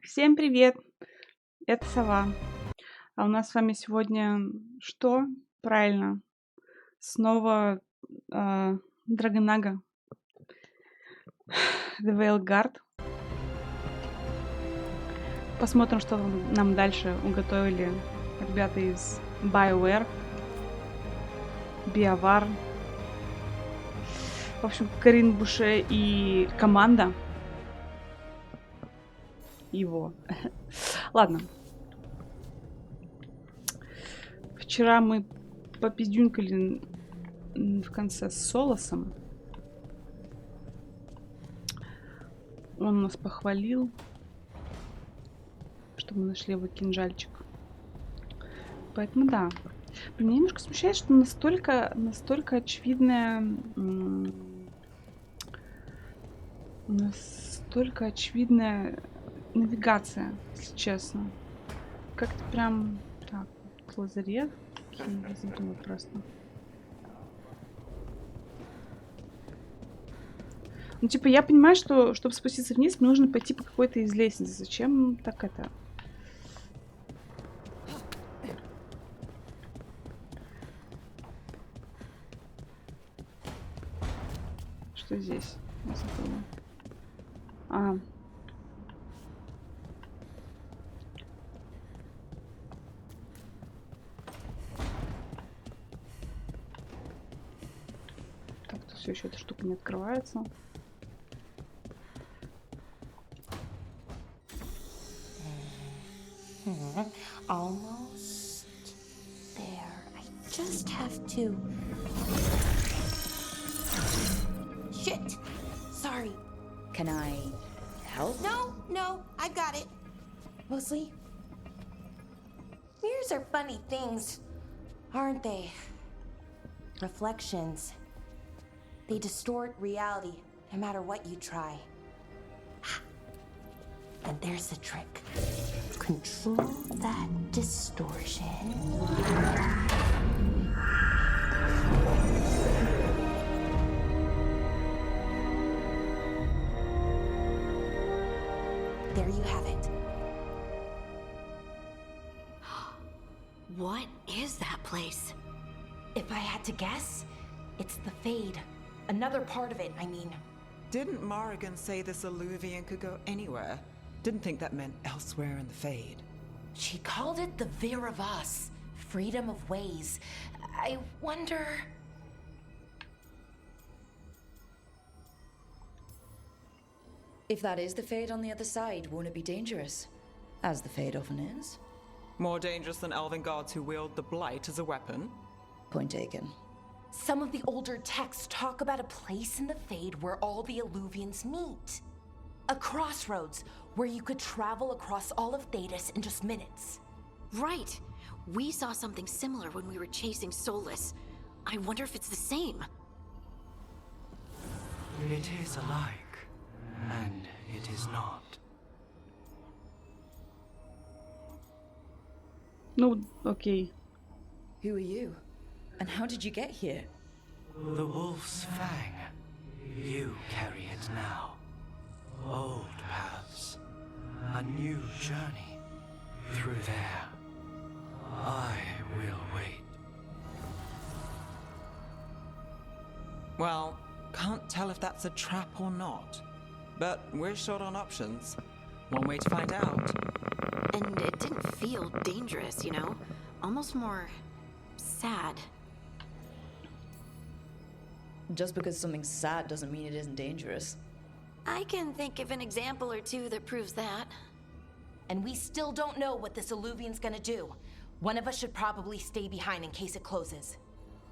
Всем привет! Это Сова. А у нас с вами сегодня что? Правильно. Снова Драгонага. VEILGUARD. Посмотрим, что нам дальше уготовили ребята из BioWare. BioWare. В общем, Карин Буше и команда его. Ладно. Вчера мы попиздюнькали в конце с Солосом. Он нас похвалил, что мы нашли его кинжальчик. Поэтому да. Меня немножко смущает, что настолько очевидная навигация, если честно. Как-то прям так, лазарет. Я забыла просто. Ну, типа, я понимаю, что, чтобы спуститься вниз, мне нужно пойти по какой-то из лестниц. Зачем так это? Что здесь? Я забыла. Так, тут все еще эта штука не открывается. Almost there. I just have to. Shit! Sorry. Can I help? No, I got it. Mostly. Mirrors are funny things, aren't they? Reflections. They distort reality, no matter what you try. And there's the trick. Control that distortion. There you have it. What is that place? If I had to guess, it's the Fade. Another part of it, I mean. Didn't Morrigan say this Illuvian could go anywhere? Didn't think that meant elsewhere in the Fade. She called it the Veer of Us, freedom of ways. I wonder... If that is the Fade on the other side, won't it be dangerous? As the Fade often is. More dangerous than elven gods who wield the Blight as a weapon? Point taken. Some of the older texts talk about a place in the Fade where all the Illuvians meet. A crossroads where you could travel across all of Thedas in just minutes. Right. We saw something similar when we were chasing Solus. I wonder if it's the same. It is alike, and it is not. Ну, окей. Who are you? And how did you get here? The Wolf's Fang. You carry it now. Old paths. A new journey. Through there. I will wait. Well, can't tell if that's a trap or not. But we're short on options. One way to find out. And it didn't feel dangerous, you know? Almost more... sad. Just because something's sad doesn't mean it isn't dangerous. I can think of an example or two that proves that. And we still don't know what this Illuvian's gonna do. One of us should probably stay behind in case it closes.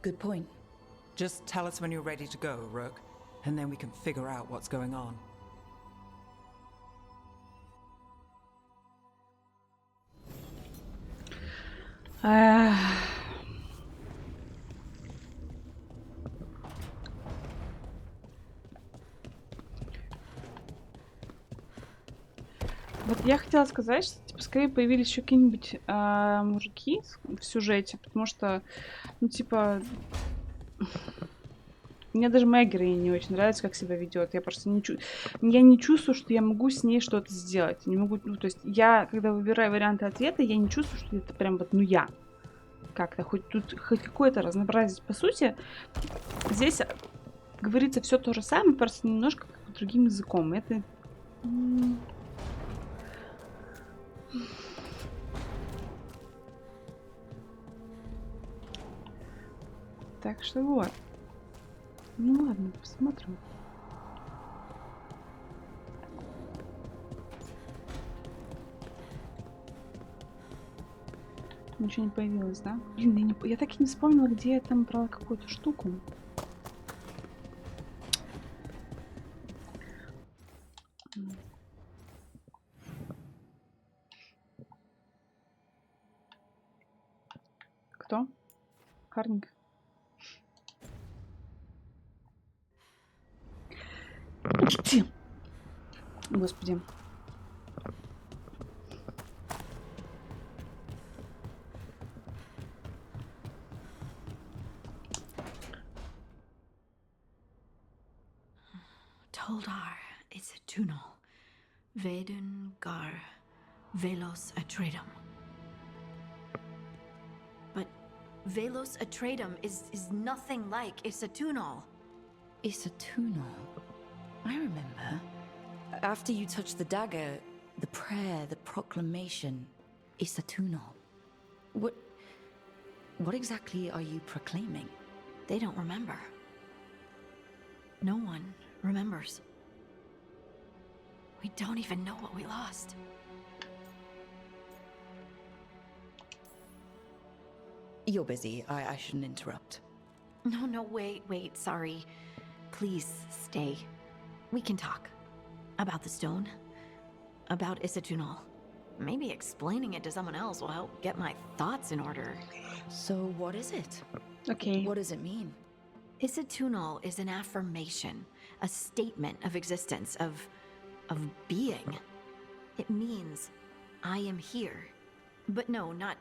Good point. Just tell us when you're ready to go, Rook, and then we can figure out what's going on. Вот я хотела сказать, что типа скорее появились еще какие-нибудь мужики в сюжете, потому что, ну типа, Мне даже моя героиня не очень нравится, как себя ведет. Я просто я не чувствую, что я могу с ней что-то сделать. Не могу, ну, то есть я, когда выбираю варианты ответа, я не чувствую, что это прям вот, ну, я. Как-то, хоть тут хоть какое-то разнообразие. По сути, здесь говорится все то же самое, просто немножко другим языком. Это... Так что вот. Ну ладно, посмотрим. Ничего не появилось, да? Блин, я так и не вспомнила, где я там брала какую-то штуку. Кто? Харник. Где? Господи. Toldar, it's a tunnel. VEILGUARD, Velos Atreitum. But Velos Atreitum is nothing like Isatunal. Isatunal. I remember. After you touched the dagger, the prayer, the proclamation, Isatunal. What exactly are you proclaiming? They don't remember. No one remembers. We don't even know what we lost. You're busy. I shouldn't interrupt. No, wait, sorry. Please stay. We can talk. About the stone. About Isatunal. Maybe explaining it to someone else will help get my thoughts in order. So what is it? Okay. What does it mean? Isatunal is an affirmation, a statement of existence, of being. It means I am here. But no, not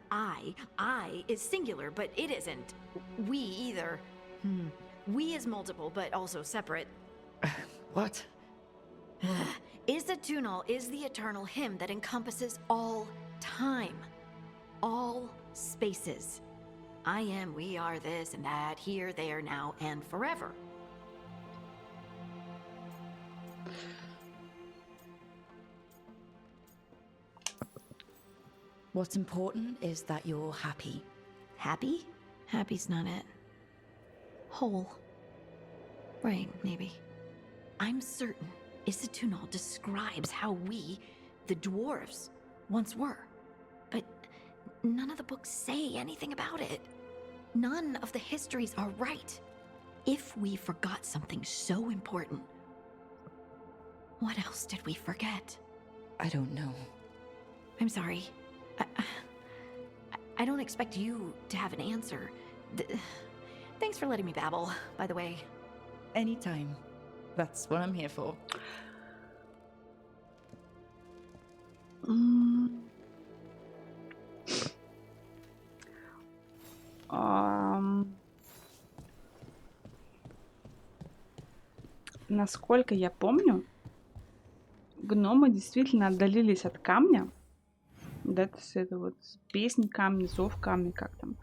I. I is singular, but it isn't. We either. We is multiple, but also separate. What? Isatunal is the eternal hymn that encompasses all time. All spaces. I am, we are, this and that, here, there, now, and forever. What's important is that you're happy. Happy? Happy's not it. Whole. Right, maybe. I'm certain Isatunal describes how we, the dwarves, once were. But none of the books say anything about it. None of the histories are right. If we forgot something so important, what else did we forget? I don't know. I'm sorry. I don't expect you to have an answer. Thanks for letting me babble, by the way. Anytime. That's what I'm here for. Насколько я помню, гномы действительно отдалились от камня. Да, то есть это вот песнь камня, зов камня, как там.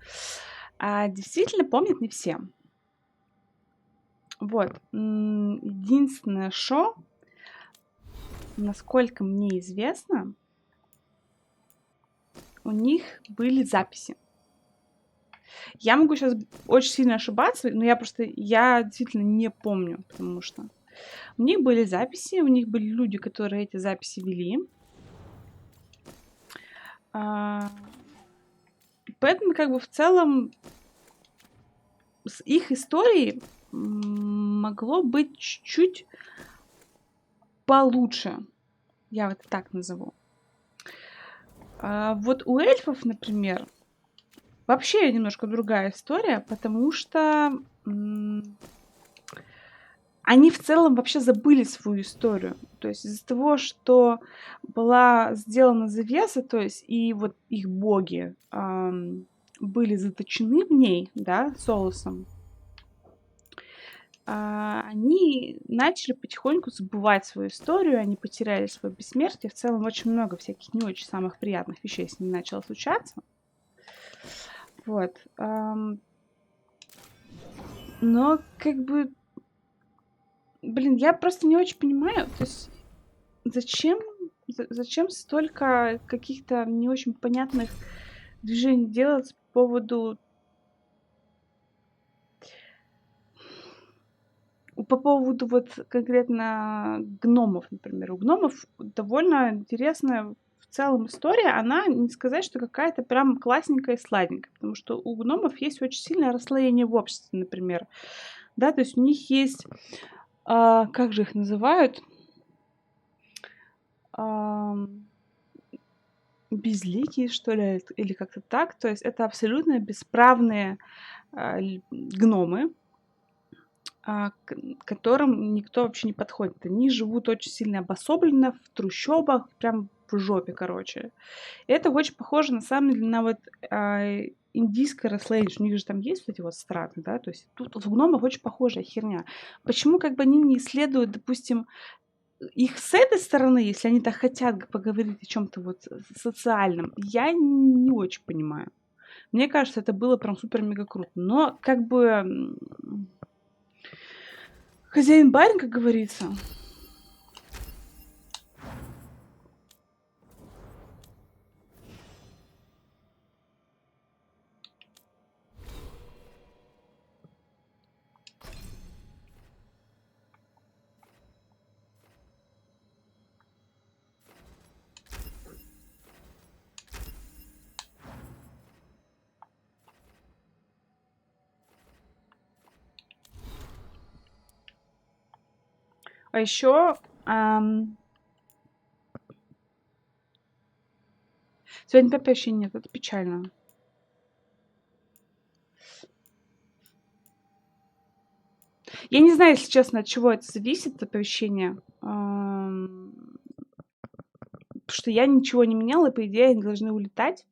А действительно помнят не все. Вот. Единственное, что, насколько мне известно, у них были записи. Я могу сейчас очень сильно ошибаться, но я действительно не помню, потому что у них были записи, у них были люди, которые эти записи вели. Поэтому, как бы, в целом, с их историей могло быть чуть-чуть получше. Я вот так назову. Вот у эльфов, например, вообще немножко другая история, потому что они в целом вообще забыли свою историю. То есть из-за того, что была сделана завеса, то есть и вот их боги были заточены в ней, да, Солосом, они начали потихоньку забывать свою историю, они потеряли свое бессмертие. В целом очень много всяких не очень самых приятных вещей с ними начало случаться. Вот. Но как бы... Блин, я просто не очень понимаю, то есть зачем столько каких-то не очень понятных движений делать по поводу вот конкретно гномов, например. У гномов довольно интересная в целом история. Она, не сказать, что какая-то прям классненькая и сладенькая, потому что у гномов есть очень сильное расслоение в обществе, например. Да, то есть у них есть, как же их называют? Безликие, что ли, или как-то так. То есть это абсолютно бесправные гномы, к которым никто вообще не подходит. Они живут очень сильно обособленно, в трущобах, прям в жопе, короче. И это очень похоже, на самом деле, на вот индийское расслоение. У них же там есть вот эти вот страны, да, то есть тут в гномах очень похожая херня. Почему как бы они не исследуют, допустим, их с этой стороны, если они так хотят поговорить о чем-то вот социальном, я не очень понимаю. Мне кажется, это было прям супер-мега круто. Но как бы хозяин-барин, как говорится. А еще сегодня ПП вообще нет, это печально. Я не знаю, если честно, от чего это зависит, оповещение. Потому что я ничего не меняла, по идее, они должны улетать.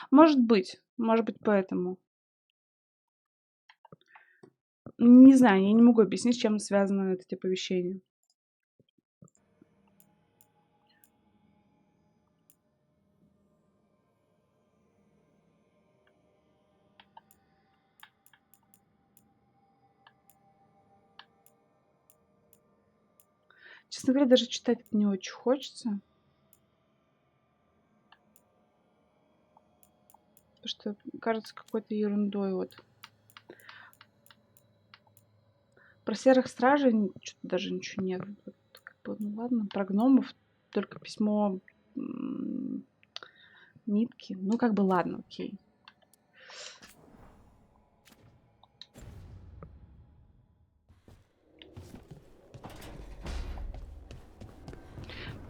Может быть поэтому. Не знаю, я не могу объяснить, с чем связаны эти оповещения. Честно говоря, даже читать это не очень хочется. Потому что кажется какой-то ерундой вот. Про серых стражей что-то даже ничего нет. Вот, как бы, ну ладно, про гномов только письмо нитки. Ну как бы ладно, окей.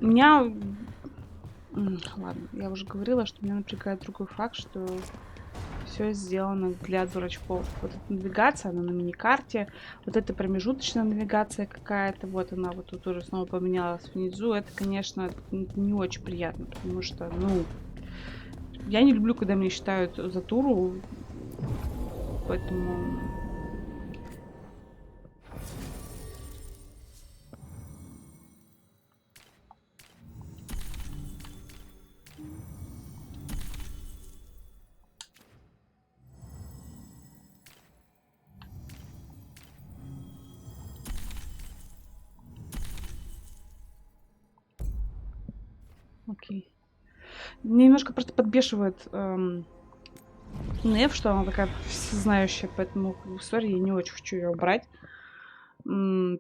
У меня... Ладно, я уже говорила, что меня напрягает другой факт, что все сделано для дурачков. Вот эта навигация, она на миникарте. Вот эта промежуточная навигация какая-то. Вот она вот тут уже снова поменялась внизу. Это, конечно, не очень приятно, потому что, ну... Я не люблю, когда мне считают за туру. Поэтому... Окей. Мне немножко просто подбешивает Нев, что она такая всезнающая, поэтому в истории я не очень хочу ее брать. Она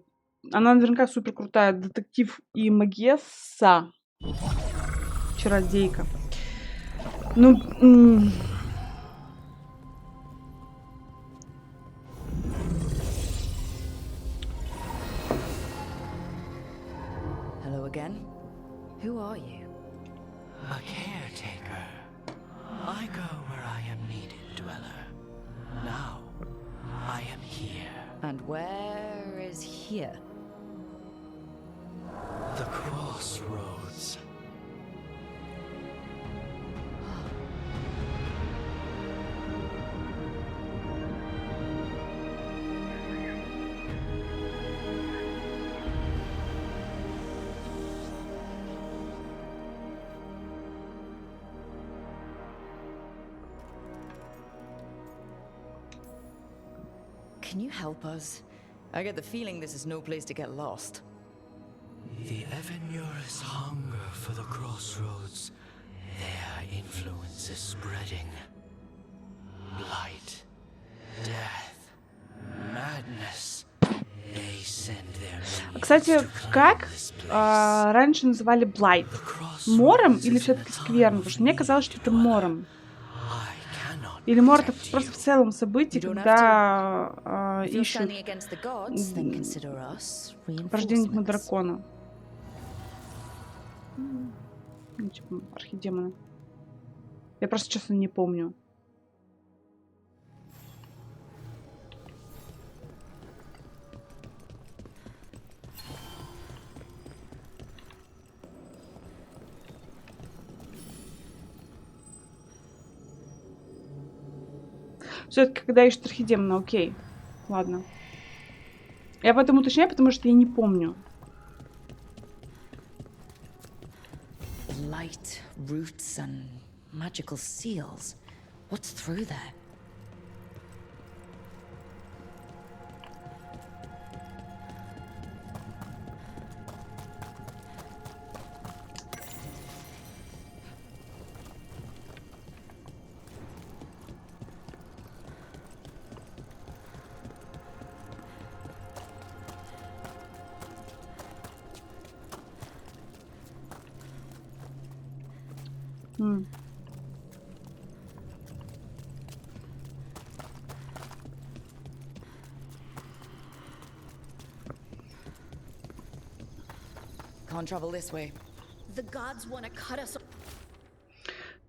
наверняка супер крутая детектив и магесса. Чародейка. Ну... Hello again. Who are you? A caretaker. I go where I am needed, dweller. Now, I am here. And where is here? The crossroads. can you help us? I get the feeling this is no place to get lost. The Evanurus hunger for the crossroads. Their influence is spreading. Blight, death, madness. They send their minions Кстати, to claim как this place. раньше называли Блайт? The crossroads Мором или is все-таки an скверно? Потому что мне казалось, что это мором. I cannot Или мор это protect просто в you. целом событие, You don't когда If you're ищут standing against the gods, then consider us рождение reinforcements. дракона. Ну, типа, архидемона. Я просто, честно, не помню. Все-таки, когда ищут архидемона, окей. Ладно. Я поэтому уточняю, потому что я не помню. Light, roots, and magical seals. What's through there? Can't travel this way. The gods want to cut us.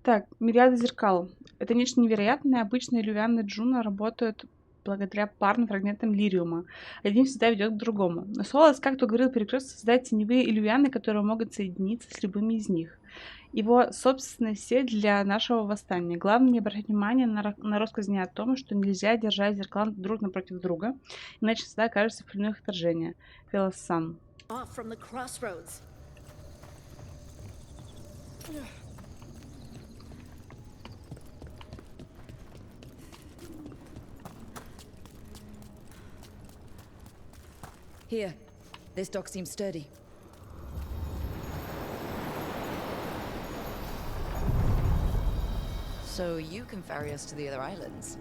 Так, мириады зеркал. Это нечто невероятное. Обычно иллювианы Джуна работают благодаря парным фрагментам лириума. Один всегда ведет к другому. Но Солос как-то говорил перекрестку создать теневые иллювианы, которые могут соединиться с любыми из них. Его собственная сеть для нашего восстания. Главное не обращать внимания на россказни о том, что нельзя держать зеркала друг напротив друга, иначе всегда окажется в плену их вторжения. Филоссан. Off from the crossroads. Here, this dock seems sturdy. So you can ferry us to the other islands.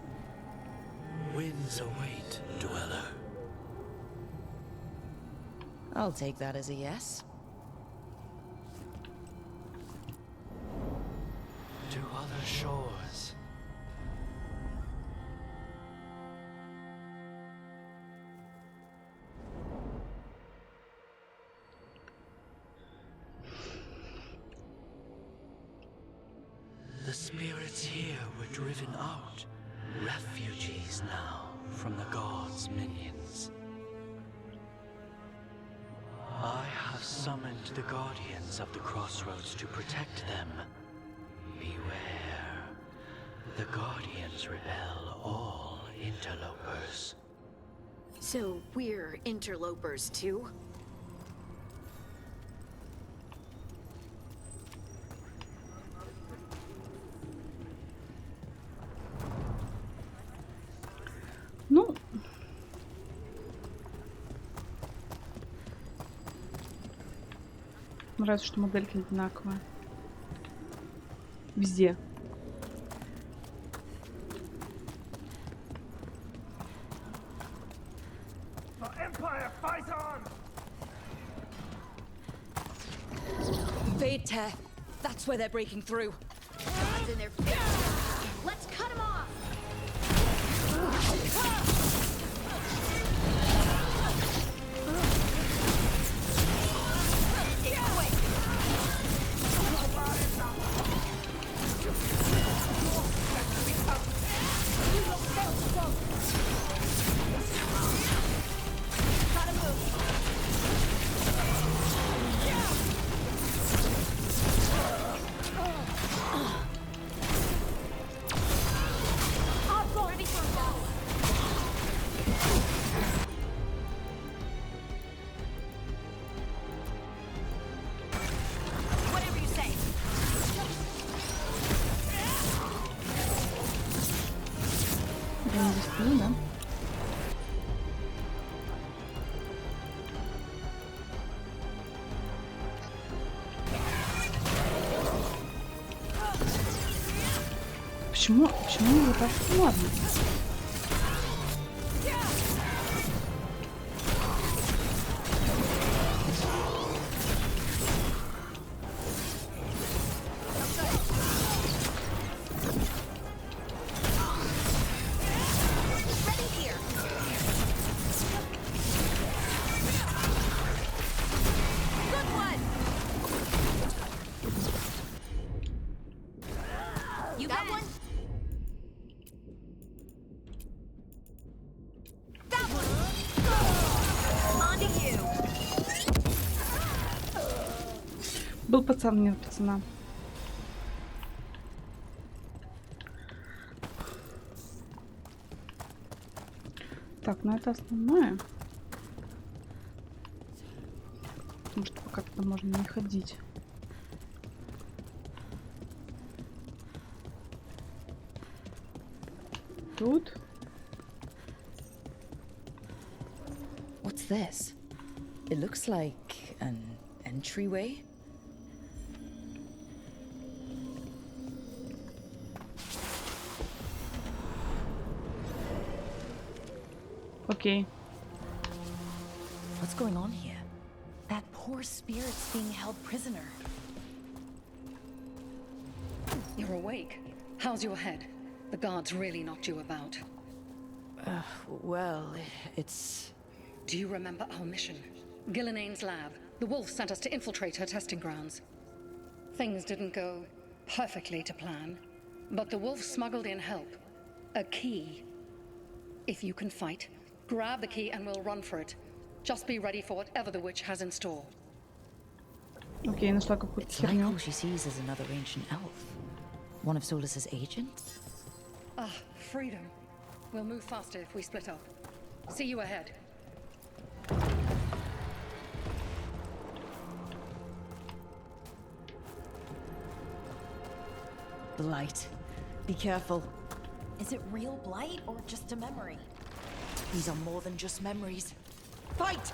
Winds await, dweller. I'll take that as a yes. To other shores. The spirits here were driven out, refugees now from the gods' minions. I have summoned the guardians of the crossroads to protect them. Beware. The guardians repel all interlopers. So we're interlopers too? Ну, нравится, что модельки одинаковые. Везде. Fade tear. That's where they're breaking through. Gods in their face. Let's cut them off! Whatever you say. Я не достаю, да? Почему его так можно? Был пацан, нет пацана. Так, ну это основное. Потому что пока туда можно не ходить. Тут. What's this? It looks like an entryway. Окей. What's going on here? That poor spirit's being held prisoner. You're awake. How's your head? The guards really knocked you about. Well, it's... Do you remember our mission? Gillinane's lab. The wolf sent us to infiltrate her testing grounds. Things didn't go perfectly to plan, but the wolf smuggled in help. A key. If you can fight, grab the key and we'll run for it. Just be ready for whatever the witch has in store. Окей, нашла какую-то It's like херню. all she sees is another ancient elf. One of Solus's agents? Ah, freedom. We'll move faster if we split up. See you ahead. The light. Be careful. Is it real blight or just a memory? These are more than just memories. Fight!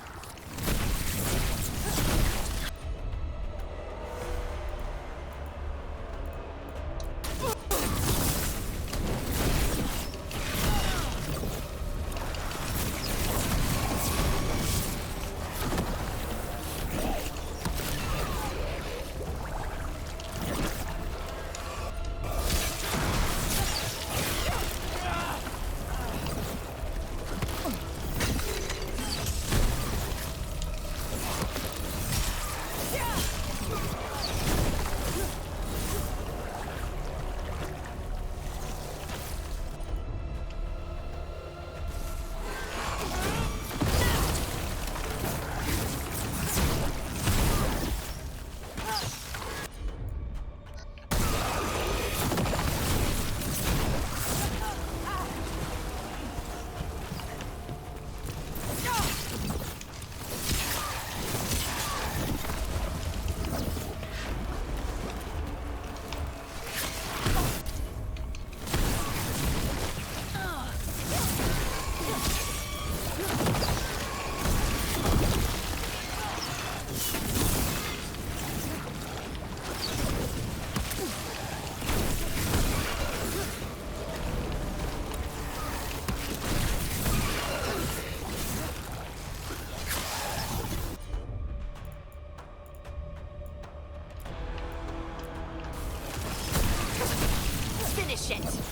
Finish it!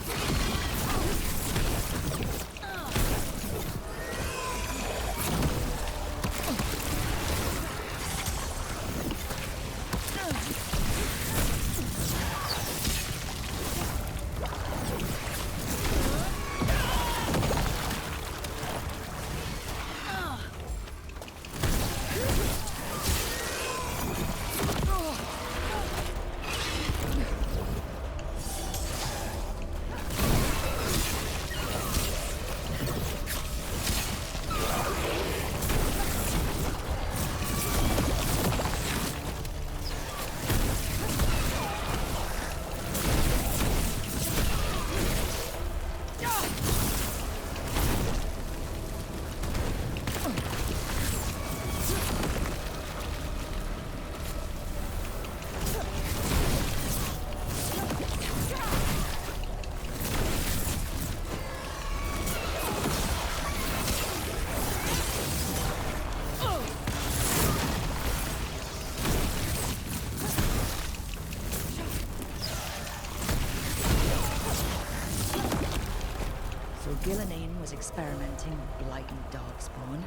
experimenting with blight and darkspawn.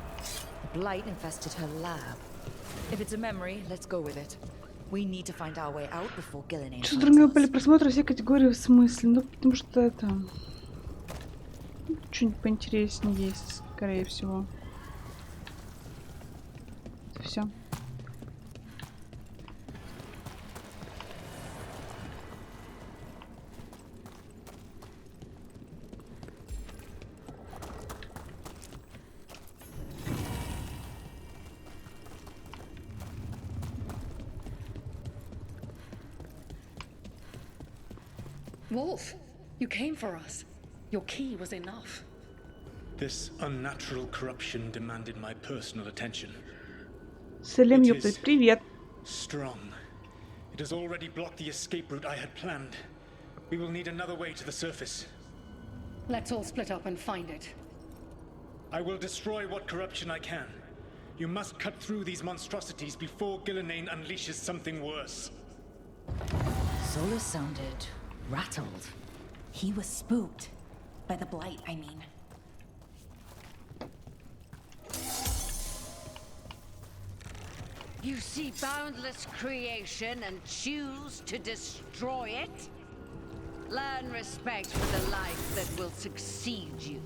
Blight infested her lab. If it's a memory, let's go with it. We need to find our way out before Gillinane. Что, дорогие, были просмотры все категории в смысле? Ну, потому что это... Что-нибудь поинтереснее есть, скорее всего. Все. Wolf, you came for us. Your key was enough. This unnatural corruption demanded my personal attention. Селим, It ёпта, is привет. strong. It has already blocked the escape route I had planned. We will need another way to the surface. Let's all split up and find it. I will destroy what corruption I can. You must cut through these monstrosities before Gillinane unleashes something worse. Zola sounded rattled. He was spooked. By the blight, I mean. You see boundless creation and choose to destroy it? Learn respect for the life that will succeed you.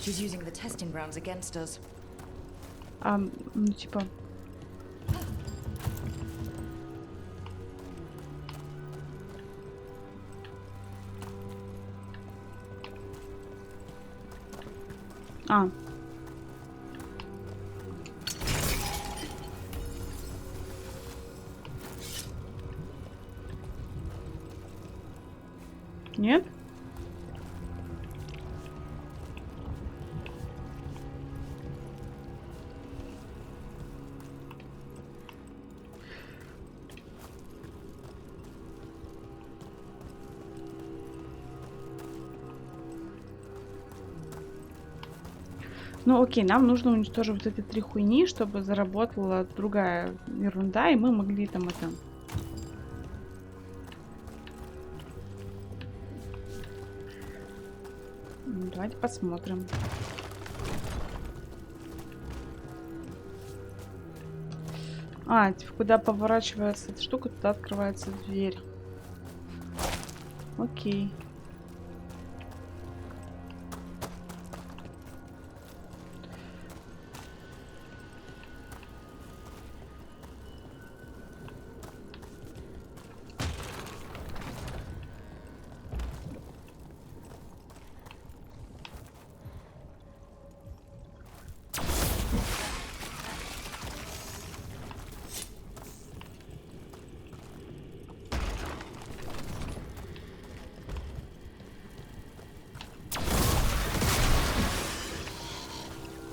She's using the testing grounds against us. Ну, типа... Нет? Ну окей, нам нужно уничтожить вот эти 3 хуйни, чтобы заработала другая ерунда, и мы могли там это... Давайте посмотрим. Типа, куда поворачивается эта штука, туда открывается дверь. Окей.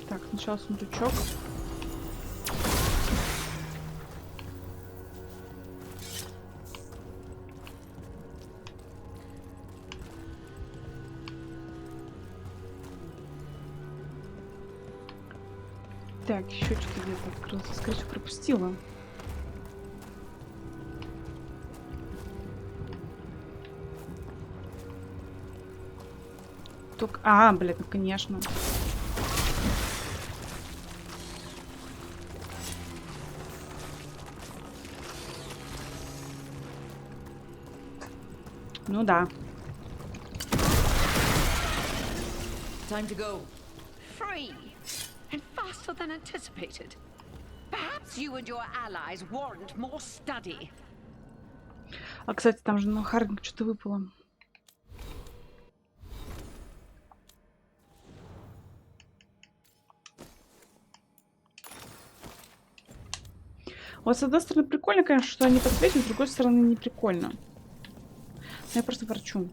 Так, сначала сундучок. Так, еще что-то где-то открылся. Скорее всего, пропустила. Только... блядь, ну конечно. Ну да. Time to go. Free! And faster than anticipated. Perhaps you and your allies warrant more study. Кстати, там же на Хардинг что-то выпало. Вот с одной стороны прикольно, конечно, что они подсвечивают, с другой стороны не прикольно. Я просто ворчу.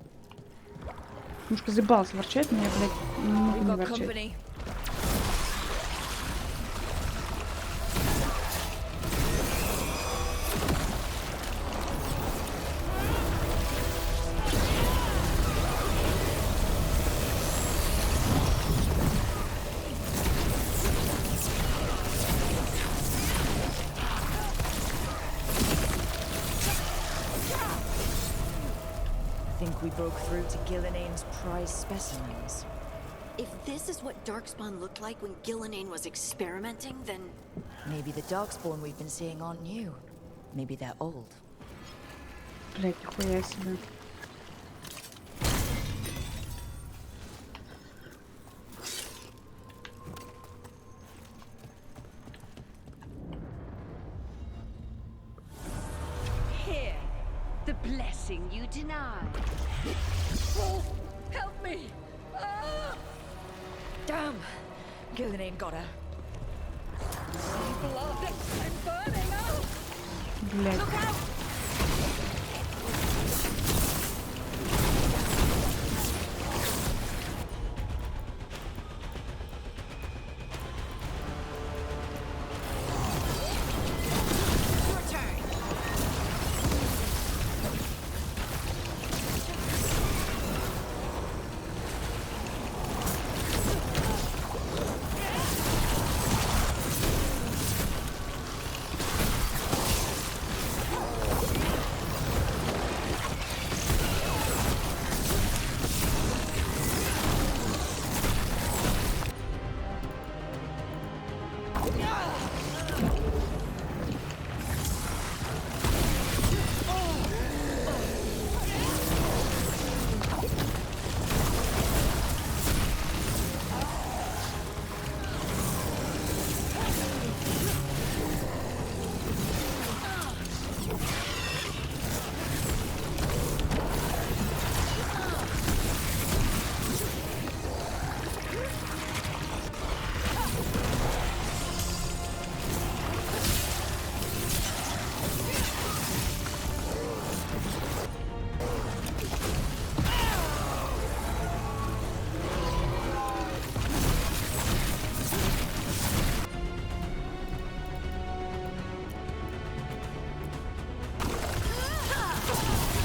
Немножко заебалась ворчать, но я, блядь, не могу не ворчать. We broke through to Gillinane's prize specimens. If this is what Darkspawn looked like when Gillenane was experimenting, then... Maybe the Darkspawn we've been seeing aren't new. Maybe they're old. Блять, нихуя себе. Here, the blessing you denied. Wolf, help me! Ah! Damn! Gillenane got her. Blood! I'm burning! Oh! Блять. Look out!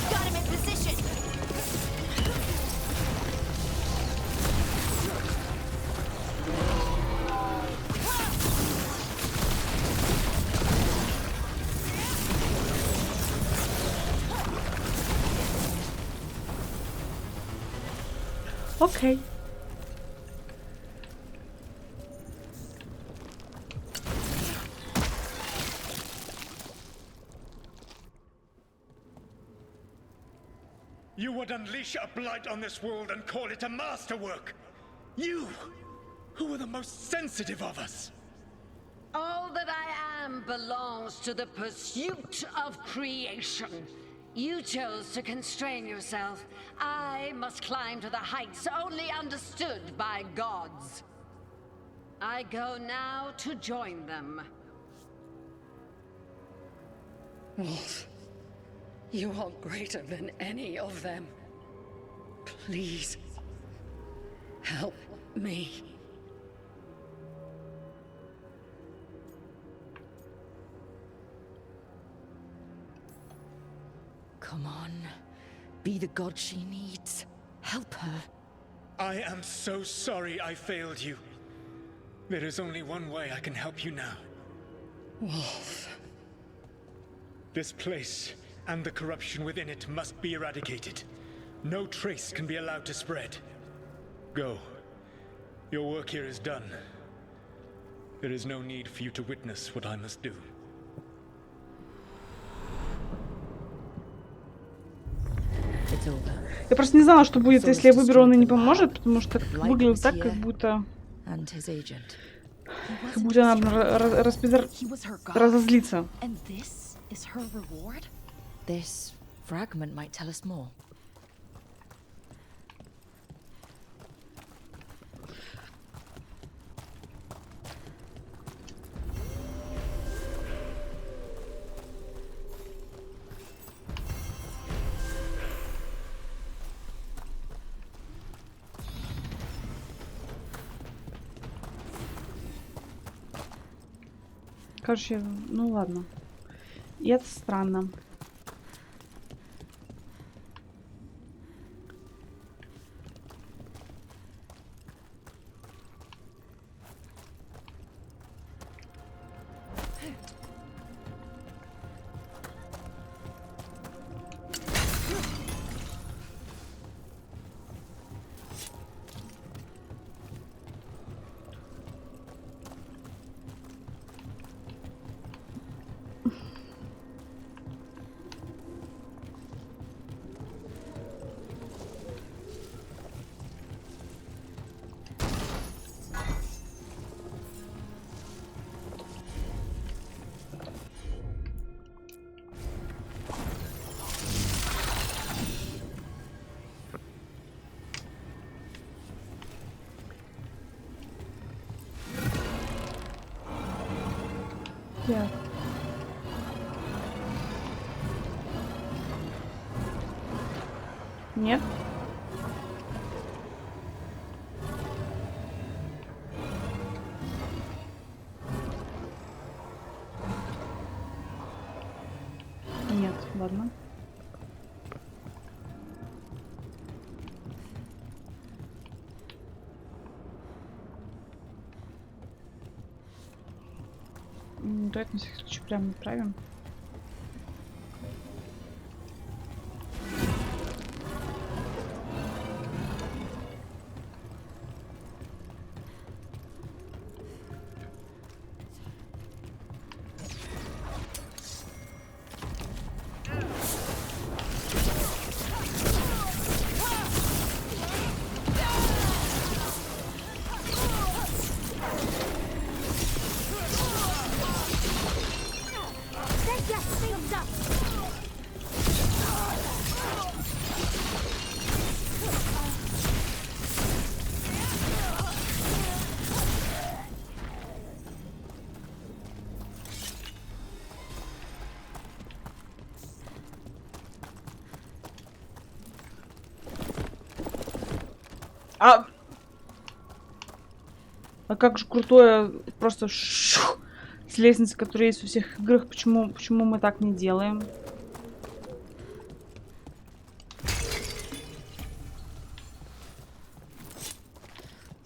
Got him in position! Окей. You would unleash a blight on this world and call it a masterwork! You, who are the most sensitive of us! All that I am belongs to the pursuit of creation. You chose to constrain yourself. I must climb to the heights only understood by gods. I go now to join them. Wolf, you are greater than any of them. Please, help me. Come on. Be the god she needs. Help her. I am so sorry I failed you. There is only one way I can help you now. Wolf. This place and the corruption within it must be eradicated. No trace can be allowed to spread. Go. Your work here is done. There is no need for you to witness what I must do. It's over. Я просто не знала, что будет, если я выберу, он и не поможет, потому что выглядит так, как будто... And his agent. Как будто она разозлится. And this is her reward? This fragment might tell us more. Короче, ну ладно. И это странно. Так. Нет. Нет, ладно. Давайте на всякий случай прямо направим. А как же крутое просто с лестницы, которая есть во всех играх. Почему мы так не делаем?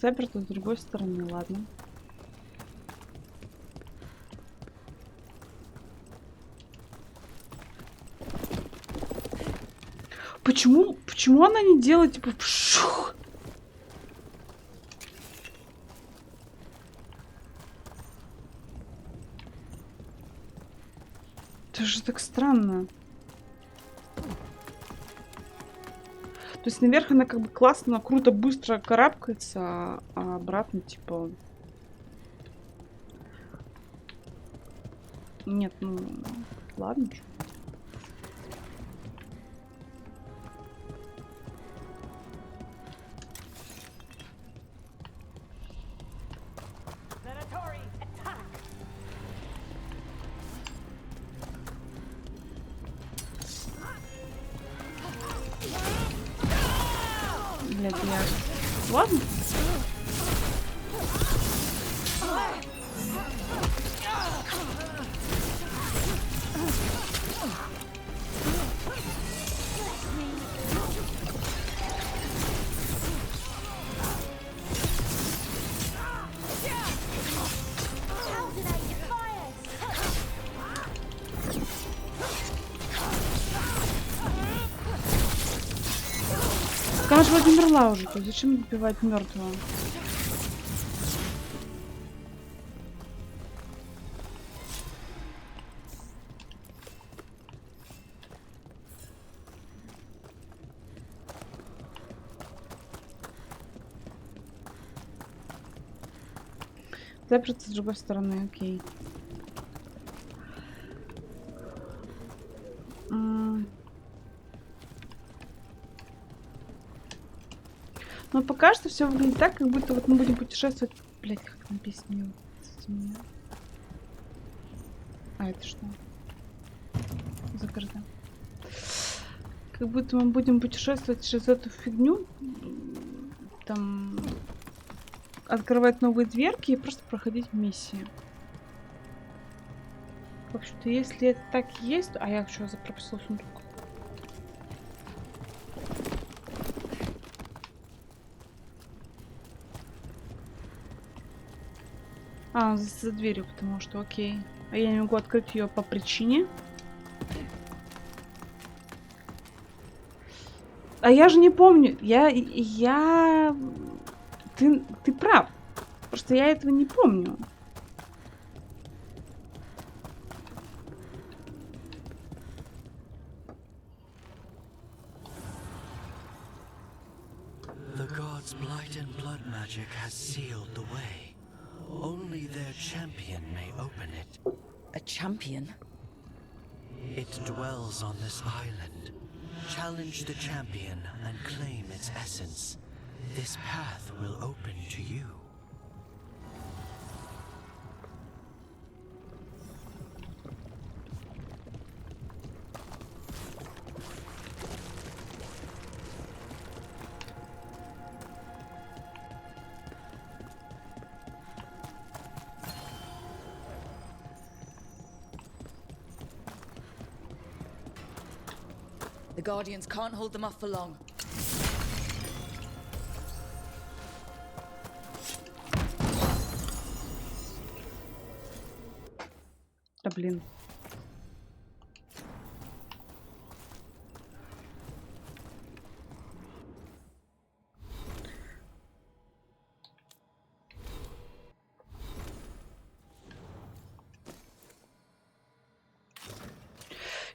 Заперто с другой стороны, ладно. Почему она не делает типа пшух? Это же так странно. То есть наверх она как бы классно, круто, быстро карабкается, а обратно типа... Нет, ну... Ладно. Блядь, я... Ладно. Она же вроде умерла уже, то зачем убивать мертвого? Заперться с другой стороны, окей. Но пока что все выглядит так, как будто вот мы будем путешествовать. Блять, как там песня? А это что? Закрыто. Как будто мы будем путешествовать через эту фигню. Там открывать новые дверки и просто проходить миссии. В общем-то, если это так и есть, а я что, запрописала сундук? А, за дверью, потому что окей. А я не могу открыть ее по причине. А я же не помню. Ты прав. Просто я этого не помню. The gods' blight and blood magic has sealed the way. Only their champion may open it. A champion? It dwells on this island. Challenge the champion and claim its essence. This path will open to you. The Guardians can't hold them off for long. Да блин.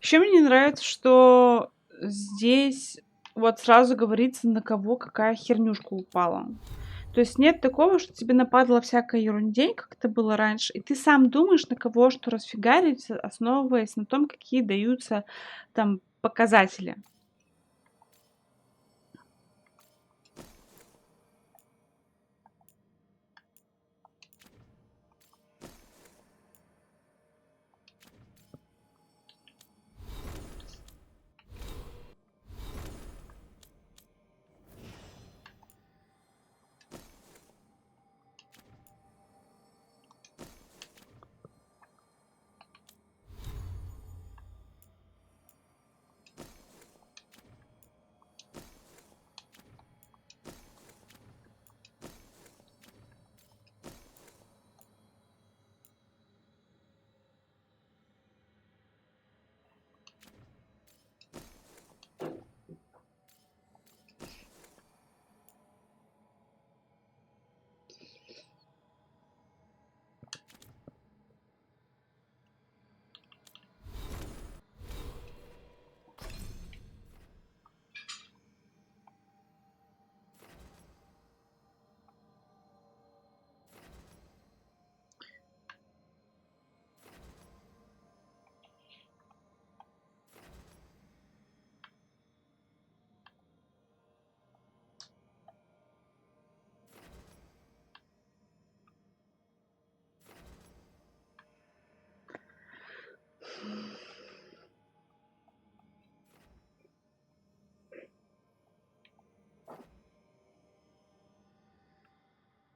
Еще мне не нравится, что здесь вот сразу говорится, на кого какая хернюшка упала. То есть нет такого, что тебе нападала всякая ерундень, как это было раньше, и ты сам думаешь, на кого что расфигарить, основываясь на том, какие даются там показатели.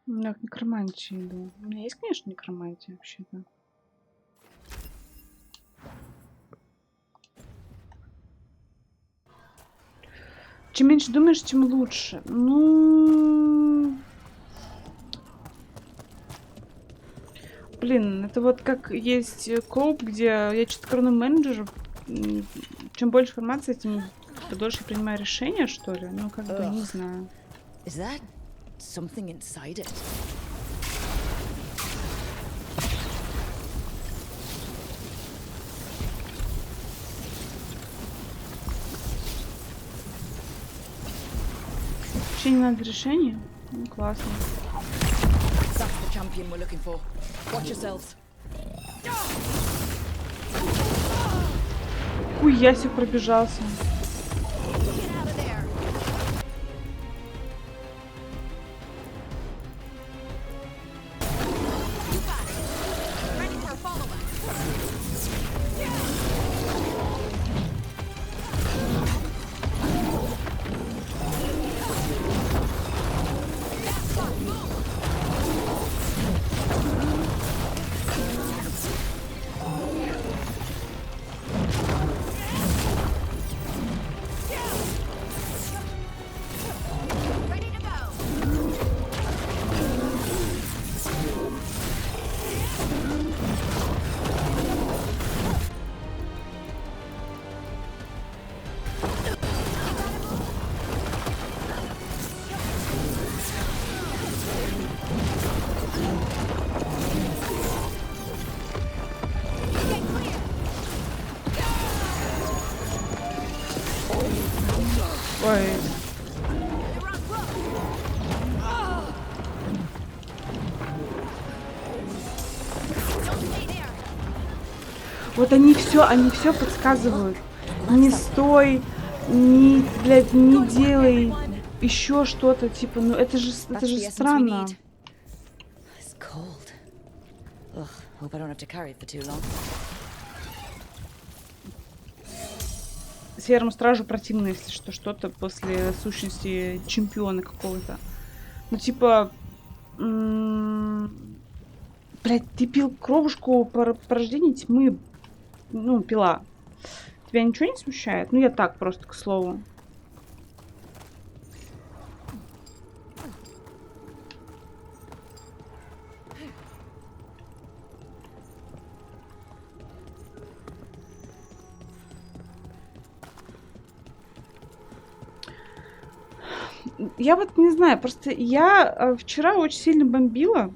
Я к некромантии иду. У меня есть, конечно, некромантия вообще-то. Чем меньше думаешь, тем лучше. Ну... Блин, это вот как есть коуп, где я что-то кроме менеджера. Чем больше информации, тем дольше принимаю решения, что ли. Ну, как бы, не знаю. Is that something inside it? Вообще не надо решения? Ну, классно. That's the champion we're looking for. Watch yourselves. Хуя себе пробежался. Ой. Вот они все подсказывают. Не стой, не, блядь, не делай еще что-то, типа, ну это же странно. Серому стражу противно, если что-то после сущности чемпиона какого-то. Ну, типа... блядь, ты пил кровушку порождения тьмы. Ну, пила. Тебя ничего не смущает? Ну, я так просто, к слову. Я вот не знаю, просто я вчера очень сильно бомбила.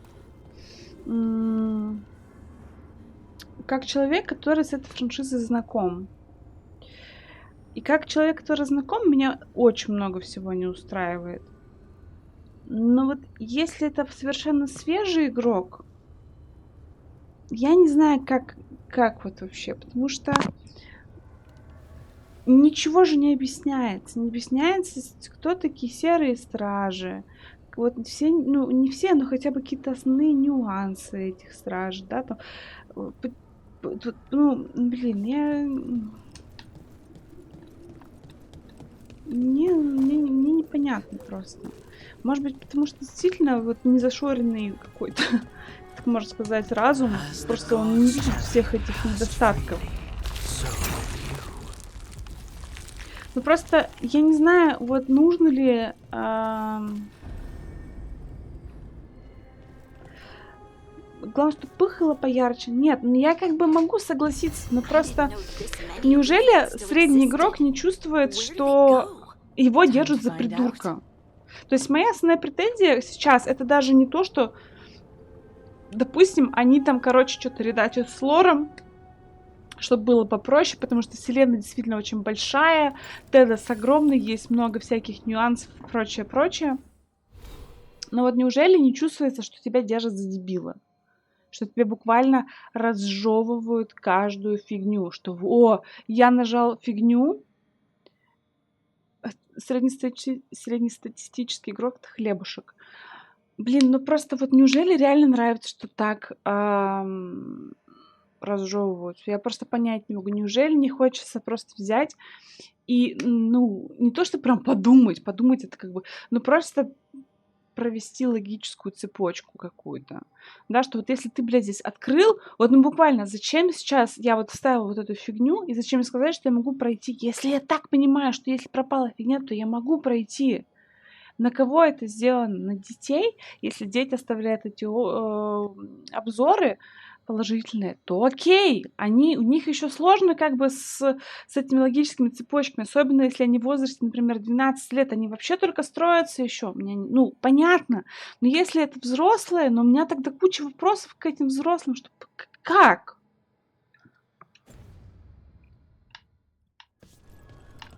Как человек, который с этой франшизой знаком. И как человек, который знаком, меня очень много всего не устраивает. Но вот если это совершенно свежий игрок, я не знаю, как вот вообще, потому что ничего же не объясняется. Не объясняется, кто такие серые стражи. Вот все, ну, не все, но хотя бы какие-то основные нюансы этих стражей, да, там. Ну, блин, мне непонятно просто. Может быть, потому что действительно вот незашоренный какой-то, так можно сказать, разум, просто он не видит всех этих недостатков. Ну просто я не знаю, вот нужно ли главное, чтобы пыхало поярче. Нет, ну я как бы могу согласиться, но просто неужели средний игрок не чувствует, что его держат за придурка? То есть моя основная претензия сейчас это даже не то, что, допустим, они там, короче, что-то редачат с лором, чтобы было попроще, потому что вселенная действительно очень большая, Тедос огромный, есть много всяких нюансов и прочее, прочее. Но вот неужели не чувствуется, что тебя держат за дебила? Что тебе буквально разжевывают каждую фигню, что о, я нажал фигню, среднестатистический игрок это хлебушек. Блин, ну просто вот неужели реально нравится, что так разжевывают? Я просто понять не могу. Неужели не хочется просто взять и, ну, не то, что прям подумать это как бы, но просто провести логическую цепочку какую-то. Да, что вот если ты, блядь, здесь открыл, вот ну буквально, зачем сейчас я вот вставила вот эту фигню, и зачем сказать, что я могу пройти? Если я так понимаю, что если пропала фигня, то я могу пройти. На кого это сделано? На детей? Если дети оставляют эти обзоры положительные, то окей, у них еще сложно как бы с этими логическими цепочками, особенно если они в возрасте, например, 12 лет, они вообще только строятся еще. Ну, понятно, но если это взрослые, но у меня тогда куча вопросов к этим взрослым, что как?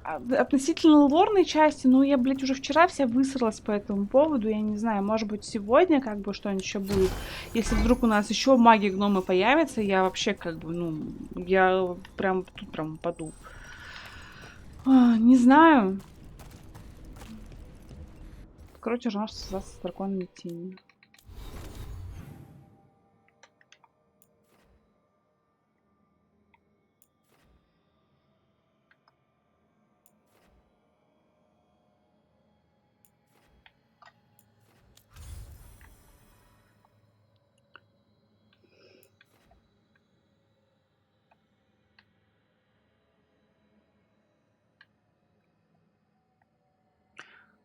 Относительно лорной части, ну, я, блядь, уже вчера вся высралась по этому поводу. Я не знаю, может быть, сегодня как бы что-нибудь еще будет. Если вдруг у нас еще маги-гномы появятся, я вообще как бы, ну, я прям тут прям упаду. Не знаю. Короче, жена связаться с драконами тени.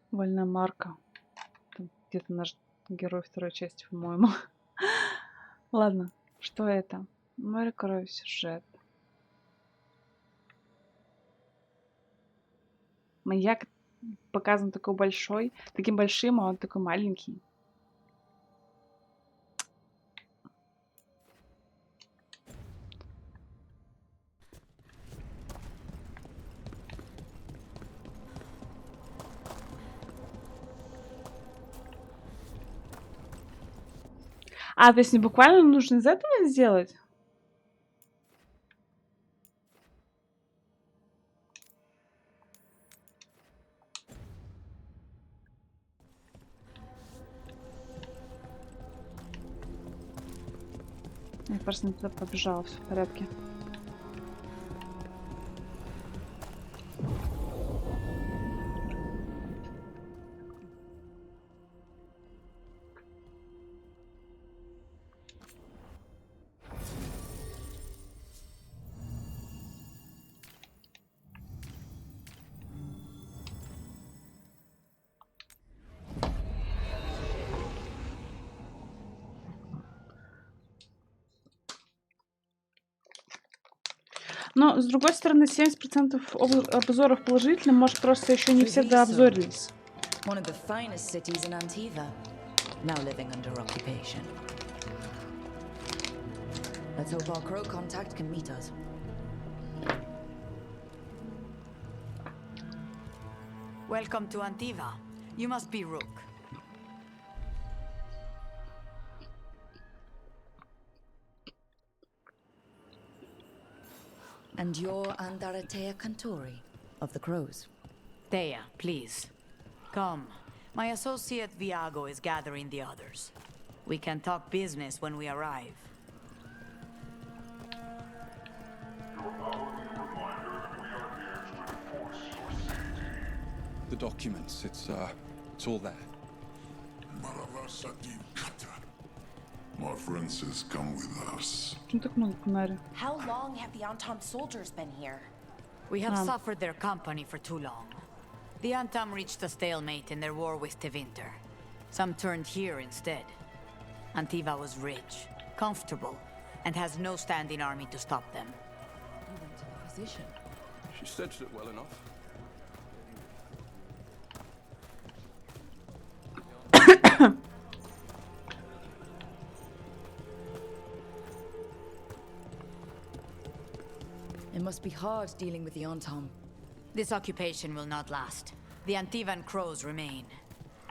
Вольная марка. Где-то наш герой второй части, по-моему. Ладно, что это? Море крови, сюжет. Маньяк показан такой большой, таким большим, а он такой маленький. То есть не буквально нужно из этого сделать? Я просто не туда побежала, все в порядке. Но, с другой стороны, 70% обзоров положительных, может, просто еще не все дообзорились. One of the finest cities in Antiva, now living under occupation. Let's hope our crow contact can meet us. Welcome to Antiva. You must be Rook. And you're Andaratea Cantori of the Crows. Thea, please. Come. My associate Viago is gathering the others. We can talk business when we arrive. The documents, it's all there. My friend says come with us. How long have the Antam soldiers been here? We have suffered their company for too long. The Antam reached a stalemate in their war with Tevinter. Some turned here instead. Antiva was rich, comfortable, and has no standing army to stop them. You went to the physician. She stitched it well enough. It must be hard dealing with the Antam. This occupation will not last. The Antivan crows remain.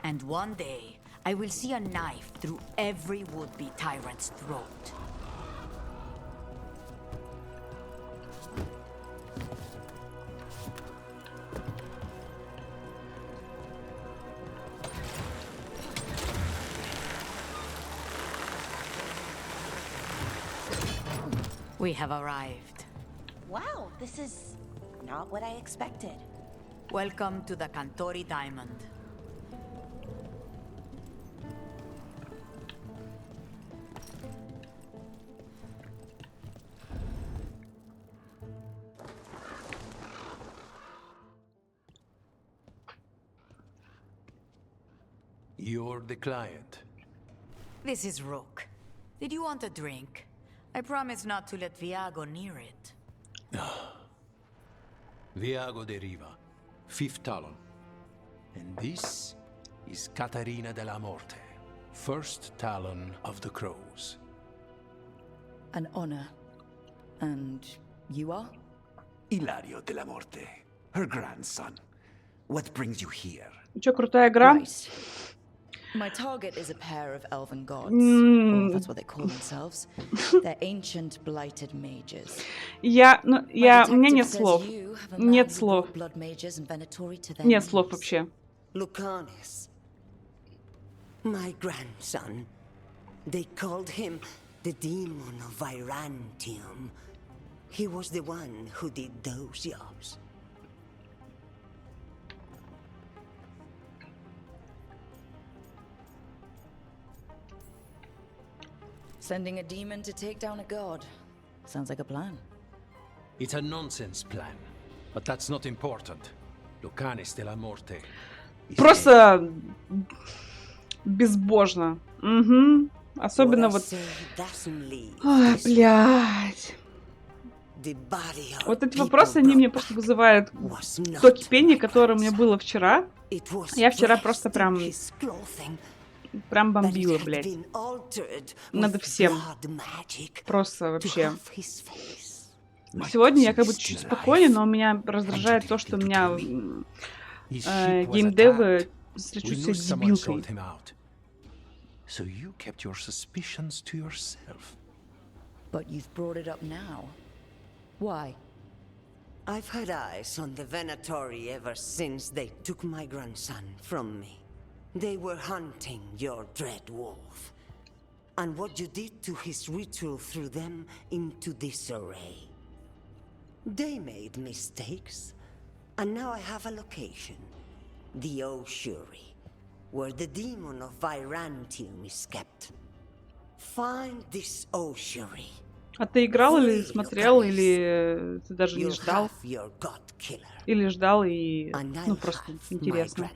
And one day, I will see a knife through every would-be tyrant's throat. We have arrived. Wow, this is not what I expected. Welcome to the Cantori Diamond. You're the client. This is Rook. Did you want a drink? I promise not to let Viago near it. Viago de Riva, 5th Talon. And this is Catarina della Morte, 1st Talon of the Crows. An honor. And you are? Ilario della Morte, her grandson. What brings you here? Чё, крутая игра? Right. My target is a pair of elven gods. Or that's what they call themselves. They're ancient blighted mages. У меня нет слов. Нет слов. Нет слов вообще. Lucanis. My grandson. They called him the demon of Virantium. He was the one who did those jobs. Sending a demon to take down a god. Sounds like a plan. It's a nonsense plan, but that's not important. Lucanis della Morte. Просто безбожно. Угу. Особенно вот... Ой, блядь. Вот эти вопросы, они мне просто вызывают то кипение, которое у меня было вчера. Я вчера просто прям бомбила, блядь. Надо всем. Просто вообще. Сегодня я как бы чуть-чуть спокойнее, но меня раздражает то, что у меня геймдевы встречают себя дебилкой. So you kept your suspicions to yourself. But you've brought it up now. Why? I've had eyes on the Venatori ever since they took my grandson from me. They were hunting your dread wolf. And what you did to his ritual threw them into disarray. They made mistakes. And now I have a location. The Oshuri, where the demon of Virantium is kept. Find this Oshuri. А ты играл или смотрел, или ты даже не ждал? Или ждал и... Ну, просто интересно.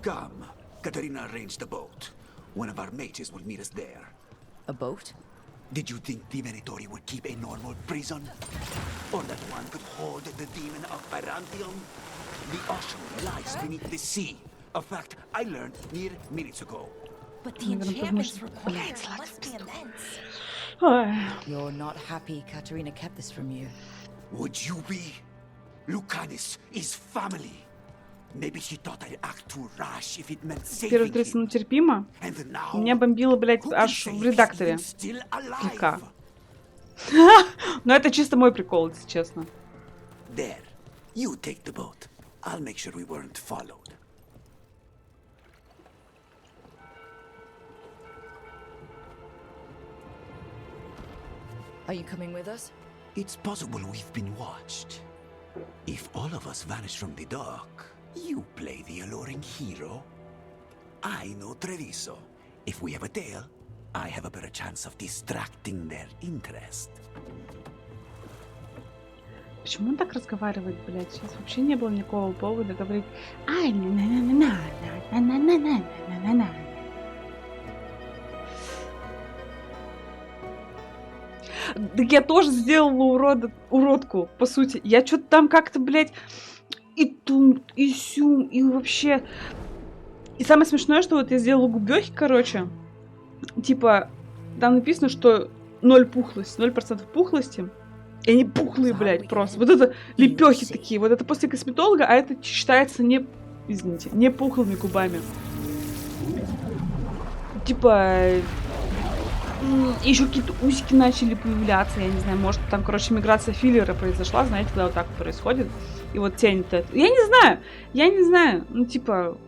Come, Katarina arranged a boat. One of our mages will meet us there. A boat? Did you think the Venatori would keep a normal prison? Or that one could hold the demon of Byzantium? The ocean lies beneath the sea. A fact I learned mere minutes ago. But the enchantments required must be immense. You're not happy Katarina kept this from you. Would you be? Lucanus is family. Maybe she thought I'd act too rash if it meant Первые saving 30 him. минут терпимо. Меня бомбило, блядь, аж в редакторе. Слегка. Но это чисто мой прикол, если честно. There. You take the boat. I'll make sure we weren't followed. Are you coming with us? It's possible we've been watched. If all of us vanish from the dock, you play the alluring hero. I know Treviso. If we have a tail, I have a better chance of distracting their interest. Почему он так разговаривает, блядь? Сейчас вообще не было никакого повода говорить. Ай, на-на-на-на-на-на-на-на-на-на-на-на. Так я тоже сделала уродку, по сути. Я что-то там как-то, блядь, и тут, и сюм, и вообще... И самое смешное, что вот я сделала губёхи, короче. Типа, там написано, что 0 пухлости, 0% пухлости. И они пухлые, блядь, просто. Вот это лепёхи такие. Вот это после косметолога, а это считается не... Извините, не пухлыми губами. Типа... Еще какие-то усики начали появляться, я не знаю, может там, короче, миграция филлера произошла, знаете, когда вот так происходит, и вот тянет это. Я не знаю, ну типа...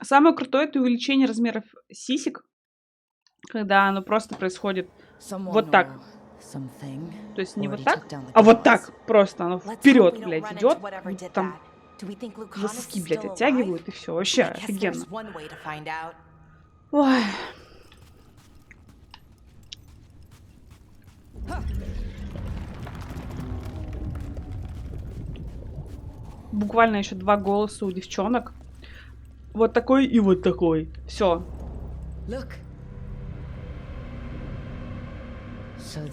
Самое крутое — это увеличение размеров сисек, когда оно просто происходит вот так. То есть не вот так, а вот так просто, оно вперед, блядь, идет, там... За соски, блядь, оттягивают, и все. Вообще офигенно. Ой. Буквально еще 2 голоса у девчонок. Вот такой и вот такой. Все.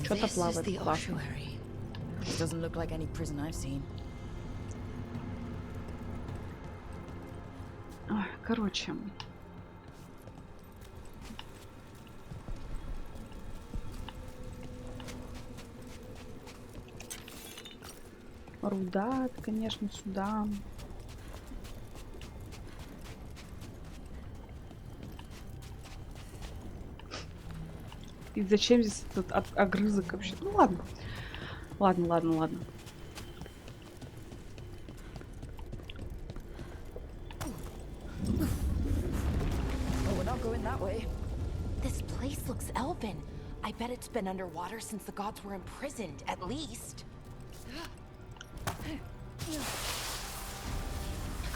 Что-то плавает. Классно. Короче. Руда, конечно, сюда. И зачем здесь этот огрызок вообще? Ну ладно. Ладно. This place looks elven. I bet it's been underwater since the gods were imprisoned, at least. I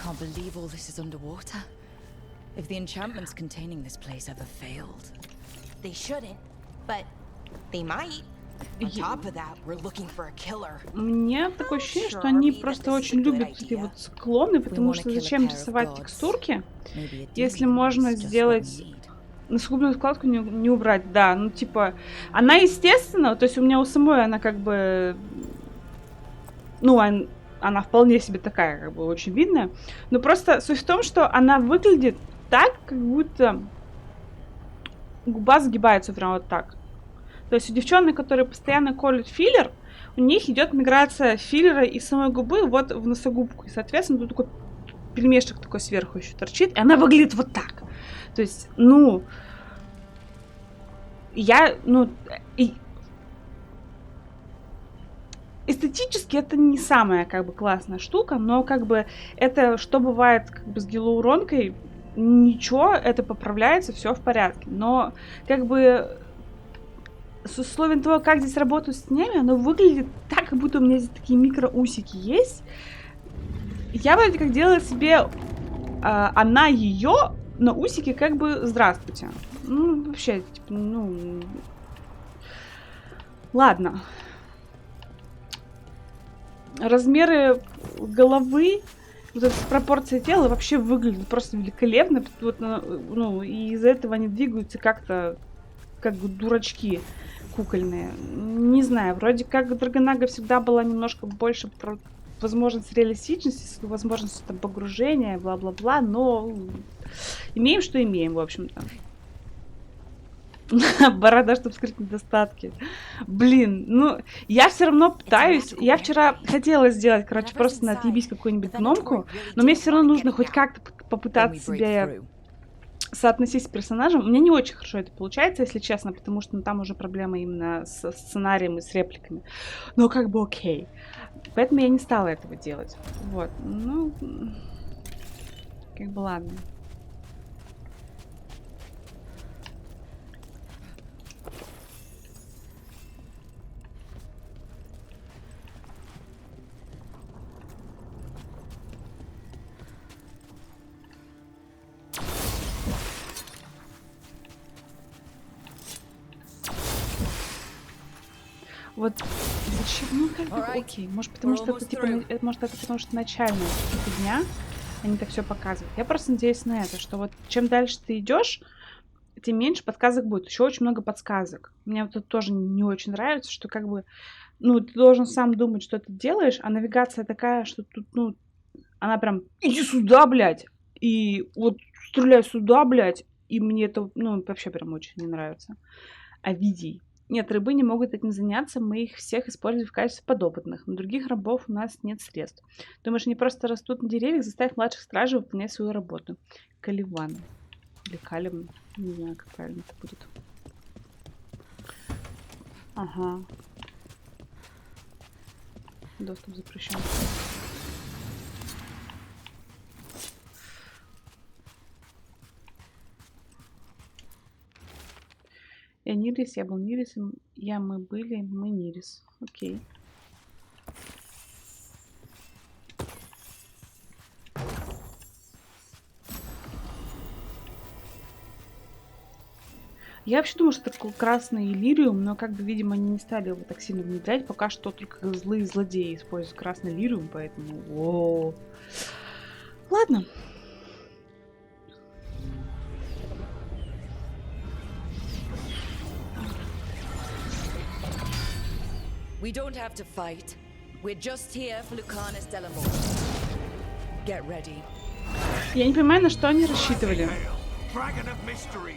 can't believe all this is underwater. If the enchantments containing this place ever failed. They shouldn't, but they might. On top of that, we're looking for a killer. Мне такое ощущение, что они просто очень любят эти вот склоны, потому что зачем рисовать текстурки, если можно сделать насугубленную вкладку не убрать, да, ну типа, она естественно, то есть у меня у самой она как бы, ну она вполне себе такая, как бы очень видная, но просто суть в том, что она выглядит так, как будто губа загибается прям вот так. То есть у девчонок, которые постоянно колют филлер, у них идет миграция филлера и самой губы вот в носогубку. И, соответственно, тут такой пельмешек такой сверху еще торчит, и она выглядит вот так. То есть, ну... Эстетически это не самая, как бы, классная штука, но, как бы, это, что бывает, как бы, с гиалуронкой, ничего, это поправляется, все в порядке. Но, как бы... С условием того, как здесь работают с тенями, оно выглядит так, как будто у меня здесь такие микроусики есть. Я вроде как делала себе она ее на усики, как бы здравствуйте. Ну, вообще, типа, ну... Ладно. размеры головы, вот эта пропорция тела вообще выглядит просто великолепно. Вот, ну, и из-за этого они двигаются как-то, как бы дурачки кукольные. Не знаю, вроде как Драгонага всегда была немножко больше про возможность реалистичности, возможность там погружения, бла-бла-бла, но имеем, что имеем, в общем-то. Борода, чтобы скрыть недостатки. Блин, ну, я все равно пытаюсь. Я вчера хотела сделать, короче, просто на отъебись какую-нибудь гномку, но мне все равно нужно хоть как-то попытаться себя соотносить с персонажем. У меня не очень хорошо это получается, если честно, потому что там уже проблема именно с сценарием и с репликами. Но как бы окей. Поэтому я не стала этого делать. Вот. Ну, как бы ладно. Вот зачем? Ну, как бы окей. Может, потому что это типа, может, это потому что начальная фигня. Они так все показывают. Я просто надеюсь на это, что вот чем дальше ты идешь, тем меньше подсказок будет. Еще очень много подсказок. Мне вот это тоже не очень нравится, что как бы, ну, ты должен сам думать, что ты делаешь, а навигация такая, что тут, ну, она прям, иди сюда, блядь, и вот стреляй сюда, блядь, и мне это, ну, вообще прям очень не нравится. Овидий. Нет, рабы не могут этим заняться, мы их всех используем в качестве подопытных. На других рабов у нас нет средств. Думаешь, они просто растут на деревьях? Заставь младших стражей выполнять свою работу. Каливан. Или Калим. Не знаю, как правильно это будет. Ага. Доступ запрещен. Я Нирис, я был Нирисом, мы были, мы Нирис. Окей. Я вообще думала, что это красный лириум, но как бы, видимо, они не стали его так сильно внедрять. Пока что только злые злодеи используют красный лириум, поэтому... О-о-о. Ладно. We don't have to fight. We're just here for Lucanus Delamore. Get ready. Я не понимаю, на что они рассчитывали. Dragon of mystery.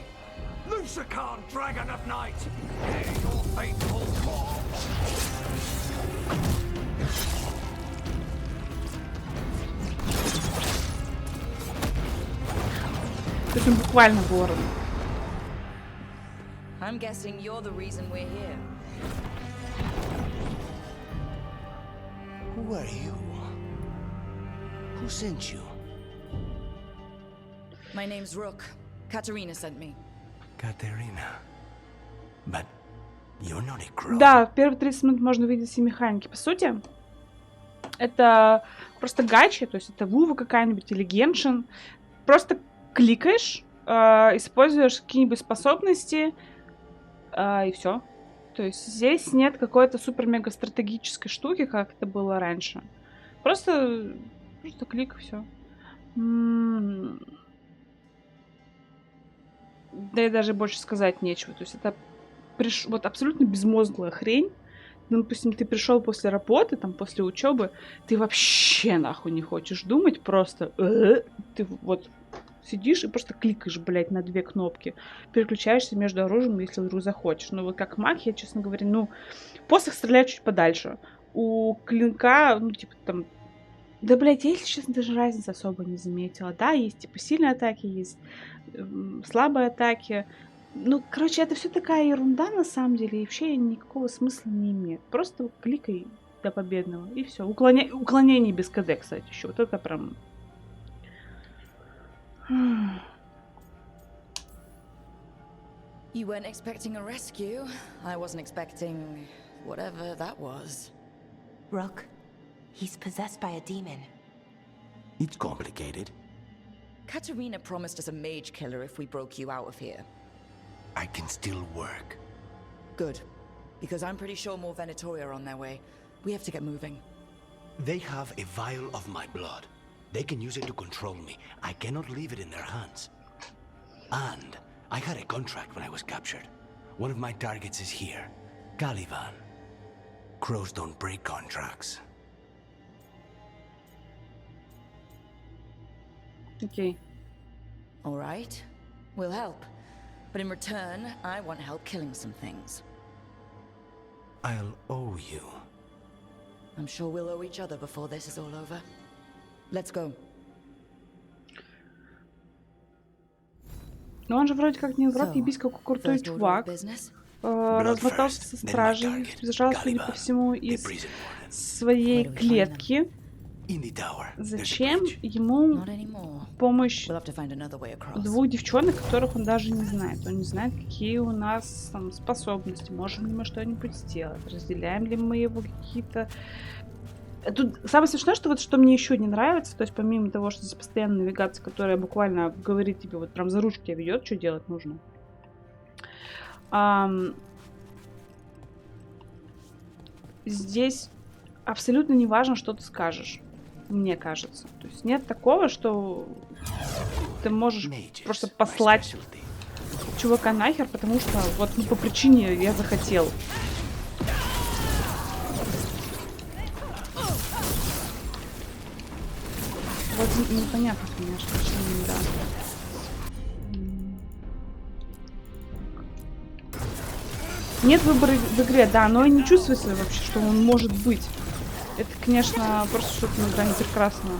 Lucican, dragon of night. Your faithful call. Это буквально ворон. I'm guessing you're the reason we're here. Who are you? Who sent you? My name's Rook. Katerina sent me. Katerina. But you're not a crow. Да, в первые 30 минут можно увидеть все механики. По сути, это просто гачи, то есть это Вува какая-нибудь или Геншин. Просто кликаешь, используешь какие-нибудь способности, и все. То есть здесь нет какой-то супер-мега стратегической штуки, как это было раньше. Просто клик, все. Да и даже больше сказать нечего. То есть это вот абсолютно безмозглая хрень. Ну, допустим, ты пришел после работы, там, после учебы, ты вообще нахуй не хочешь думать, просто ты вот сидишь и просто кликаешь, блядь, на 2 кнопки. Переключаешься между оружием, если вдруг захочешь. Ну, вот как маг, я, честно говоря, ну, посох стреляет чуть подальше. У клинка, ну, типа, там... Да, блядь, я, если честно, даже разницы особо не заметила. Да, есть, типа, сильные атаки, есть слабые атаки. Ну, короче, это все такая ерунда, на самом деле, и вообще никакого смысла не имеет. Просто кликай до победного, и все. Уклонение без КД, кстати, еще. Вот это прям... You weren't expecting a rescue. I wasn't expecting whatever that was. Rook, he's possessed by a demon. It's complicated. Katerina promised us a mage killer if we broke you out of here. I can still work. Good. Because I'm pretty sure more Venatori are on their way. We have to get moving. They have a vial of my blood. They can use it to control me. I cannot leave it in their hands. And I had a contract when I was captured. One of my targets is here. Caliban. Crows don't break contracts. Окей. All right. We'll help. But in return, I want help killing some things. I'll owe you. I'm sure we'll owe each other before this is all over. Let's go. Но он же вроде как не враг, ебись как крутой чувак. Размотался со стражей, сбежал, судя по всему, из своей клетки. Зачем ему помощь двух девчонок, которых он даже не знает? Он не знает, какие у нас там способности, можем ли мы что-нибудь сделать, разделяем ли мы его какие-то... Тут самое смешное, что вот что мне еще не нравится, то есть помимо того, что здесь постоянная навигация, которая буквально говорит тебе, вот прям за ручки ведет, что делать нужно. Здесь абсолютно не важно, что ты скажешь, мне кажется. То есть нет такого, что ты можешь просто послать чувака нахер, потому что вот ну, по причине я захотел. Вот непонятно, конечно, почему, да. Нет выбора в игре, да, но я не чувствую вообще, что он может быть. Это, конечно, просто что-то на грани прекрасного.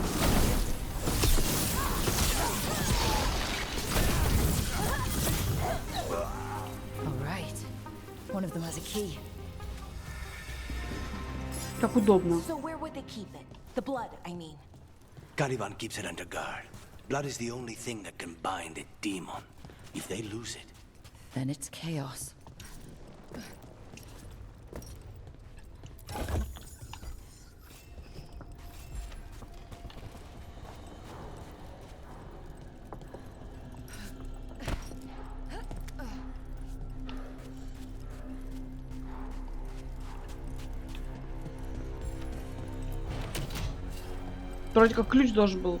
Как удобно. Caliban keeps it under guard. Blood is the only thing that can bind a demon. If they lose it, then it's chaos. Вроде как ключ должен был.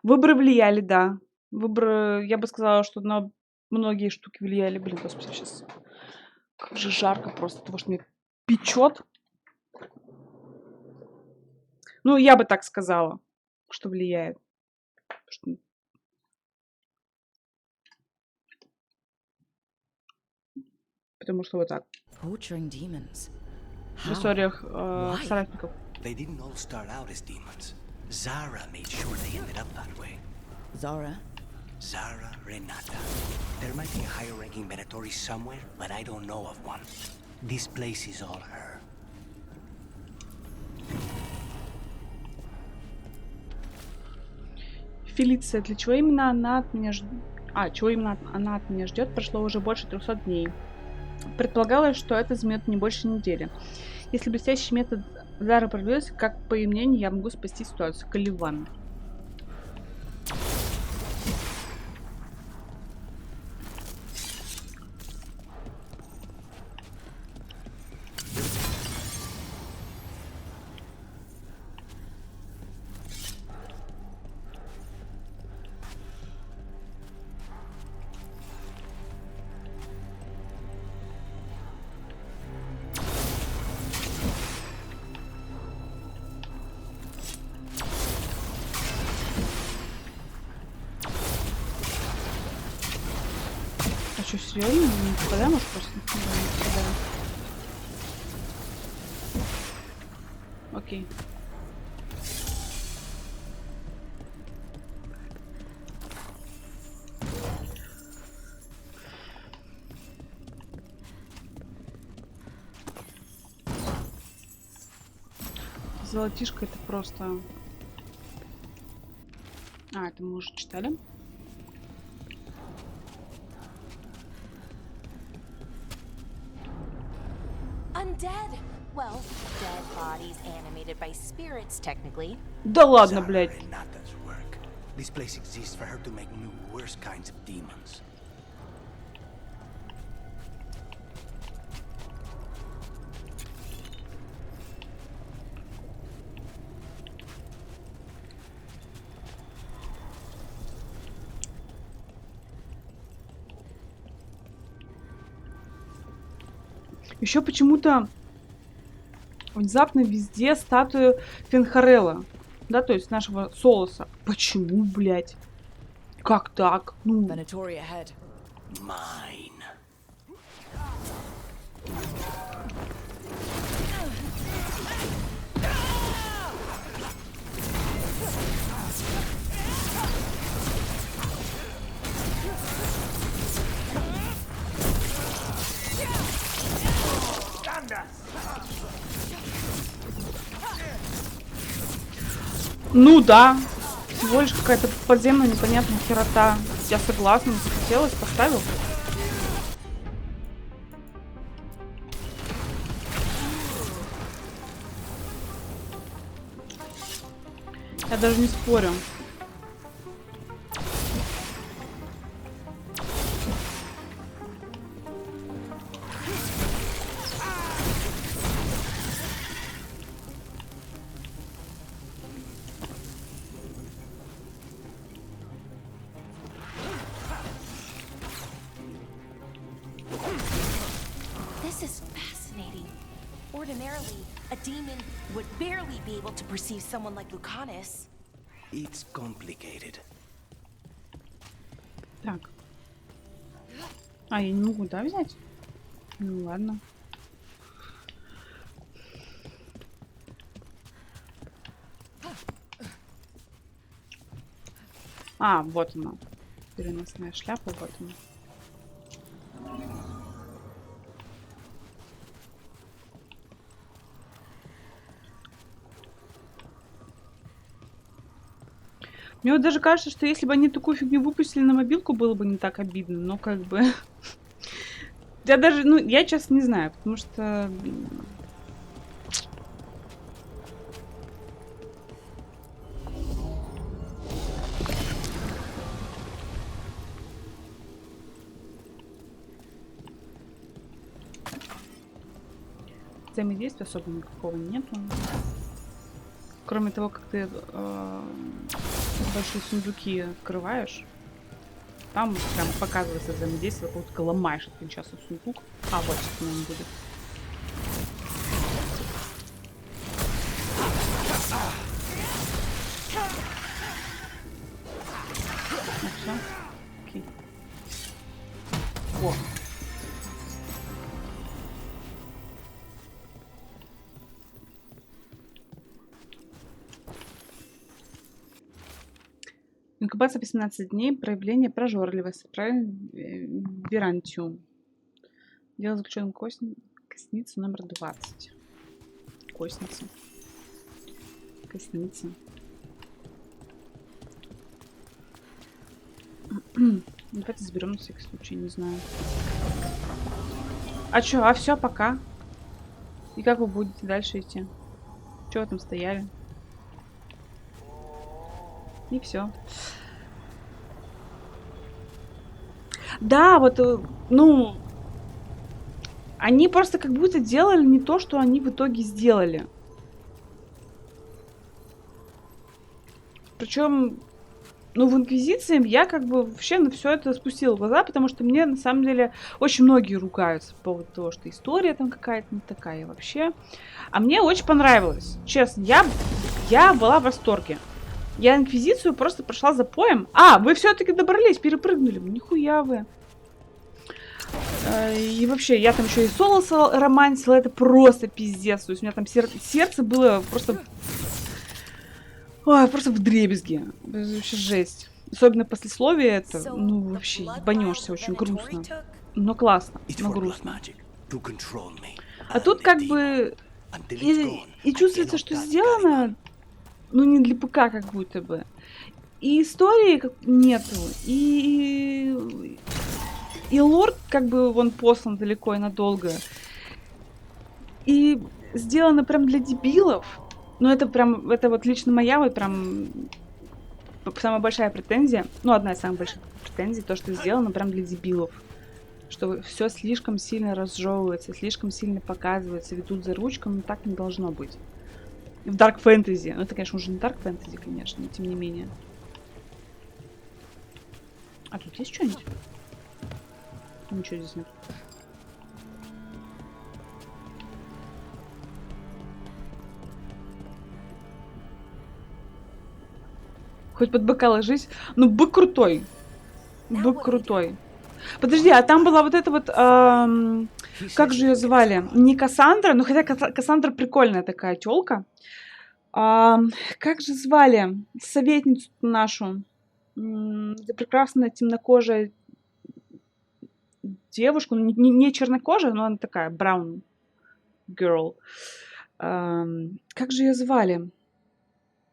Выборы влияли, да. Выборы, я бы сказала, что на многие штуки влияли. Блин, господи, сейчас как же жарко просто, потому что меня печет. Ну, я бы так сказала, что влияет. Потому что вот так. В историях соратников. They didn't all start out as demons. Zara made sure they ended up that way. Zara? Zara Renata. There might be a higher-ranking Venatori somewhere, but I don't know of one. This place is all her. Фелиция, для чего именно она от меня ждет? Чего именно она от меня ждет, прошло уже больше 300 дней. Предполагалось, что это займет не больше недели. Если блестящий метод Зары проявился, как по ее мнению, я могу спасти ситуацию. Каливан. Что, серьезно? Не попадаем, может, просто не попадаем? Окей. Золотишко это просто... это мы уже читали. Undead. Well, dead bodies animated by spirits, technically. Да ладно, блядь. This place exists for her to make new, worse kinds of demons. Еще почему-то внезапно везде статуя Фенхарелла. Да, то есть нашего Солоса. Почему, блядь? Как так? Ну... Ну да, всего лишь какая-то подземная непонятная херота. Я согласна, захотелось, поставил. Я даже не спорю. Ordinarily, a demon would barely be able to perceive someone like Lucanus. It's complicated. Так. А, я не могу, да, взять? Ну ладно. А, вот она. Переносная шляпа, вот она. Мне вот даже кажется, что если бы они такую фигню выпустили на мобилку, было бы не так обидно, но как бы... Я даже, ну, я честно не знаю, потому что... Взаимодействия особо никакого нету. Кроме того, как ты большие сундуки открываешь, там прям показывается взаимодействие, как будто ломаешь один час сундук. А, вот сейчас он будет. Ну все. Окей. О. Инкубация 18 дней, проявление прожорливости, верантиум. Дело заключено косница номер 20. Косница. Косница. Давайте заберем на всякий случай, не знаю. А чё? А все, пока. И как вы будете дальше идти? Чего вы там стояли? И все. Да, вот, ну, они просто как будто делали не то, что они в итоге сделали. Причем, ну, в Инквизиции я как бы вообще на все это спустила глаза, потому что мне, на самом деле, очень многие ругаются по поводу того, что история там какая-то не такая вообще. А мне очень понравилось. Честно, я была в восторге. Я Инквизицию просто прошла за поем. А, вы все-таки добрались, перепрыгнули. Нихуя вы. И вообще, я там еще и Солоса романтила. Это просто пиздец. То есть у меня там сердце было просто... Ой, просто вдребезги. Вообще жесть. Особенно послесловие это, ну, вообще, ебанешься, очень грустно. Но классно, но грустно. А тут как бы... И чувствуется, что сделано... Ну, не для ПК как будто бы. И истории нету. И лорд как бы он послан далеко и надолго. И сделано прям для дебилов. Ну, это прям, это вот лично моя вот прям самая большая претензия. Ну, одна из самых больших претензий. То, что сделано прям для дебилов. Что все слишком сильно разжевывается, слишком сильно показывается, ведут за ручку, но так не должно быть. В Dark Fantasy. Ну, это, конечно, уже не Dark Fantasy, конечно, но тем не менее. А тут есть что-нибудь? Ничего здесь нет. Хоть под быка ложись. Ну, бык крутой. Бык крутой. Подожди, а там была вот эта вот... как же ее звали? Не Кассандра, ну хотя Кассандра прикольная такая тёлка. Как же звали советницу нашу? Прекрасная темнокожая девушка. Не чернокожая, но она такая, brown girl. Как же ее звали?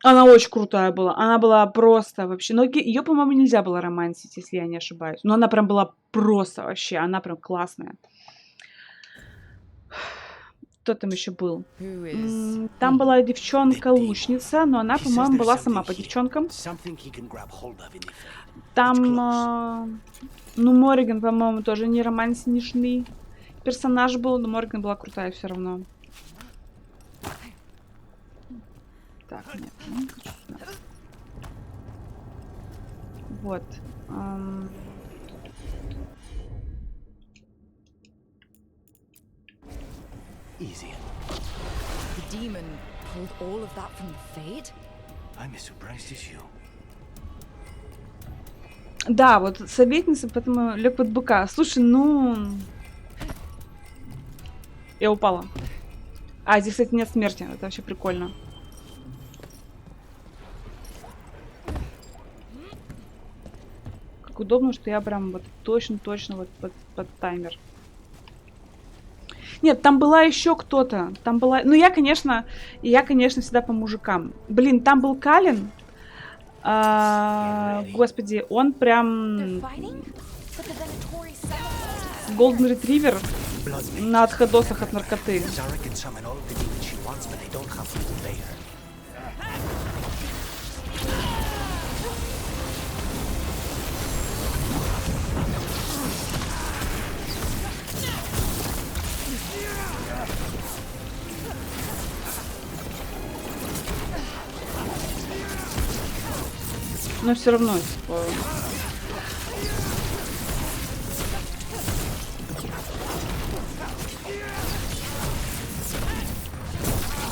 Она очень крутая была. Она была просто вообще... Но ее, по-моему, нельзя было романсить, если я не ошибаюсь. Но она прям была просто вообще. Она прям классная. Кто там еще был? Там была девчонка-лучница, но она, по-моему, была сама по девчонкам. Там... ну, Морриган, по-моему, тоже не романтичный персонаж был, но Морриган была крутая все равно. Так, нет, не хочу сюда. Вот. Easy. The demon pulled all of that from the Fade? I'm as surprised as you. Да, вот советница, поэтому лег под быка. Слушай, ну... Я упала. А, здесь, кстати, нет смерти. Это вообще прикольно. Как удобно, что я прям вот точно-точно вот под таймер. Нет, там была еще кто-то. Там была... Ну, я, конечно, всегда по мужикам. Блин, там был Калин. Господи, он прям... Голден ретривер на отходосах от наркоты. Но все равно, типа...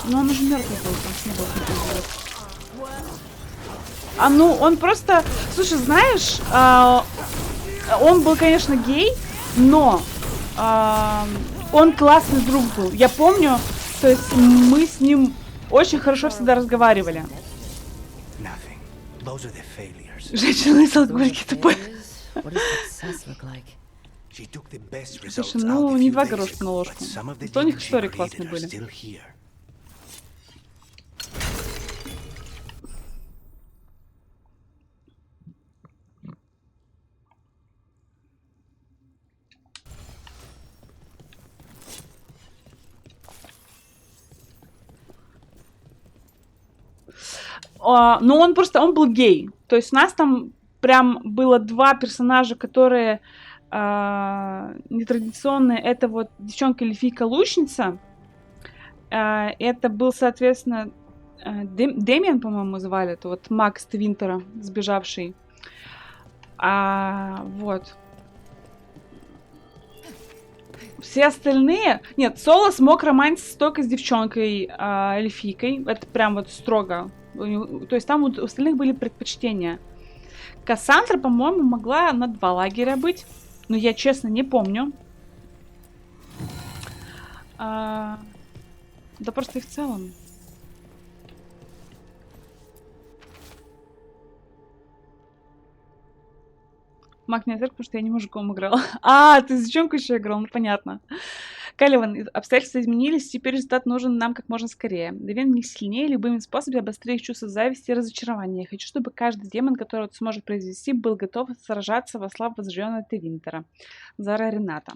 Ну, он уже мертвый был, там не было. А ну, он просто... Слушай, знаешь, он был, конечно, гей, но он классный друг был. Я помню, то есть мы с ним очень хорошо всегда разговаривали. Женщина из алгоритмки тупой. Слушай, ну не два горошка на ложку. Зато у них истории классные были. Но он просто, он был гей. То есть у нас там прям было два персонажа, которые нетрадиционные. Это вот девчонка-эльфийка-лучница. Это был, соответственно, Дэмиан, по-моему, звали. Это вот маг из Твинтера, сбежавший. Вот. Все остальные... Нет, Соло смог романсить только с девчонкой эльфийкой. Это прям вот строго. То есть там у остальных были предпочтения. Кассандра, по-моему, могла на 2 лагеря быть. Но я, честно, не помню. Да просто и в целом. Маг не отверг, потому что я не мужиком играл. Ты с девчонкой еще играл, ну понятно. Каливан, обстоятельства изменились, теперь результат нужен нам как можно скорее. Довен в них сильнее, любыми способами обострить их чувство зависти и разочарования. Я хочу, чтобы каждый демон, который это сможет произвести, был готов сражаться во славу возжженного Твинтера. Зара Рената.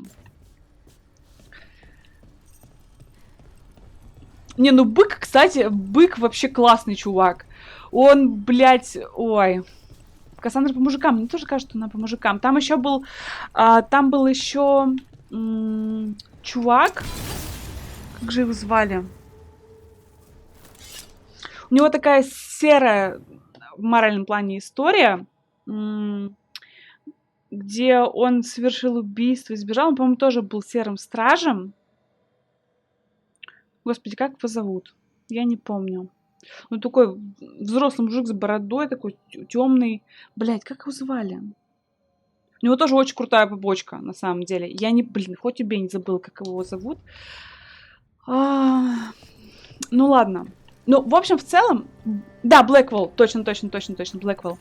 Не, ну бык, кстати, бык вообще классный чувак. Он, блядь, ой... Кассандра по мужикам. Мне тоже кажется, что она по мужикам. Там еще был... там был еще... чувак. Как же его звали? У него такая серая в моральном плане история, где он совершил убийство и сбежал. Он, по-моему, тоже был серым стражем. Господи, как его зовут? Я не помню. Он такой взрослый мужик с бородой, такой темный. Блять, как его звали? У него тоже очень крутая побочка, на самом деле. Я не, блин, хоть убей, не забыл, как его зовут. Ну ладно. Ну, в общем, в целом... Да, Блэквелл. Точно, Блэквелл.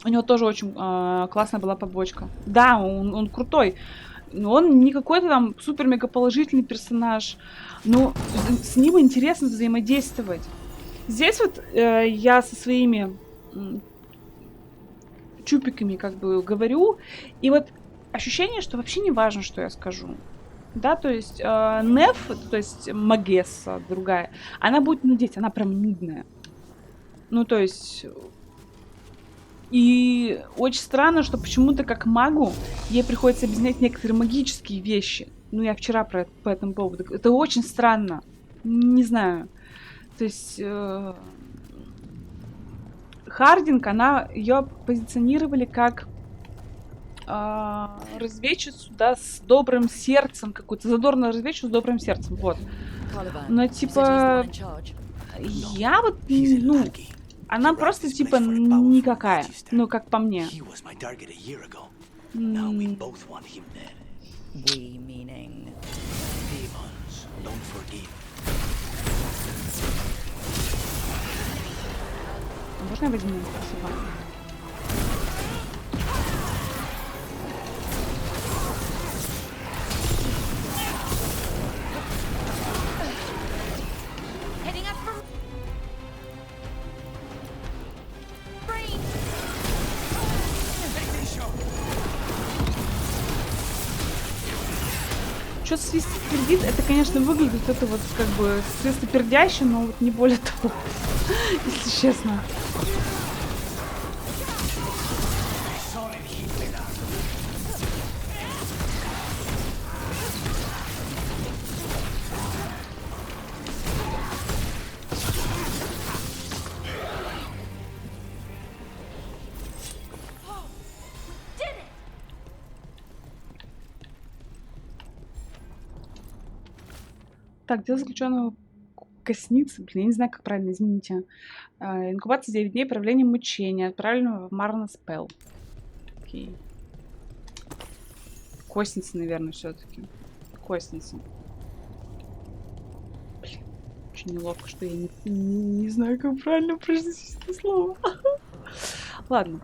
У него тоже очень классная была побочка. Да, он крутой. Но он не какой-то там супер-мега положительный персонаж. Но с ним интересно взаимодействовать. Здесь вот я со своими чупиками как бы говорю. И вот ощущение, что вообще не важно, что я скажу. Да, то есть Неф, то есть Магесса другая, она будет нудеть, она прям нудная. Ну, то есть... И очень странно, что почему-то как магу ей приходится объяснять некоторые магические вещи. Ну, я вчера по этому поводу... Это очень странно. Не знаю. То есть... Хардинг, ее позиционировали как разведчицу, да, с добрым сердцем, какую-то задорную разведчицу с добрым сердцем, вот. Но, типа, я вот, ну, она просто, типа, никакая, ну, как по мне. Можно я возьму? Спасибо. Что-то свистопердит, это, конечно, выглядит это вот как бы свистопердяще, но вот не более того, если честно. Так, дело заключенного косницы. Блин, я не знаю, как правильно, извините. Инкубация 9 дней, проявление мучения. Отправлено в Марна Спелл. Окей. Косница, наверное, все-таки. Косница. Блин, очень неловко, что я не знаю, как правильно произнести это слово. Ладно.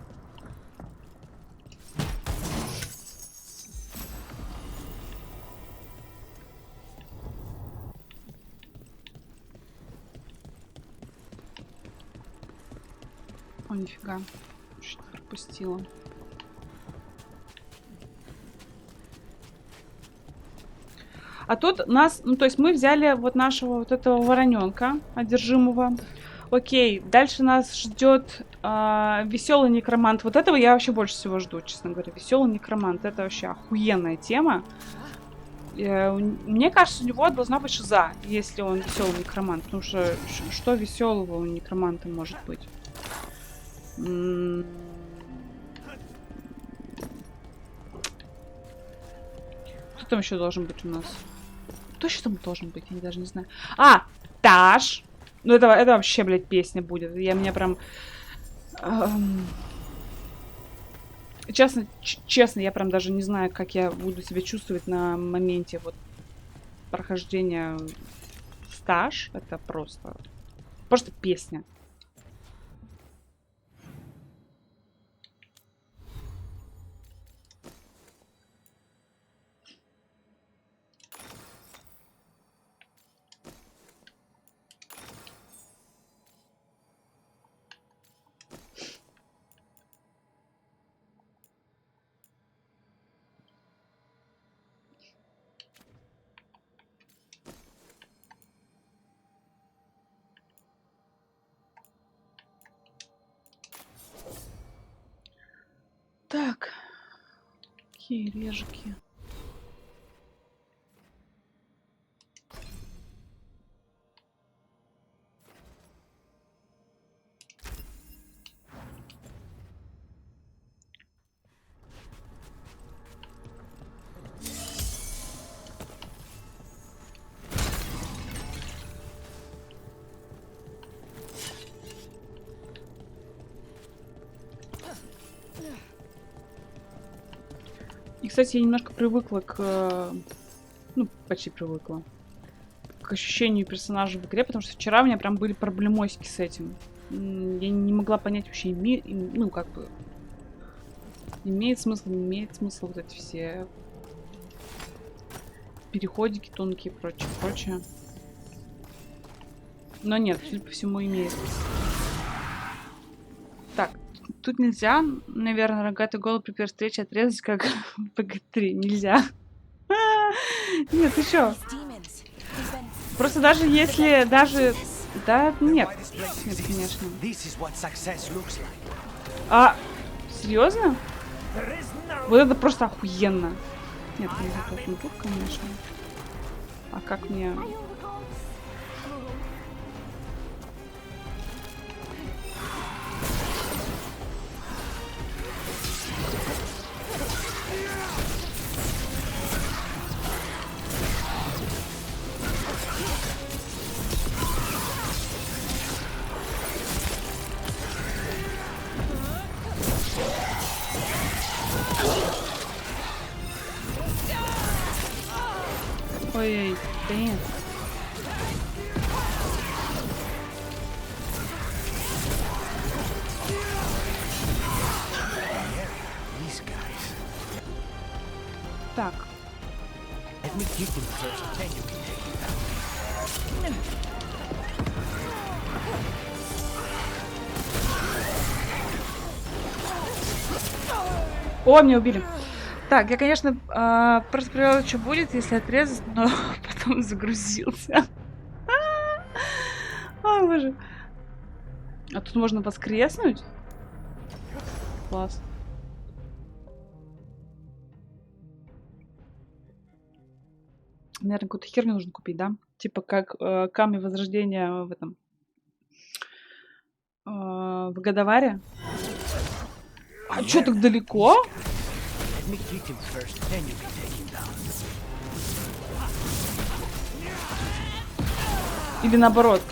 О, нифига. Что-то пропустила. А тут нас, ну то есть мы взяли вот нашего вот этого вороненка одержимого. Окей, дальше нас ждет веселый некромант. Вот этого я вообще больше всего жду, честно говоря. Веселый некромант, это вообще охуенная тема. Мне кажется, у него должна быть шиза, если он веселый некромант. Потому что веселого у некроманта может быть? Кто там еще должен быть у нас? Кто еще там должен быть? Я даже не знаю. Таш! Ну это вообще, блядь, песня будет. Меня прям... Честно, я прям даже не знаю, как я буду себя чувствовать на моменте вот прохождения стаж. Это просто песня. Так, какие режки. И, кстати, я немножко привыкла к... Ну, почти привыкла. К ощущению персонажа в игре, потому что вчера у меня прям были проблемосики с этим. Я не могла понять вообще, ну, как бы... Имеет смысл, не имеет смысл вот эти все... переходики тонкие и прочее, прочее. Но нет, судя по всему, имеет. Так, тут нельзя, наверное, рогатый голубь при первой встрече отрезать, как в ПГ-3. Нельзя. Нет, ты чё? Просто даже если, даже... Да, нет. Нет, конечно. А, серьезно? Вот это просто охуенно. Нет, не тут, конечно. А как мне... Ой, блин. Так. О, меня убили. Так, я, конечно, просто проверяла, что будет, если отрезать, но потом загрузился. О, боже. А тут можно воскреснуть? Класс. Наверное, какую-то херню нужно купить, да? Типа как камень возрождения в этом... в Годоваре. А чё, так далеко? Или наоборот?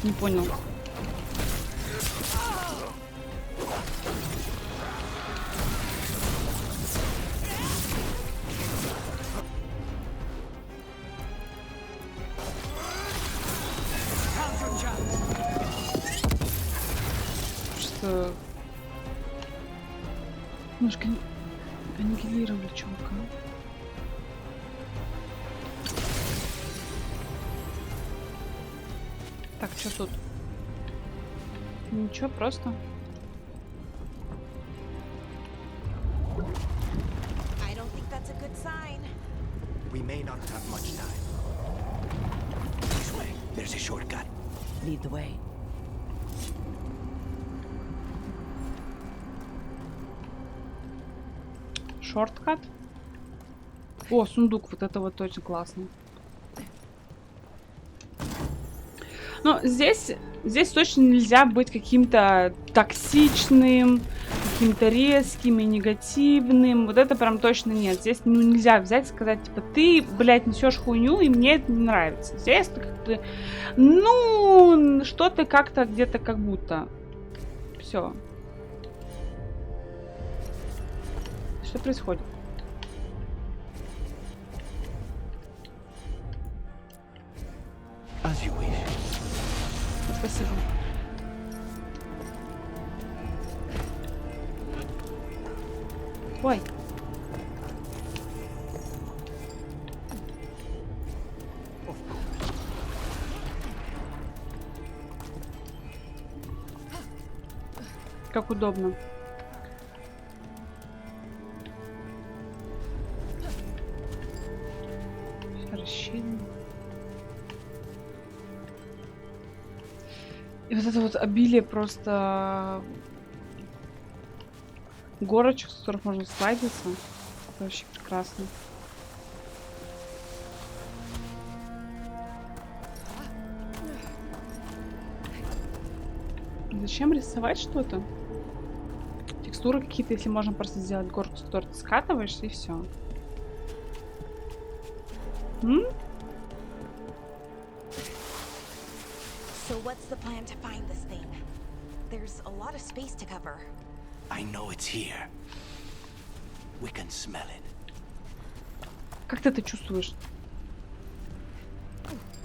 Не понял. Что? Немножко аннигилировали чувака. Так, что тут? Ничего, просто. We may not have much time. This way. There's a shortcut. Lead the way. Шорткат? О, сундук, вот это вот точно классно. Но здесь точно нельзя быть каким-то токсичным, каким-то резким и негативным. Вот это прям точно нет. Здесь ну, нельзя взять и сказать, типа, ты, блядь, несешь хуйню, и мне это не нравится. Здесь как-то, ну, что-то как-то где-то как будто. Все. Что происходит? Спасибо. Ой. Как удобно. Расщелина. И вот это вот обилие просто горочек, с которых можно слайдиться. Это вообще прекрасно. Зачем рисовать что-то? Текстуры какие-то, если можно просто сделать горку, с которой ты скатываешься, и все. So what's the plan to find this thing? There's a lot of space to cover. I know it's here. We can smell it. Как ты это чувствуешь?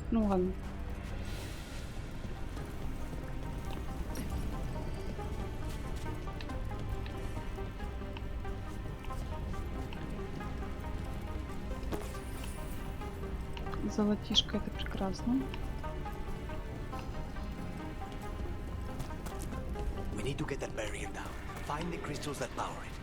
Ну ладно. Золотишко, это прекрасно. We need to get that barrier down. Find the crystals that power it.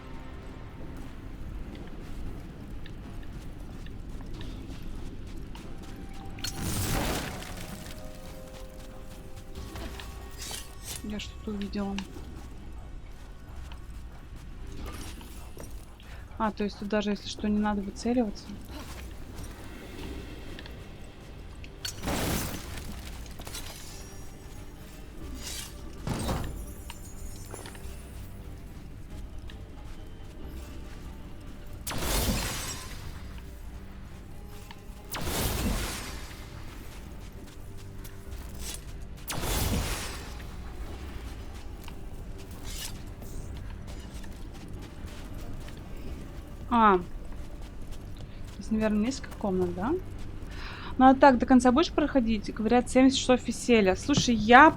Я что-то увидела. А, то есть тут даже если что, не надо выцеливаться. А, здесь, наверное, несколько комнат, да? Ну, а так, до конца будешь проходить? Говорят, 70 часов веселья. Слушай, я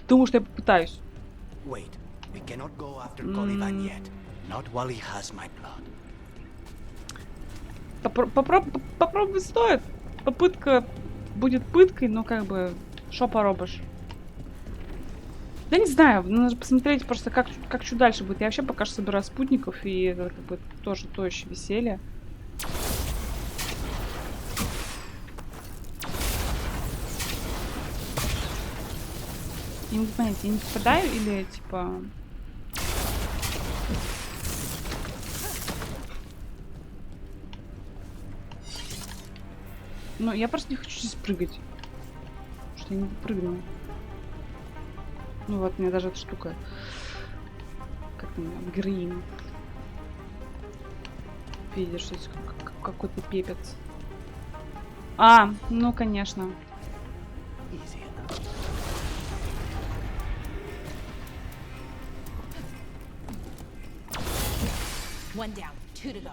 думаю, что я попытаюсь. Wait, we cannot go after Colivan yet. Not while he has my blood. Попробовать стоит. Попытка будет пыткой, но как бы, шо поробишь? Да не знаю, надо посмотреть просто, как что дальше будет. Я вообще пока что собираю спутников, и это как бы тоже то еще веселье. Я не могу понять, я не попадаю или типа... Ну, я просто не хочу здесь прыгать. Потому что я не допрыгну. Ну вот, у меня даже эта штука. Как там, героин. Видишь, что здесь какой-то пепец. А, ну конечно. One down, 2 to go.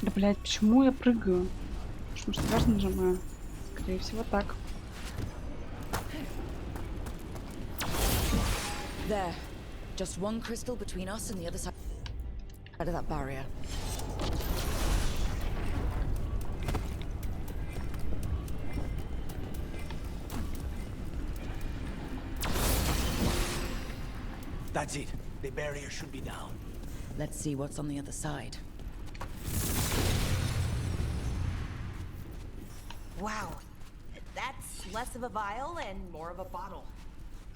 Да, блядь, почему я прыгаю? Потому что важно нажимаю. Скорее всего, так. There. Just one crystal between us and the other side of that barrier. That's it. The barrier should be down. Let's see what's on the other side. Wow, that's less of a vial and more of a bottle.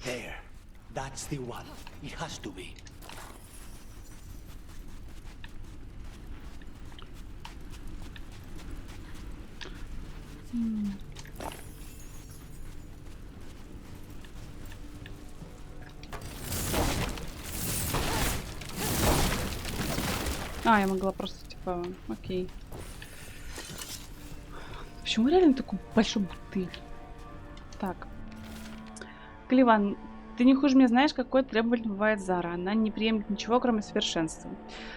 There. That's the one. It has to be. А, я могла просто, типа, окей. Почему реально такой большой бутыль? Так. Кливан, ты не хуже меня знаешь, какой требовательный бывает Зара. Она не приемлет ничего, кроме совершенства.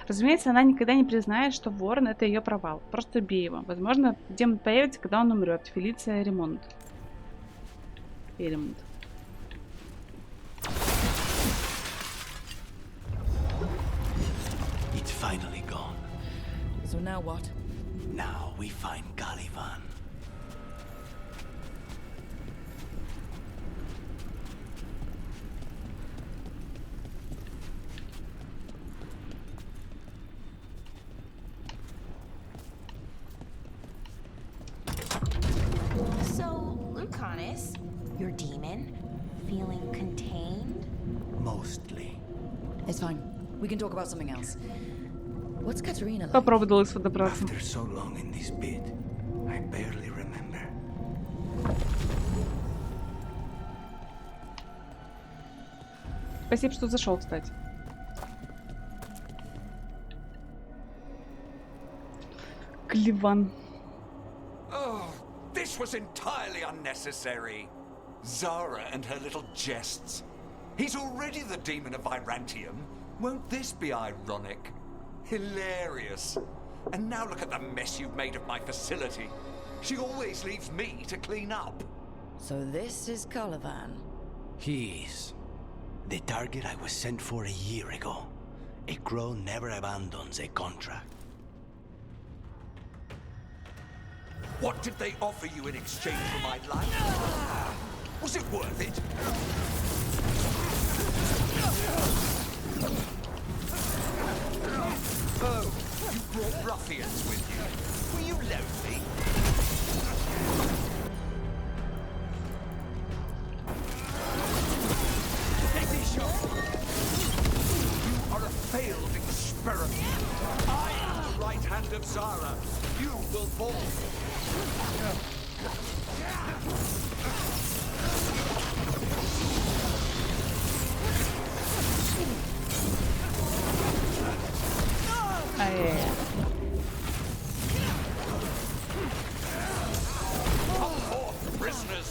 Разумеется, она никогда не признает, что ворон — это ее провал. Просто бей его. Возможно, демон появится, когда он умрет. Фелиция Ремонт. Ремонт. It's finally gone. So now what? Now we find Caliban. So, Lucanus, your demon, feeling contained? Mostly. It's fine. We can talk about something else. What's Katerina like? Попробуй до лысого добраться. After so long in this pit, I barely remember. Спасибо, что зашел, кстати. Кливан. Oh, this was entirely unnecessary. Zara and her little jests. He's already the demon of Virantium. Won't this be ironic? Hilarious. And now look at the mess you've made of my facility. She always leaves me to clean up. So this is Caliban. He is. The target I was sent for a year ago. A crow never abandons a contract. What did they offer you in exchange for my life? Was it worth it? Oh, you brought ruffians with you. Were you lonely? Take these shots. You are a failed experiment. I am the right hand of Zara. You will fall. Come forth, prisoners.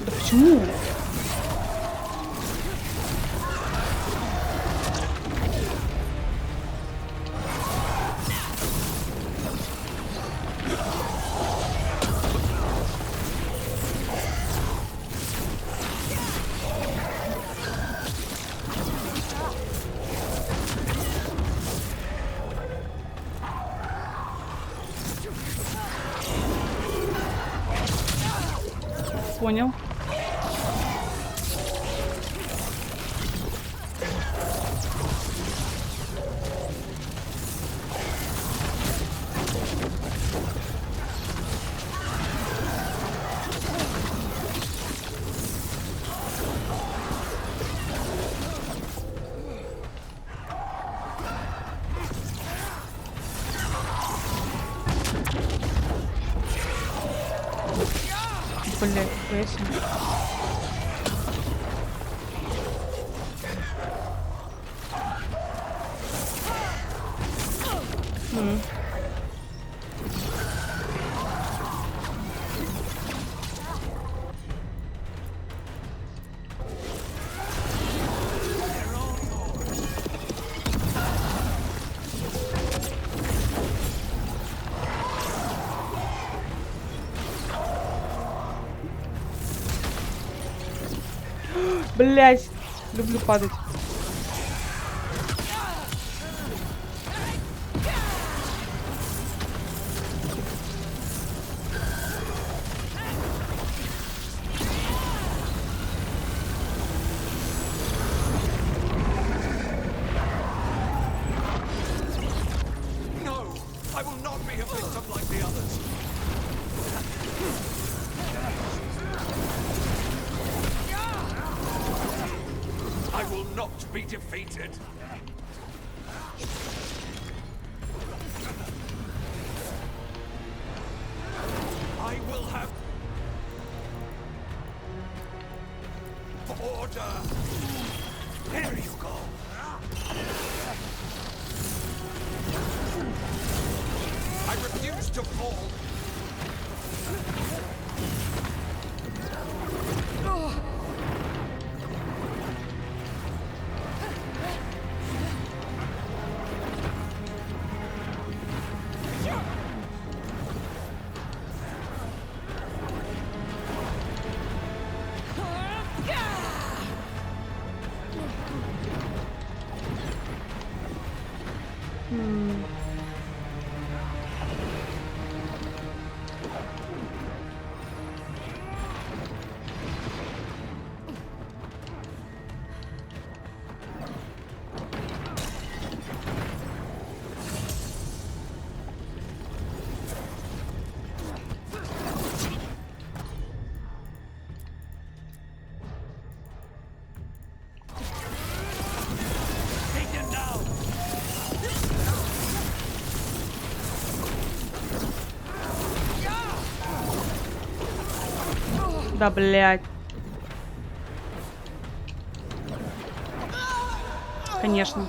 Почему? Понял. Блять, весело. Блять, люблю падать. No, I will not be a victim like the others. I will not be defeated. I will have order. There you go. I refuse to fall. Да, блядь. Конечно.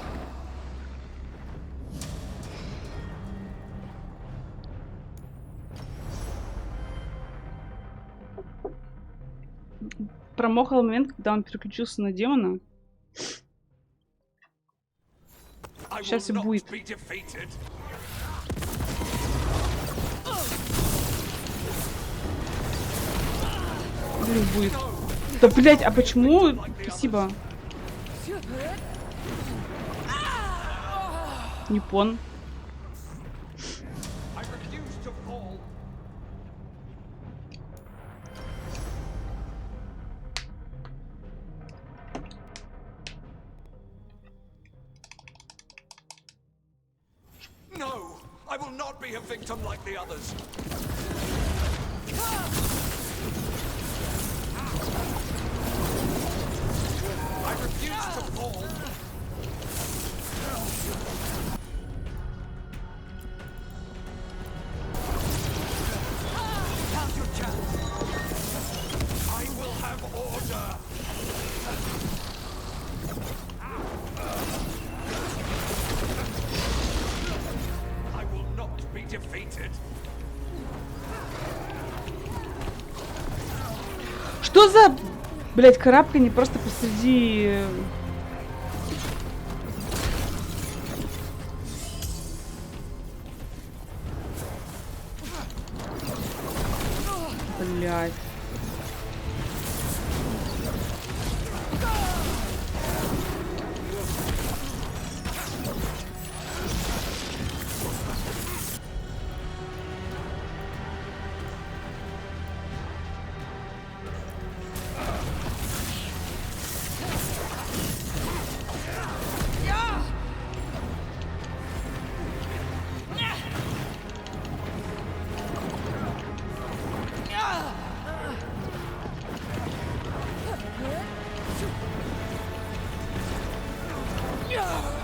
Промохал момент, когда он переключился на демона. Сейчас и будет. Блин, будет. Да, блядь, а почему? Спасибо. Не пон. No, I will not be a victim like the others. I refuse to fall. Now's your chance. I will have order. I will not be defeated. Что за, блядь, карабканье просто посреди... Блядь.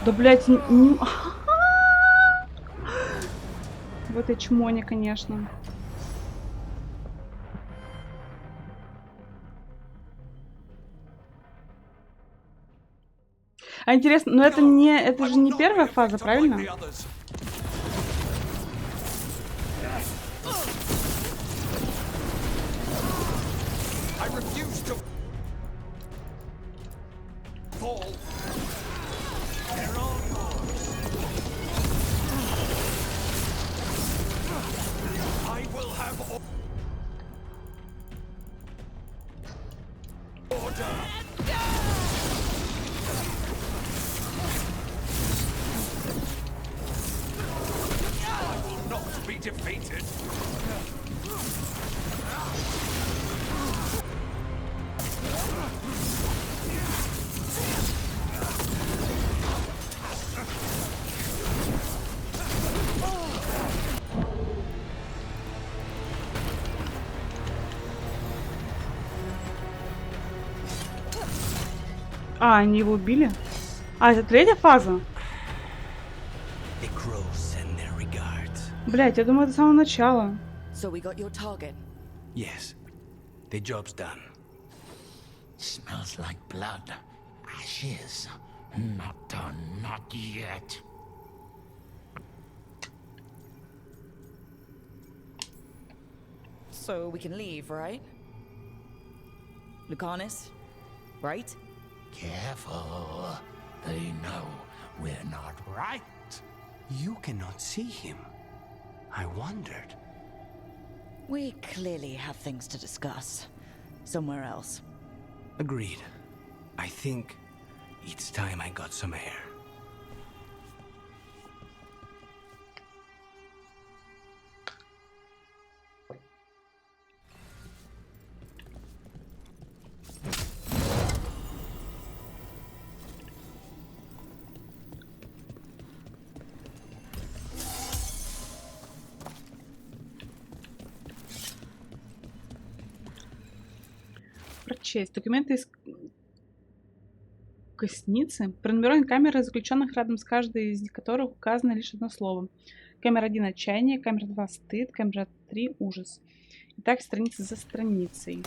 Да, блядь, не... Вот и чмоня, конечно. А интересно, но это не, это же не первая фаза, правильно? А, они его убили? А, это третья фаза? Блять, я думаю, это с самого начала. So we got your target. Yes. The job's done. Smells like blood. Ashes. Not done, not yet. So we can leave, right? Lucanus, right? Careful. They know we're not right. You cannot see him. I wondered. We clearly have things to discuss. Somewhere else. Agreed. I think it's time I got some air. Прочесть. Документы из косницы. Пронумерованы камеры заключенных, рядом с каждой из которых указано лишь одно слово. Камера 1 отчаяние, камера 2 стыд, камера 3 ужас. Итак, страница за страницей.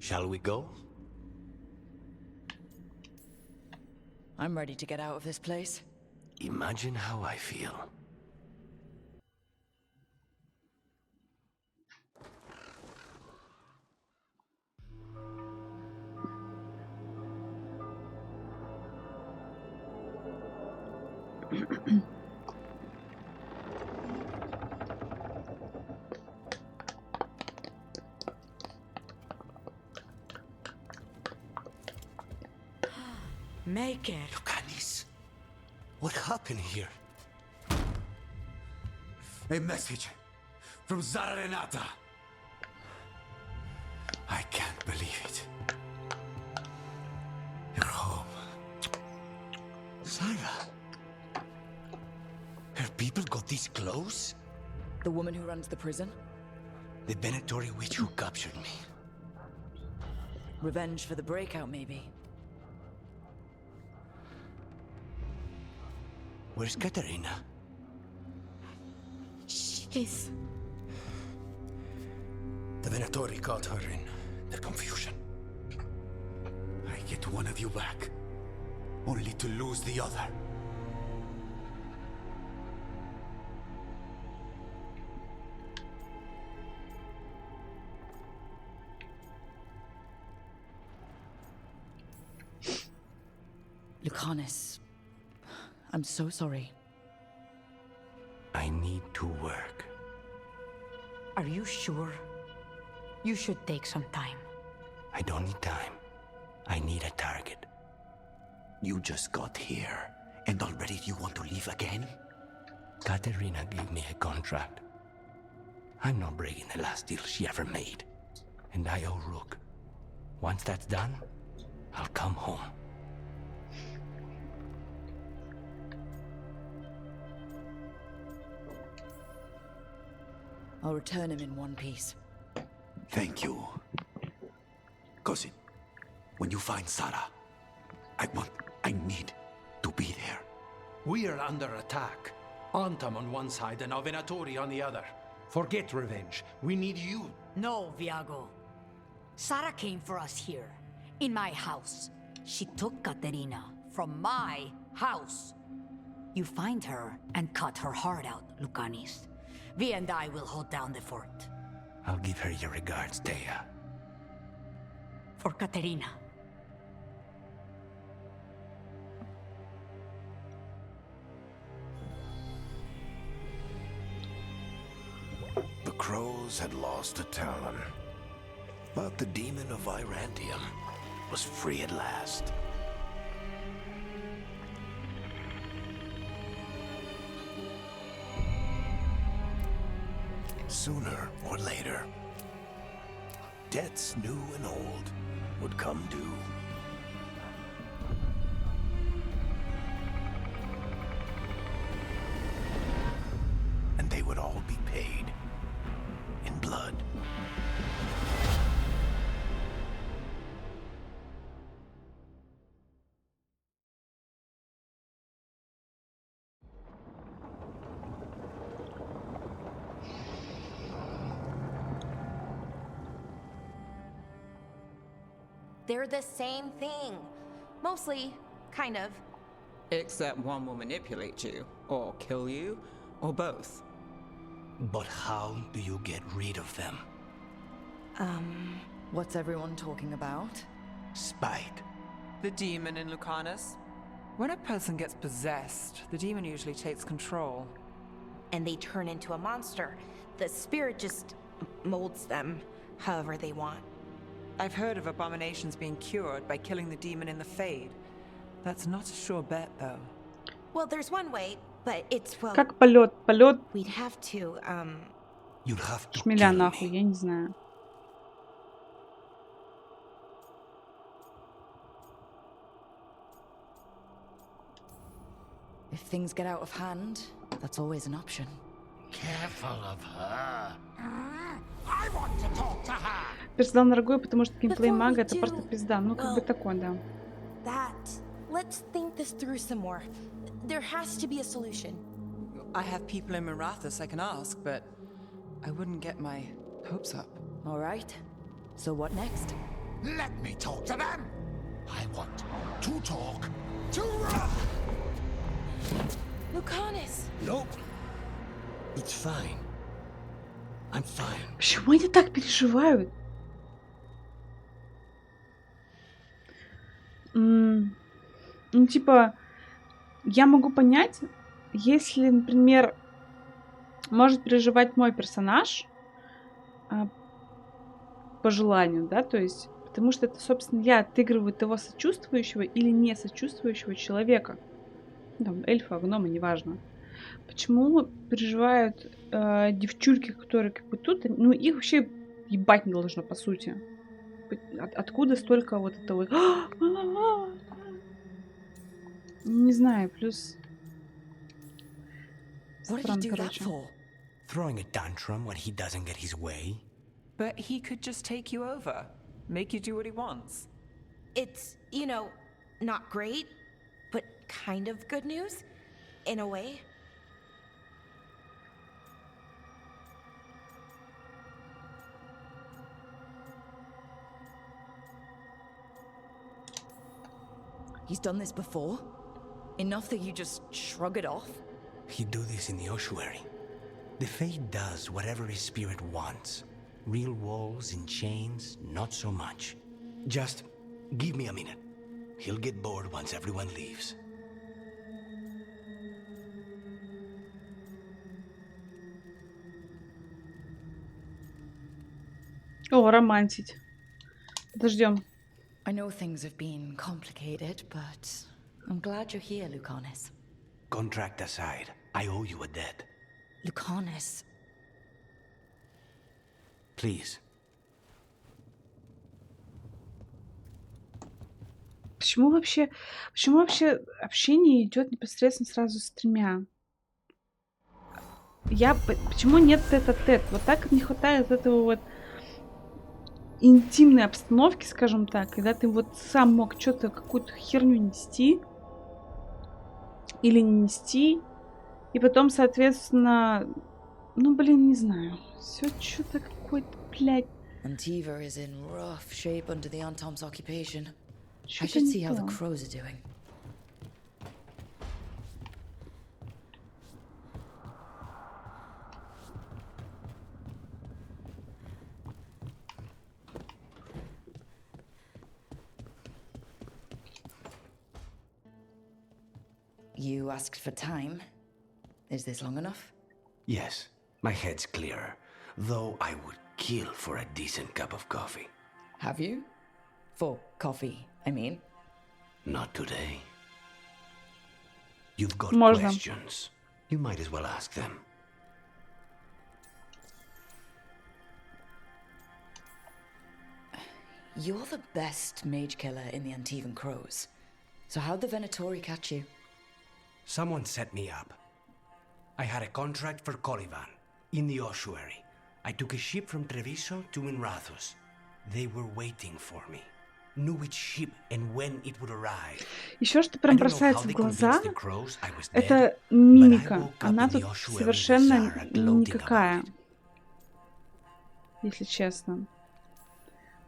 Shall we go? I'm ready to get out of this place. Imagine how I feel. Make it. Lucanis, what happened here? A message from Zara Renata. I can't believe it. You're home. Sarah. Her people got this close? The woman who runs the prison? The Venatori witch who captured me. Revenge for the breakout, maybe. Where's Katerina? She's... The Venatori caught her in their confusion. I get one of you back, only to lose the other. Lucanis, I'm so sorry. I need to work. Are you sure? You should take some time. I don't need time. I need a target. You just got here, and already you want to leave again? Katerina gave me a contract. I'm not breaking the last deal she ever made. And I owe Rook. Once that's done, I'll come home. I'll return him in one piece. Thank you. Cousin, when you find Sarah, I need to be there. We are under attack. Antam on one side and Venatori on the other. Forget revenge. We need you. No, Viago. Sara came for us here, in my house. She took Katerina from my house. You find her and cut her heart out, Lucanis. Vi and I will hold down the fort. I'll give her your regards, Dea. For Katerina. The crows had lost a talon, but the demon of Virantium was free at last. Sooner or later, debts new and old would come due. And they would all be paid in blood. They're the same thing. Mostly, kind of. Except one will manipulate you, or kill you, or both. But how do you get rid of them? What's everyone talking about? Spite. The demon in Lucanus. When a person gets possessed, the demon usually takes control. And they turn into a monster. The spirit just molds them however they want. I've heard of abominations being cured by killing the demon in the Fade. That's not a sure bet, though. Well, there's one way, but it's, well... Как полет? Полет? We'd have to, You'll have to Шмеля нахуй, я не знаю. If things get out of hand, that's always an option. Careful of her. I want to talk to her. Персонал дорогой, потому что геймплей мага это просто пизда. Ну, как бы такой, да. That... Let's think this through some more. There has to be a solution. I have people in Marathas I can ask, but I wouldn't get my hopes up. All right. So what next? Let me talk to them. I want to talk to Rob. Lucanus! Nope. It's fine. I'm fine. Почему они так переживают? Ну, типа, я могу понять, если, например, может переживать мой персонаж по желанию, да, то есть, потому что это, собственно, я отыгрываю того сочувствующего или не сочувствующего человека. Там, эльфа, гнома, неважно. Почему переживают девчульки, которые как бы тут, ну, их вообще ебать не должно, по сути. Откуда столько вот этого... Не знаю, плюс... What did you do that for? Throwing a tantrum when he doesn't get his way. But he could just take you over, make you do what he wants. It's, you know, not great, but kind of good news, in a way. He's done this before? Enough that you just shrug it off? He'd do this in the ossuary. The Fate does whatever his spirit wants. Real walls and chains, not so much. Just give me a minute. He'll get bored once everyone leaves. О, романтить. Подождем. I know things have been complicated, but I'm glad you're here, Lucanus. Contract aside, I owe you a debt. Lucanus. Please. Почему вообще общение идет непосредственно сразу с тремя? Почему нет тет-а-тет? Вот так не хватает этого вот интимной обстановки, скажем так, когда ты вот сам мог что-то, какую-то херню нести или не нести, и потом, соответственно, ну, блин, не знаю, все что-то какое-то, блядь. Antiva is in rough shape under the Antom's occupation. I should see how the crows are doing. You asked for time. Is this long enough? Yes, my head's clearer, though I would kill for a decent cup of coffee. Have you? For coffee, I mean. Not today. You've got Можно. questions. You might as well ask them. You're the best mage killer in the Antivan Crows. So how'd the Venatori catch you? Someone set me up. I had a contract for Colivan, in the ossuary. I took a ship from Treviso to Minrathus. They were waiting for me. Knew which ship and when it would arrive. Еще что прям бросается в глаза, это мимика. Она тут совершенно никакая, если честно.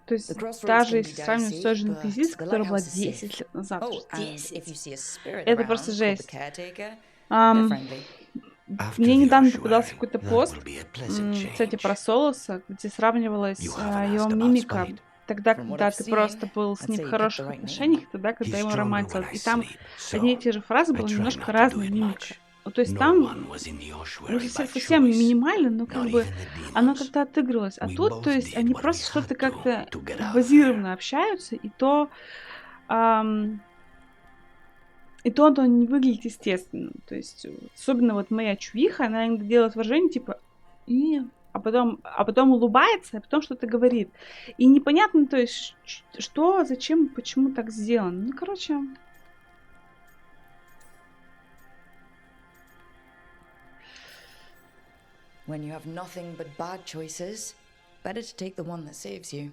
То есть даже если сравнивать с той же Инквизицией, которая была 10 лет назад, 10, это просто жесть. Мне недавно попадался какой-то пост, кстати, про Солоса, где сравнивалась его мимика тогда, когда ты просто был с ним в хороших отношениях, тогда, когда его романтил. И там одни и те же фразы была немножко разная мимика. То есть там совсем минимально, но как бы оно как-то отыгрывалось. А тут, то есть, они просто что-то как-то базированно общаются, и то оно не выглядит естественно. То есть, особенно вот моя чувиха, она иногда делает выражение типа а потом улыбается, а потом что-то говорит. И непонятно, то есть, что, зачем, почему так сделано. Ну, короче... When you have nothing but bad choices, better to take the one that saves you.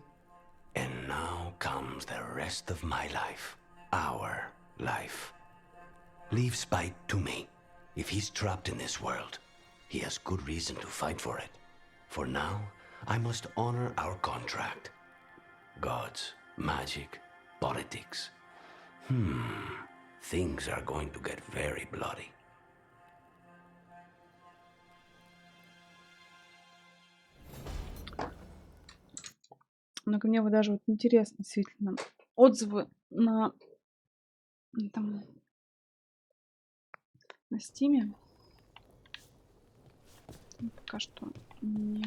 And now comes the rest of my life. Our life. Leave Spite to me. If he's trapped in this world, he has good reason to fight for it. For now, I must honor our contract. Gods, magic, politics. Things are going to get very bloody. Но ко мне вот даже вот интересно, действительно, отзывы на там на Стиме пока что не...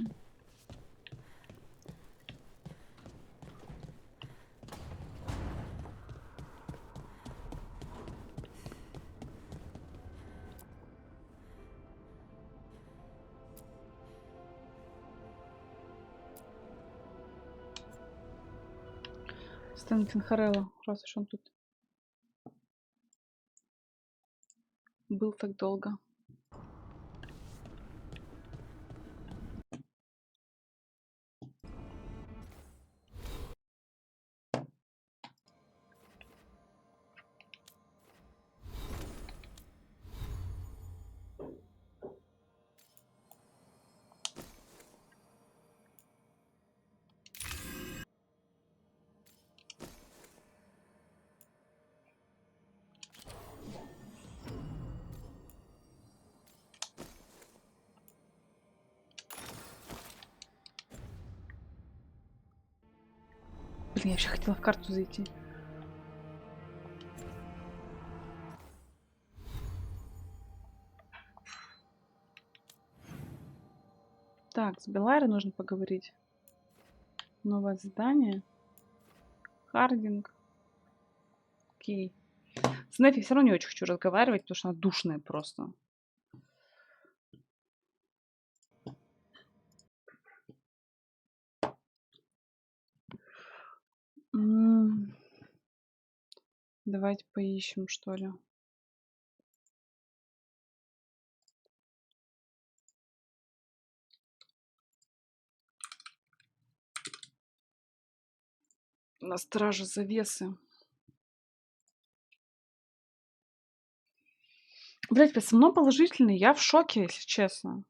Стэн Финхарелло, раз уж он тут был так долго. Блин, я вообще хотела в карту зайти. Так, с Белайрой нужно поговорить. Новое задание. Хардинг. Окей. С Нефи все равно не очень хочу разговаривать, потому что она душная просто. Давайте поищем, что ли. На страже завесы. Блять, пацаны положительный. Я в шоке, если честно.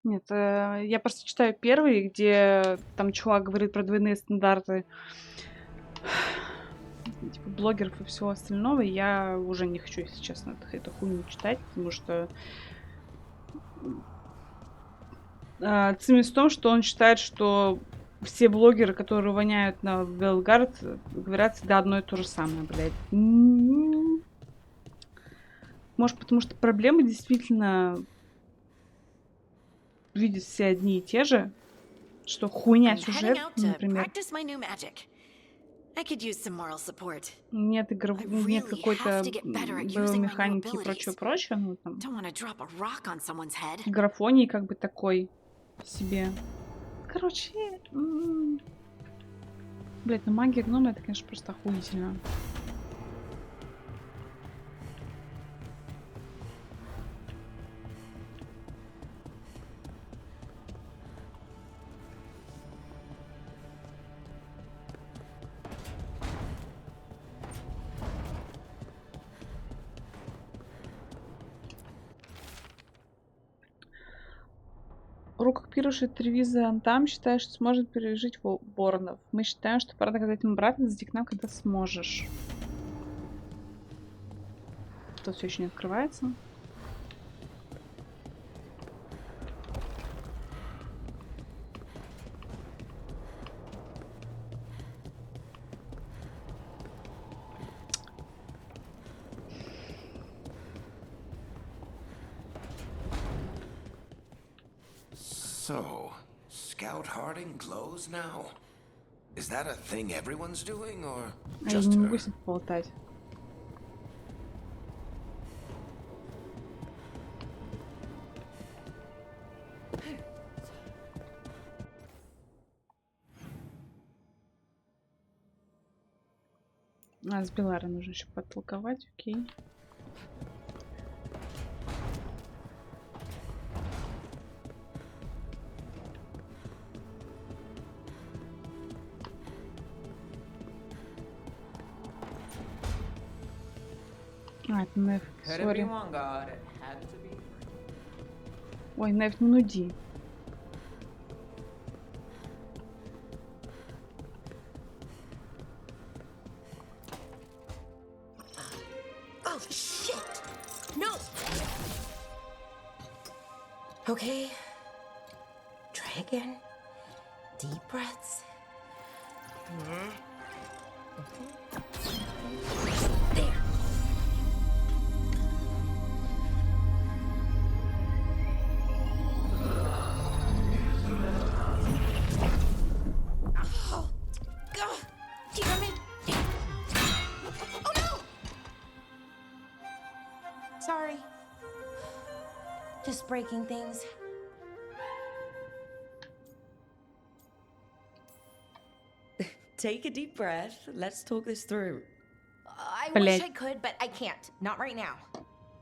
Нет, я просто читаю первый, где там чувак говорит про двойные стандарты типа блогеров и всего остального. И я уже не хочу, если честно, эту хуйню читать, потому что цимис в том, что он считает, что все блогеры, которые воняют на VEILGUARD, говорят всегда одно и то же самое, блядь. Может, потому что проблемы действительно видят все одни и те же, что хуйня сюжет, например. Нет нет какой-то механики и прочее, ну там. Графонии как бы такой себе. Короче, блять, ну магия гнома это, конечно, просто охуительно. Руках пирует Тревиза Антам, считает, что сможет пережить Борнов. Мы считаем, что пора доказать ему обратно, зайти к нам, когда сможешь. Тут все еще не открывается. So, Scout Harding glows now? Is that a thing everyone's doing, or А я just не her? могу с ним поболтать. А, с Беларой нужно еще подтолковать, окей. А, это Неф, сори. Ой, Неф, не нуди. Oh, shit! No! Okay. Try again. Deep breaths. There. Oh, God. Damn it. Oh, no! Sorry. Just breaking things. Take a deep breath. Let's talk this through. I wish I could, but I can't. Not right now.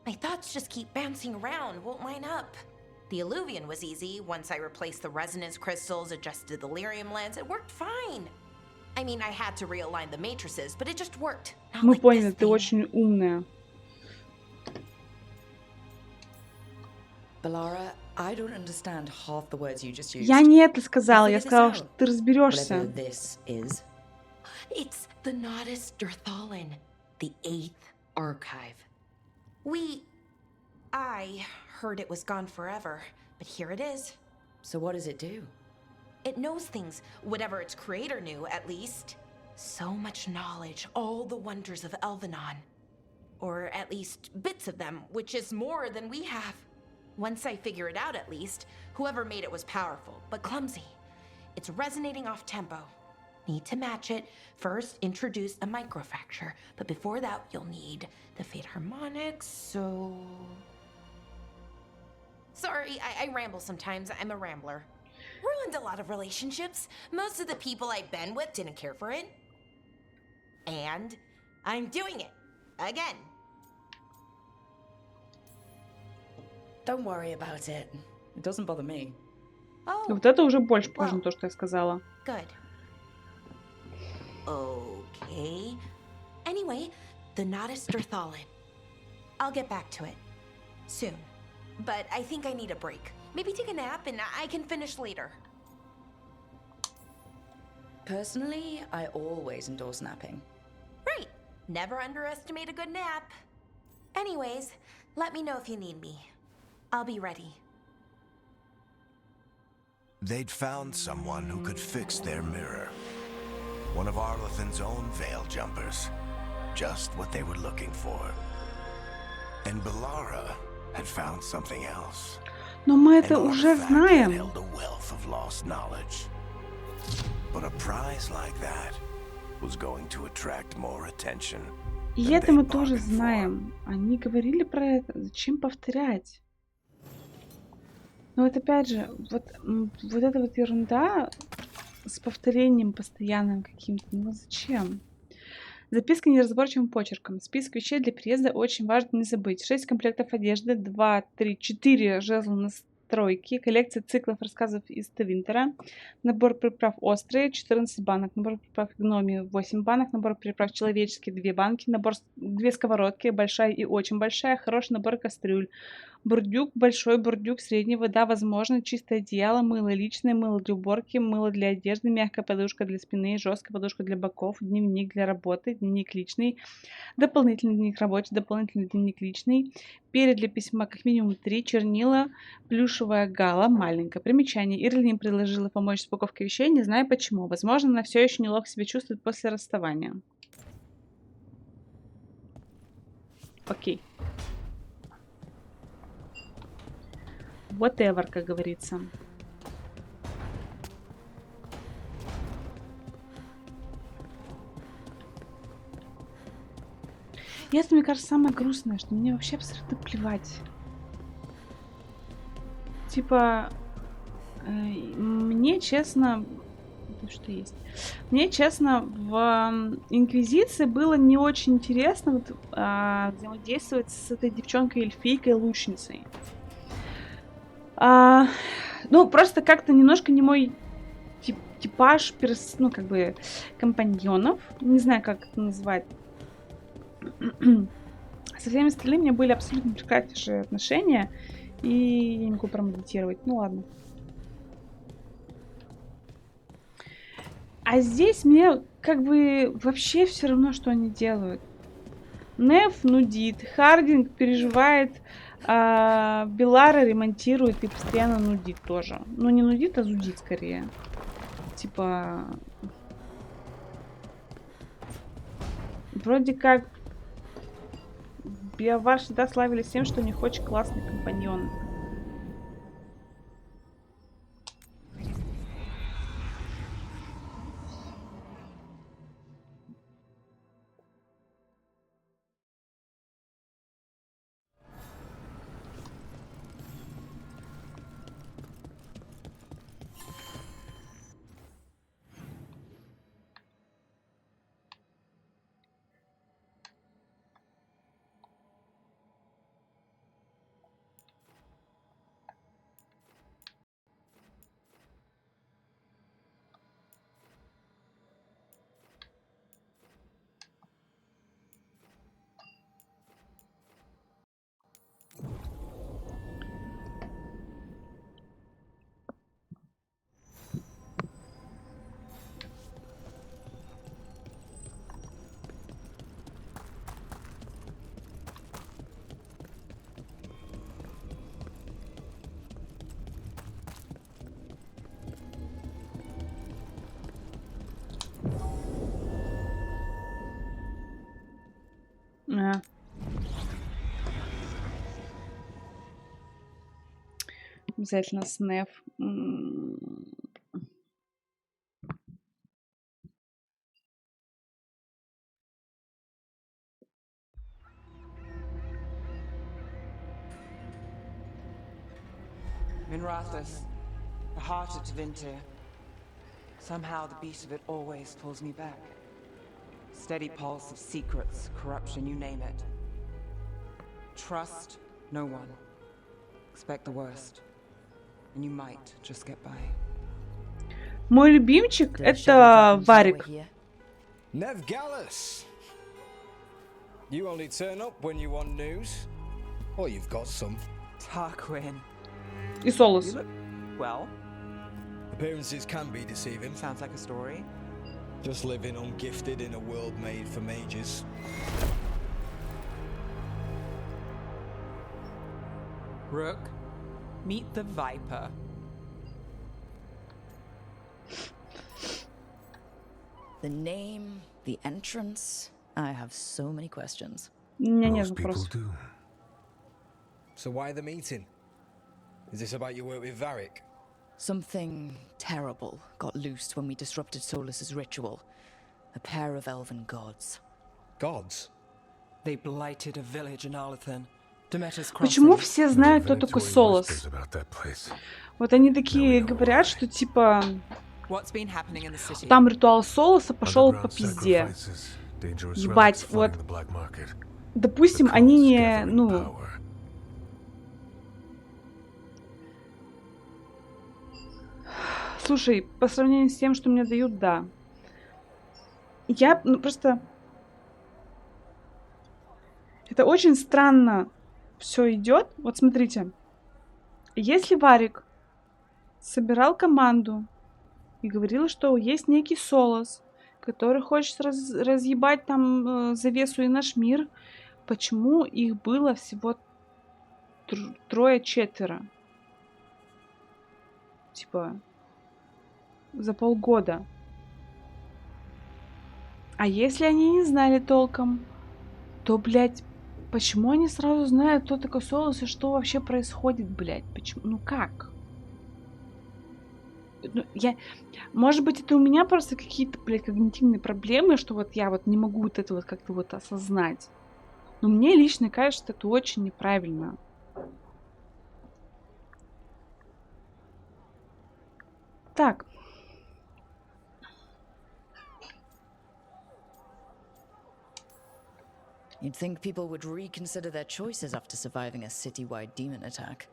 My thoughts just keep bouncing around, won't line up. The Illuvian was easy. Once I replaced the resonance crystals, adjusted the lyrium lens, it worked fine. I mean, I had to realign the matrices, but it just worked. Мы поняли, ты очень умная. Bellara, I don't understand half the words you just used. Я не это сказала, я сказала, что ты разберешься. Whatever this is. It's the Nodus Dirthalin, the 8th archive. I heard it was gone forever, but here it is. So what does it do? It knows things, whatever its creator knew, at least. So much knowledge, all the wonders of Elvenon. Or at least bits of them, which is more than we have. Once I figure it out, at least, whoever made it was powerful, but clumsy. It's resonating off tempo. Need to match it. First, introduce a microfracture, but before that, you'll need the Fate harmonics, so... Sorry, I ramble sometimes. I'm a rambler. Ruined a lot of relationships. Most of the people I've been with didn't care for it. And I'm doing it. Again. Don't worry about it. It doesn't bother me. Oh. Вот это уже больше похоже на то, что я сказала. Good. Okay. Anyway, the Nodus Dirthalin. I'll get back to it. Soon. But I think I need a break. Maybe take a nap and I can finish later. Personally, I always endorse napping. Right. Never underestimate a good nap. Anyways, let me know if you need me. I'll be ready. They'd found someone who could fix their mirror. One of Arlethan's own veil jumpers. Just what they were looking for. And Bellara had found something else. Но мы это уже знаем. Held a wealth of lost knowledge. But a prize like that was going to attract more attention. И это мы тоже знаем. Они говорили про это. Зачем повторять? Но вот опять же, вот эта вот ерунда с повторением постоянным каким-то. Ну зачем? Записка неразборчивым почерком. Список вещей для переезда очень важно не забыть. 6 комплектов одежды, 2, 3, 4 жезла настройки, коллекция циклов рассказов из Твинтера, набор приправ острые, 14 банок, набор приправ гноми, 8 банок, набор приправ человеческие, 2 банки, набор 2 сковородки, большая и очень большая, хороший набор кастрюль, бурдюк, большой бурдюк, средняя вода, возможно, чистое одеяло, мыло личное, мыло для уборки, мыло для одежды, мягкая подушка для спины, жесткая подушка для боков, дневник для работы, дневник личный, дополнительный дневник рабочий, дополнительный дневник личный, перья для письма как минимум 3, чернила, плюшевая гала, маленькая. Примечание. Ирлин предложила помочь с упаковкой вещей, не знаю почему. Возможно, она все еще неловко себя чувствует после расставания. Окей. Whatever, как говорится. И это, мне кажется, самое грустное, что мне вообще абсолютно плевать. Типа, мне честно... Что есть? Мне, честно, в Инквизиции было не очень интересно вот, взаимодействовать с этой девчонкой-эльфийкой-лучницей. Ну, просто как-то немножко не мой типаж, ну, как бы, компаньонов. Не знаю, как это назвать. Со всеми остальными у меня были абсолютно прекраснейшие отношения. И я не могу промедитировать. Ну, ладно. А здесь мне как бы вообще все равно, что они делают. Неф нудит, Хардинг переживает, Белара ремонтирует и постоянно нудит тоже. Ну, не нудит, а зудит скорее. Типа... Вроде как... Биовар всегда славились тем, что у них очень классный компаньон. Обязательно снэф. Minrathous, the heart of Tevinter. Somehow the beat of it always pulls me back. Steady pulse of secrets, corruption, you name it. Trust no one. Expect the worst. And you might just get by. Мой любимчик это Варик. Nev Gallus. You only turn up when you want news. Or you've got some. Tarquin. И Солос. Well. Appearances can be deceiving. Sounds like a story. Just living ungifted in a world made for mages. Rook, meet the Viper. The name, the entrance. I have so many questions. Most people do. So why the meeting? Is this about your work with Varric? Something terrible got loosed when we disrupted Solus's ritual. A pair of elven gods. Gods? They blighted a village in Arlethan. Почему все знают, кто такой Солос? Вот они такие говорят, что типа там ритуал Солоса пошел по пизде. Ебать, вот. Допустим, они не, ну... Слушай, по сравнению с тем, что мне дают, да. Я, ну, просто... Это очень странно все идет. Вот смотрите. Если Варик собирал команду и говорил, что есть некий Солос, который хочет разъебать там завесу и наш мир, почему их было всего трое-четверо? Типа, за полгода. А если они не знали толком, то, блядь, почему они сразу знают, кто такой Солос и что вообще происходит, блядь? Почему? Ну как? Ну, может быть, это у меня просто какие-то, блядь, когнитивные проблемы, что вот я вот не могу вот это вот как-то вот осознать. Но мне лично кажется, что это очень неправильно. Так. You'd think people would reconsider their choices after surviving a city-wide demon attack.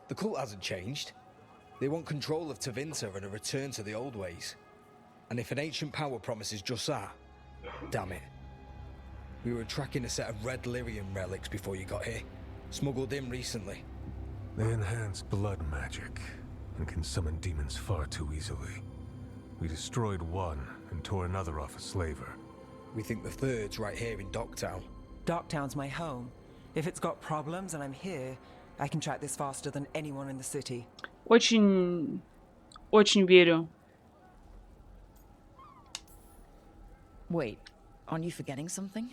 The cult hasn't changed. They want control of Tevinter and a return to the old ways. And if an ancient power promises just that, damn it. We were tracking a set of red lyrium relics before you got here. Smuggled in recently. They enhance blood magic and can summon demons far too easily. We destroyed one and tore another off a slaver. We think the third's right here in Docktown. Docktown's my home. If it's got problems and I'm here, I can track this faster than anyone in the city. Очень верю. Wait, aren't you forgetting something?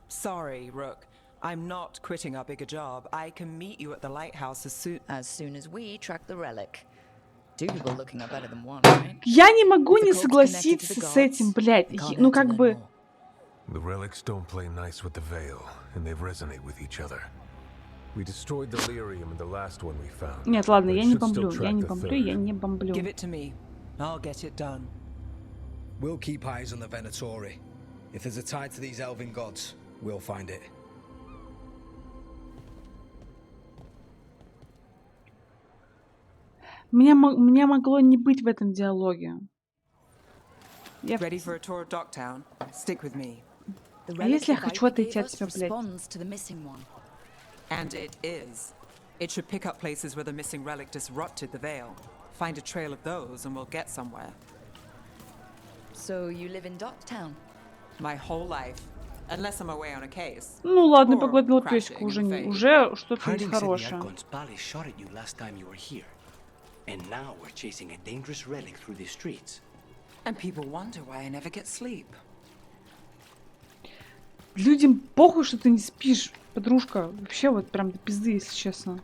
Sorry, Rook. I'm not quitting our bigger job. I can meet you at the lighthouse as soon as we track the relic. Two people looking are better than one, right? Я не могу не согласиться с этим, блядь. Ну как бы... The relics don't play nice with the Veil, and they resonate with each other. We destroyed the lyrium in the last one we found. Нет, ладно, я не бомблю, я не бомблю. Give it to me. I'll get it done. We'll keep eyes on the Venatori. If there's a tie to these elven gods, we'll find it. Меня могло не быть в этом диалоге. Ready for a tour of Docktown? Stick with me. А если я хочу отойти от тебя, блядь? And it is. It should pick up places where the missing relic disrupted the Veil. Find a trail of those and we'll get somewhere. So you live in Docktown? My whole life. Unless I'm away on a case. Ну ладно, погладила песику, уже что-то есть хорошее. And now we're chasing a dangerous relic through the streets. And people wonder why I never get sleep. Людям похуй, что ты не спишь, подружка. Вообще вот прям до пизды, если честно.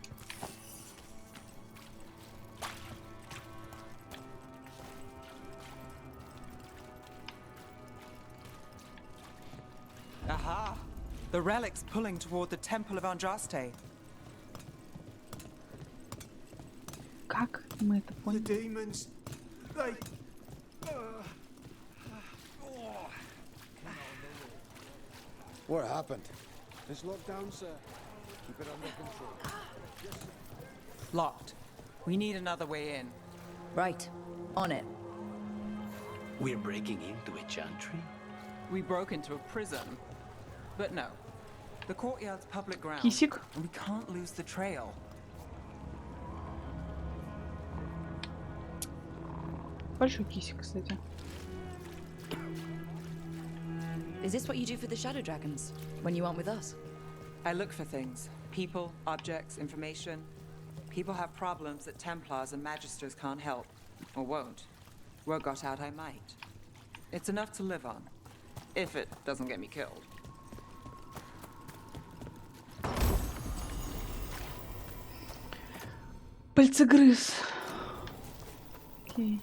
Aha! The relic's pulling toward the Temple of Andraste. Как мы это поняли? The demons, they... What happened? It's locked down, sir. Keep it under control. Yes, sir. Locked. We need another way in. Right. On it. We're breaking into a chantry? We broke into a prison. But no. The courtyard's public ground. Кисик. And we can't lose the trail. Большой кисик, кстати. Is this what you do for the Shadow Dragons when you aren't with us? I look for things. People, objects, information. People have problems that Templars and Magisters can't help. Or won't. Word got out I might. It's enough to live on. If it doesn't get me killed. Пальцегрыз. Окей.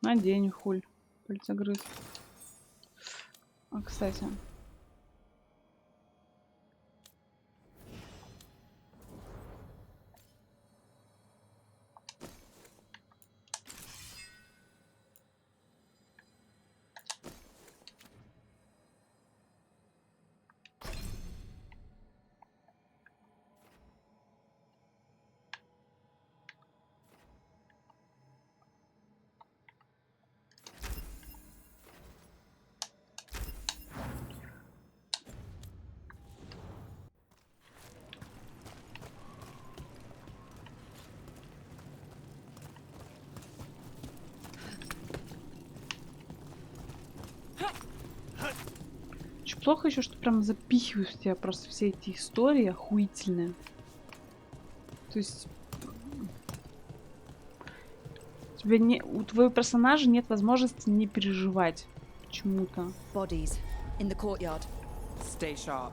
Надень, хуль. Пальцегрыз. А, кстати. плохо еще, что прям запихивают в тебя просто все эти истории охуительные. То есть у твоего персонажа нет возможности не переживать почему-то. Bodies in the courtyard. Stay sharp.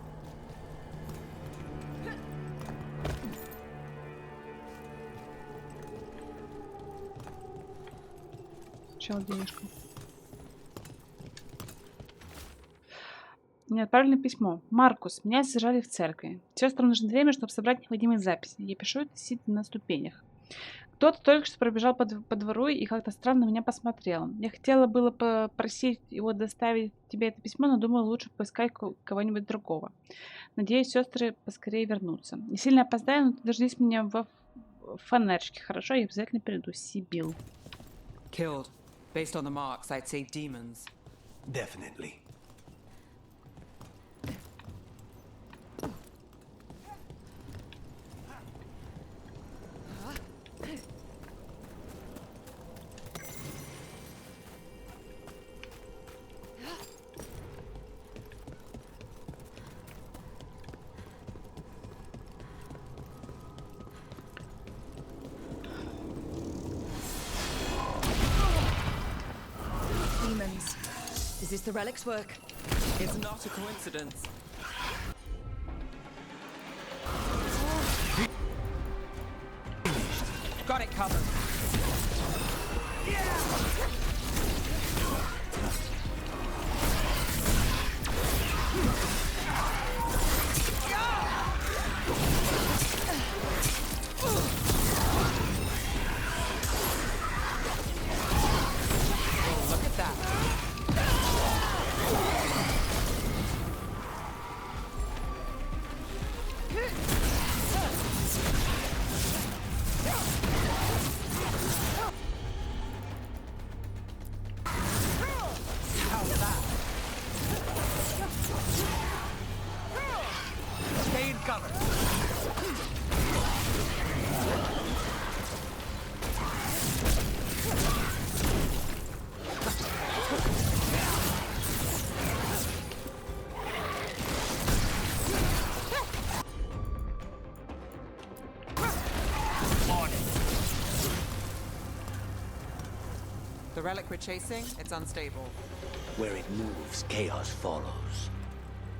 Сначала денежку. Мне отправили письмо. Маркус, меня сажали в церкви. Сестрам нужно время, чтобы собрать необходимые записи. Я пишу это, сидя на ступенях. Кто-то только что пробежал по двору и как-то странно меня посмотрел. Я хотела было попросить его доставить тебе это письмо, но думала, лучше поискать кого-нибудь другого. Надеюсь, сестры поскорее вернутся. Не сильно опоздаю, но ты дождись меня в фонарчике, хорошо? Я обязательно приду. Сибил. Killed. Based on the marks, I'd say demons. Definitely. Demons. Is this the relic's work? It's not a coincidence. Got it covered. Look at that. How's that? Stay in cover. The relic we're chasing, it's unstable. Where it moves, chaos follows.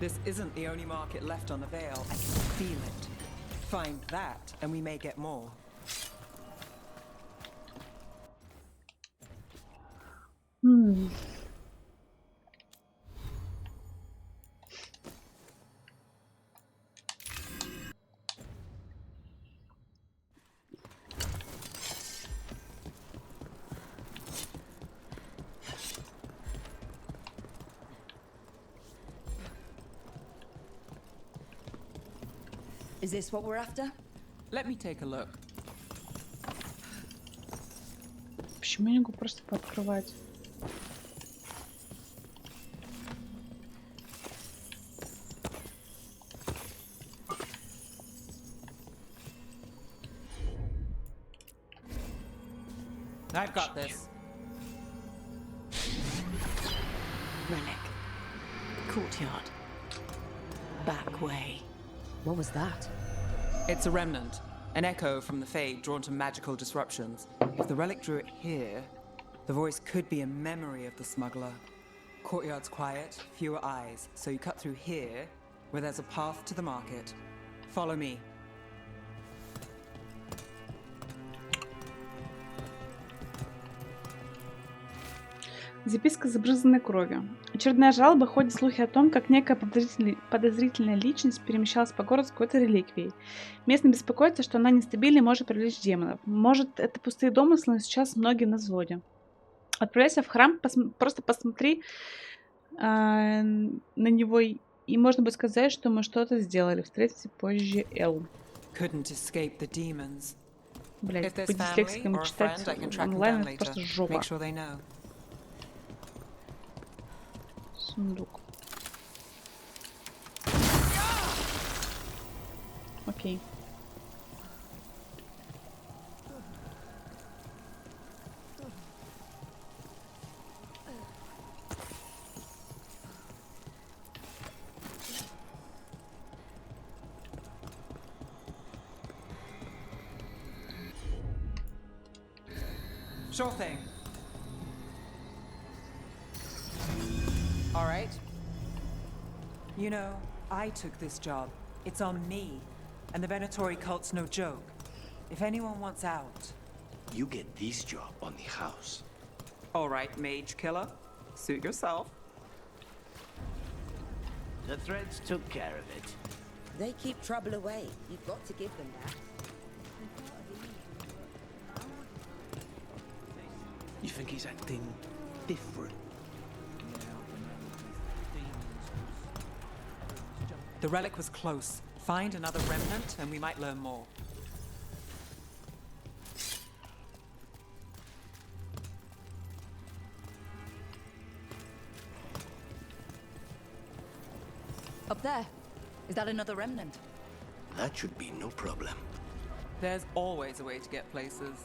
This isn't the only market left on the Veil. I can feel it. Find that, and we may get more. Is this what we're after? Let me take a look. Почему я не могу просто пооткрывать? I've got this. Relic. Courtyard. Back way. What was that? It's a remnant. An echo from the Fade drawn to magical disruptions. If the relic drew it here, the voice could be a memory of the smuggler. Courtyard's quiet, fewer eyes, so you cut through here, where there's a path to the market. Follow me. Записка с забрызганной кровью. Очередная жалоба, ходят слухи о том, как некая подозрительная личность перемещалась по городу с какой-то реликвией. Местные беспокоятся, что она нестабильна и может привлечь демонов. Может, это пустые домыслы, но сейчас многие на взводе. Отправляйся в храм, просто посмотри на него, и можно будет сказать, что мы что-то сделали. Встретимся позже, Эл. Блять, по дислексикам читать онлайн это просто жопа. Сундук. Окей. Sure thing. All right. You know, I took this job. It's on me. And the Venatori cult's no joke. If anyone wants out... You get this job on the house. All right, mage killer. Suit yourself. The threads took care of it. They keep trouble away. You've got to give them that. You think he's acting different? The relic was close. Find another remnant and we might learn more. Up there. Is that another remnant? That should be no problem. There's always a way to get places.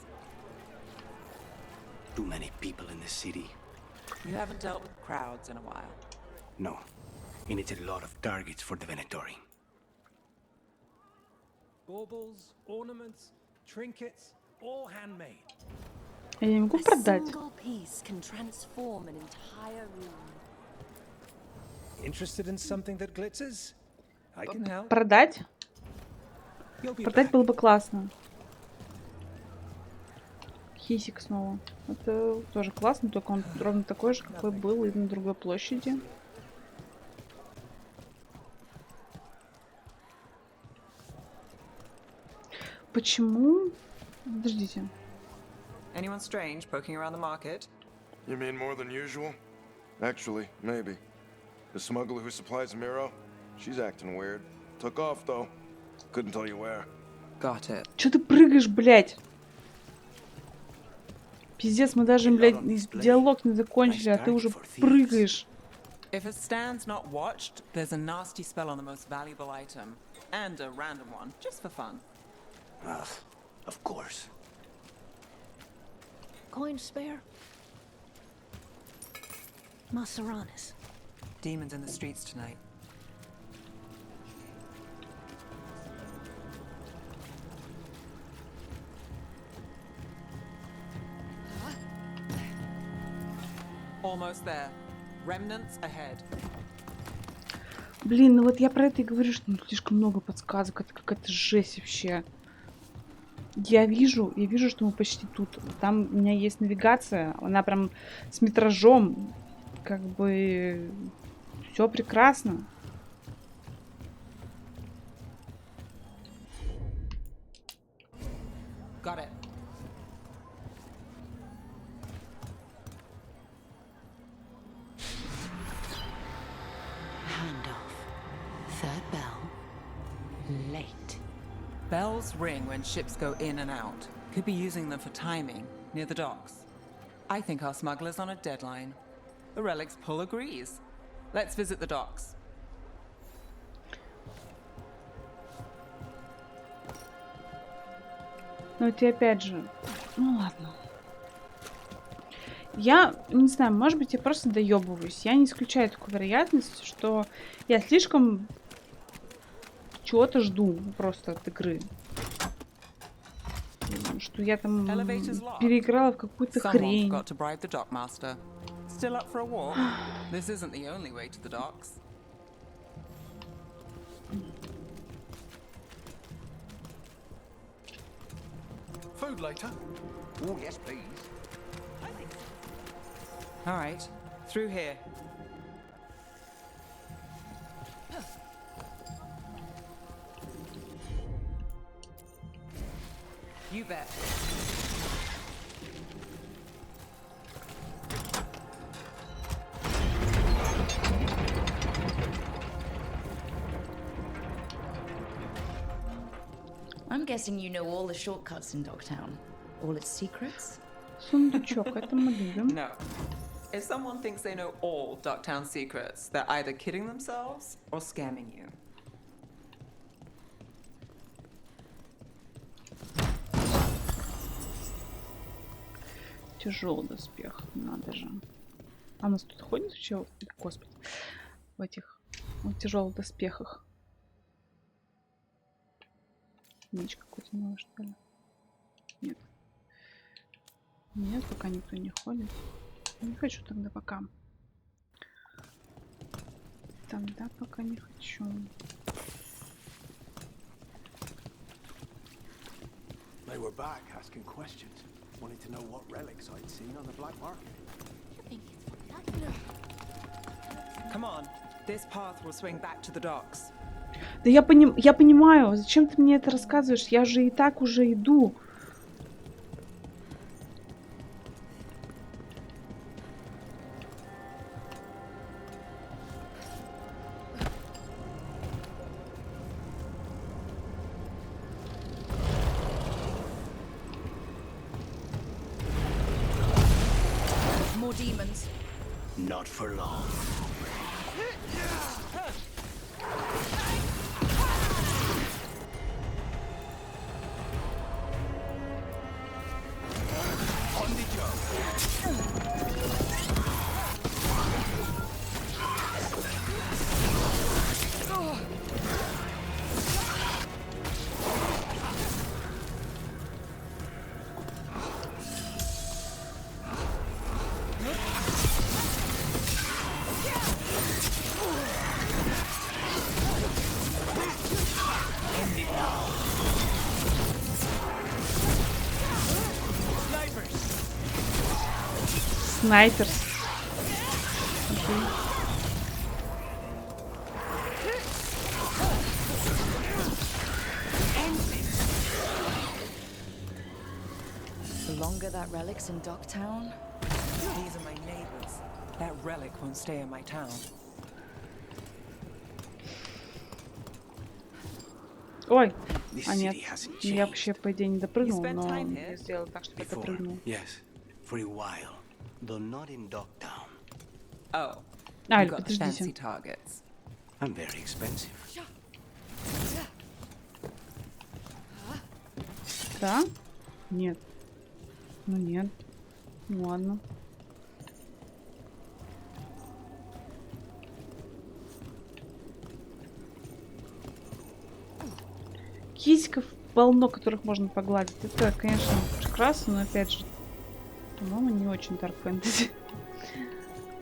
Too many people in the city. You haven't dealt with crowds in a while. No. And it's a lot of targets for the Venatori. Baubles, ornaments, trinkets, all handmade. Я не могу A продать. single piece can transform an entire room. Interested in something that glitters? I can help. Продать? You'll be Продать back. было бы классно. Хисик снова. Это тоже классно, только он ровно такой же, какой был и на другой площади. Почему? Подождите. Anyone strange poking around the market? You mean more than usual? Actually, maybe. The smuggler who supplies Miro, she's acting weird. Took off, though. Couldn't tell you where. Got it. Чё ты прыгаешь, блядь? Пиздец, мы даже, блядь, диалог не закончили, а ты уже прыгаешь. If it stands not watched, there's a nasty spell on the most valuable item. And a random one, just for fun. Ugh, of course. Coin spare? Maseranis. Demons in the streets tonight. Almost there. Remnants ahead. Блин, ну вот я про это и говорю, что слишком много подсказок. Это какая-то жесть вообще. Я вижу, что мы почти тут. Там у меня есть навигация. Она прям с метражом. Как бы все прекрасно. Got it. Handoff. Third bell. Late. Bells ring when ships go in and out. Could be using them for timing, near the docks. I think our smuggler's on a deadline. The relic's pull agrees. Let's visit the docks. Но это опять же... Ну ладно. Я не знаю, может быть, я просто доебываюсь. Я не исключаю такую вероятность, что я слишком чего-то жду просто от игры. Что я там переиграла в какую-то хрень. Still up for a walk? This isn't the only way to the docks. Food later? Oh, yes, please. All right, through here. You bet. I'm guessing you know all the shortcuts in Dogtown. All its secrets? Сундучок, это мы любим. No. If someone thinks they know all Ducktown secrets, they're either kidding themselves or scamming you. Тяжелый доспех, надо же. А у нас тут ходит вообще, господи, в этих тяжелых доспехах. Меч какой-то новый, что ли? Нет. Нет, пока никто не ходит. Не хочу тогда пока. Тогда пока не хочу. They were back asking questions. Wanted to know what relics I'd seen on the black market. Come on. This path will swing back to the docks. Да я понимаю. Зачем ты мне это рассказываешь? Я же и так уже иду. More demons. Not for long. On the job. Снайперс. The longer that relic's in Docktown. These are my neighbors. That relic won't stay in my town. Ой, а нет, я вообще по идее не допрыгнул, но я сделал так, чтобы я допрыгнул. Yes, for a while, though not in Dogtown. Oh, А, you got the fancy подождите. targets. I'm very expensive. Да? Нет. Ну нет. Ну ладно. Кисиков полно, которых можно погладить. Это, конечно, прекрасно, но опять же, по-моему, не очень дарк фэнтези.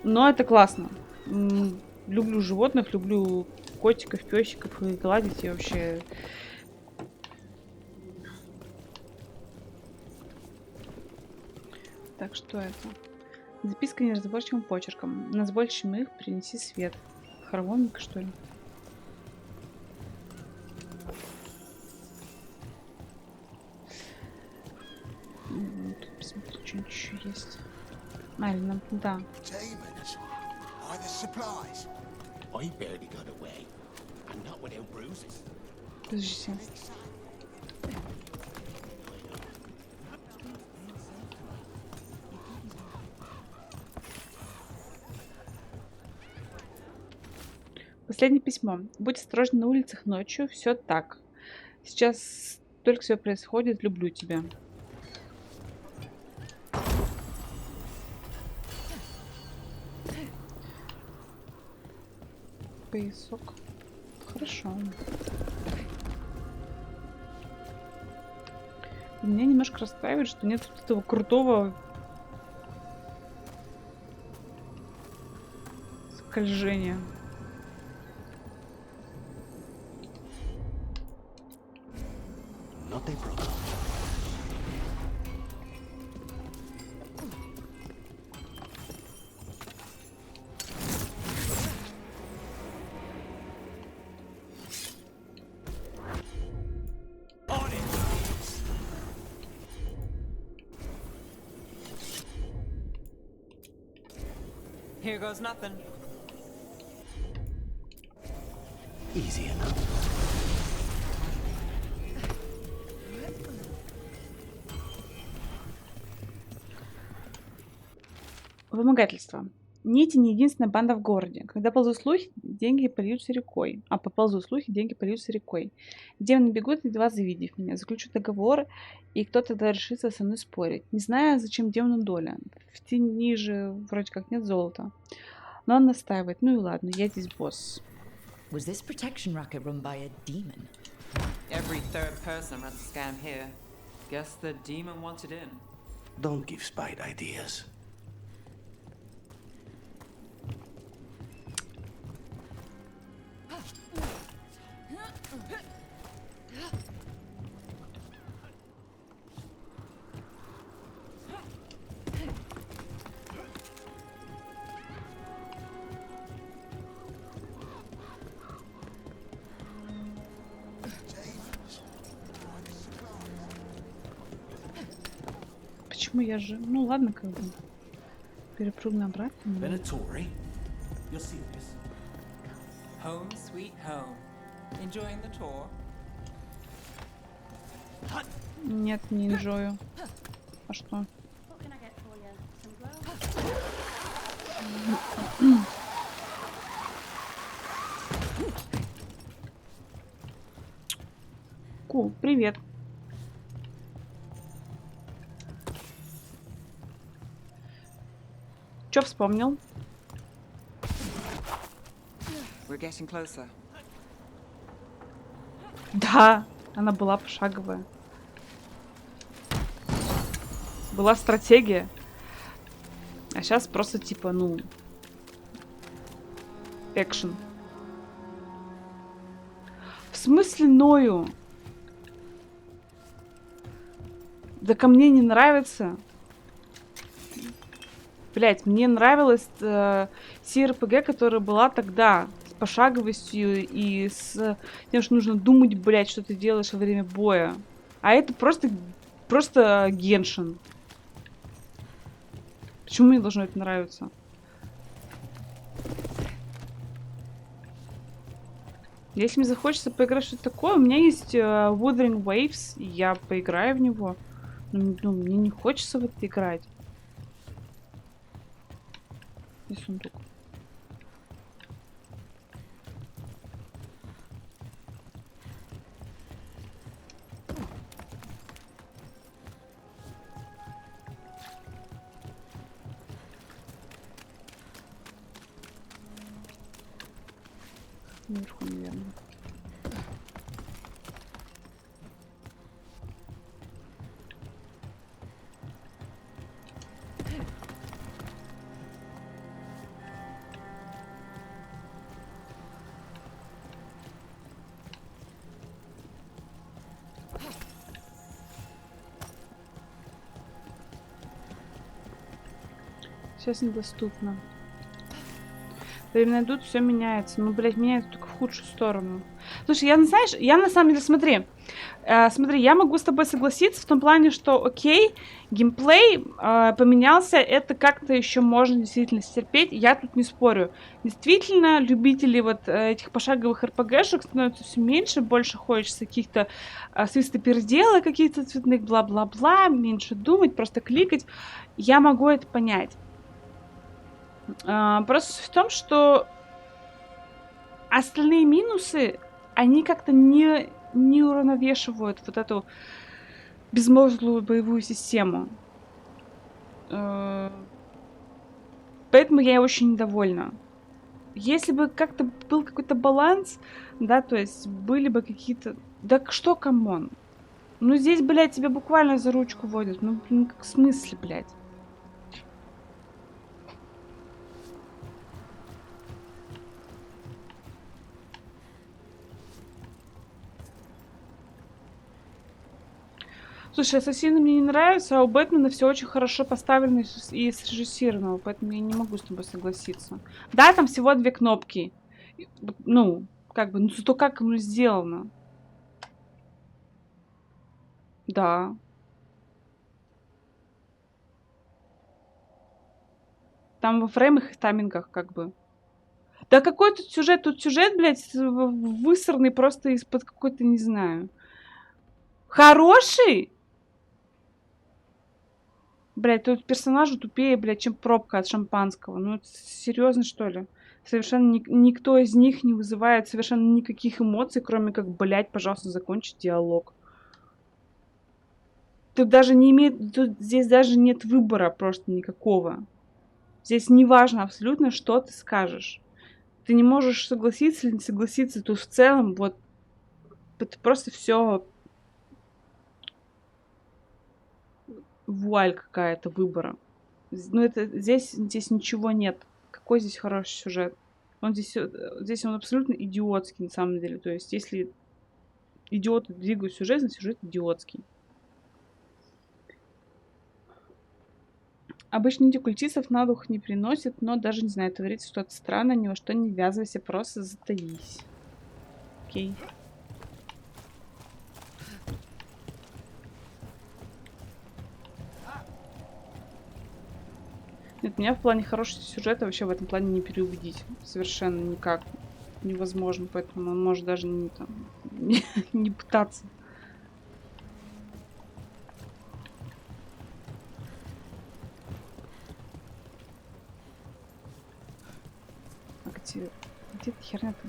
Но это классно. Люблю животных, люблю котиков, песиков и гладить и вообще. Так, что это? Записка неразборчивым почерком. Назбольщим их принеси свет. Хороводник, что ли? Тут посмотрим, что-нибудь еще есть. А, или нам... Да. Are the supplies? I barely got away, and not without bruises. Подождите. Последнее письмо. Будь осторожен на улицах ночью. Все так. Сейчас только все происходит. Люблю тебя. Поясок. Хорошо. Меня немножко расстраивает, что нет вот этого крутого скольжения. Not a problem. Here goes nothing. Easy enough. Вымогательство. Нити не единственная банда в городе. Когда ползут слухи, деньги польются рекой. А поползут слухи, деньги польются рекой. Демоны бегут, едва завидев меня. Заключу договор, и кто тогда решится со мной спорить. Не знаю, зачем демону доля. В тени же вроде как нет золота. Но он настаивает. Ну и ладно, я здесь босс. Was this protection racket run by a demon? Every third person runs a scam here. Guess the demon wanted in. Don't give Spite ideas. Почему я же... Ну ладно, как бы. Перепрыгну обратно. Venatori? You're serious? Home sweet home. Enjoying the tour? Нет, не enjoy. А что? Ку, привет. Чё вспомнил? We're getting closer. Да, она была пошаговая. Была стратегия. А сейчас просто типа, ну... Экшен. В смысле ною? Да ко мне не нравится. Блять, мне нравилась CRPG, которая была тогда. С пошаговостью и с тем, что нужно думать, блять, что ты делаешь во время боя. А это просто Геншин. Почему мне должно это нравиться? Если мне захочется поиграть в что-то такое, у меня есть Wuthering Waves, и я поиграю в него. Но ну, мне не хочется в это играть. И сундук. Наверху, наверное. Сейчас недоступно. Время идут, все меняется. Ну, блядь, меняется только в худшую сторону. Слушай, знаешь, я на самом деле, смотри, я могу с тобой согласиться в том плане, что, окей, геймплей поменялся, это как-то еще можно действительно стерпеть, я тут не спорю. Действительно, любителей вот этих пошаговых РПГшек становится все меньше, больше хочется каких-то свистопердела, каких-то цветных бла-бла-бла, меньше думать, просто кликать. Я могу это понять. Просто в том, что остальные минусы, они как-то не уравновешивают вот эту безмозглую боевую систему. Поэтому я очень недовольна. Если бы как-то был какой-то баланс, да, то есть были бы какие-то... Да что, камон? Ну здесь, блядь, тебя буквально за ручку водят. Ну, блин, как в смысле, блядь? Слушай, Ассасины мне не нравятся, а у Бэтмена все очень хорошо поставлено и срежиссировано, поэтому я не могу с тобой согласиться. Да, там всего 2 кнопки. Ну, как бы, ну зато как оно сделано. Да. Там во фреймах и таймингах, как бы. Да какой тут сюжет? Тут сюжет, блядь, высранный просто из-под какой-то, не знаю. Хороший? Блядь, тут персонажи тупее, блядь, чем пробка от шампанского. Ну, это серьезно, что ли? Совершенно никто из них не вызывает совершенно никаких эмоций, кроме как, блядь, пожалуйста, закончить диалог. Тут даже не имеет... Тут здесь даже нет выбора просто никакого. Здесь не важно абсолютно, что ты скажешь. Ты не можешь согласиться или не согласиться. Тут в целом вот... Это просто все... вуаль какая-то выбора. Ну, это здесь ничего нет. Какой здесь хороший сюжет? Здесь он абсолютно идиотский, на самом деле. То есть, если идиоты двигают сюжет, значит сюжет идиотский. Обычно эти культистов на дух не приносят, но даже, не знаю, творится что-то странное, ни во что не ввязывайся, просто затаись. Окей. Нет, меня в плане хорошего сюжета вообще в этом плане не переубедить. Совершенно никак. Невозможно, поэтому он может даже не, там, не пытаться. А где эта херня-то?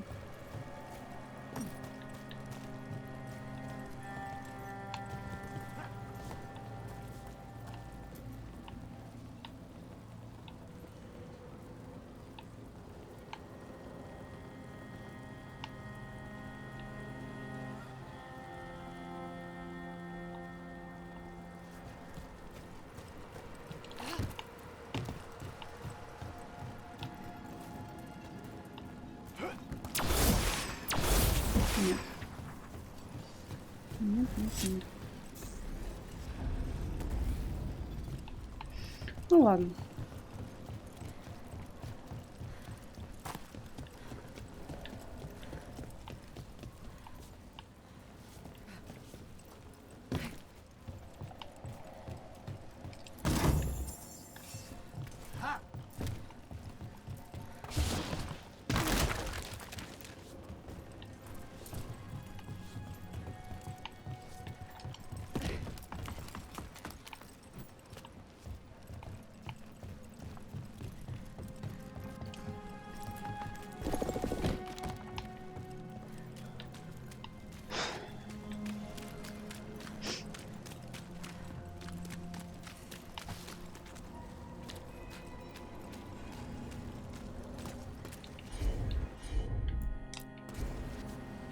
Нет. Нет. Ну ладно.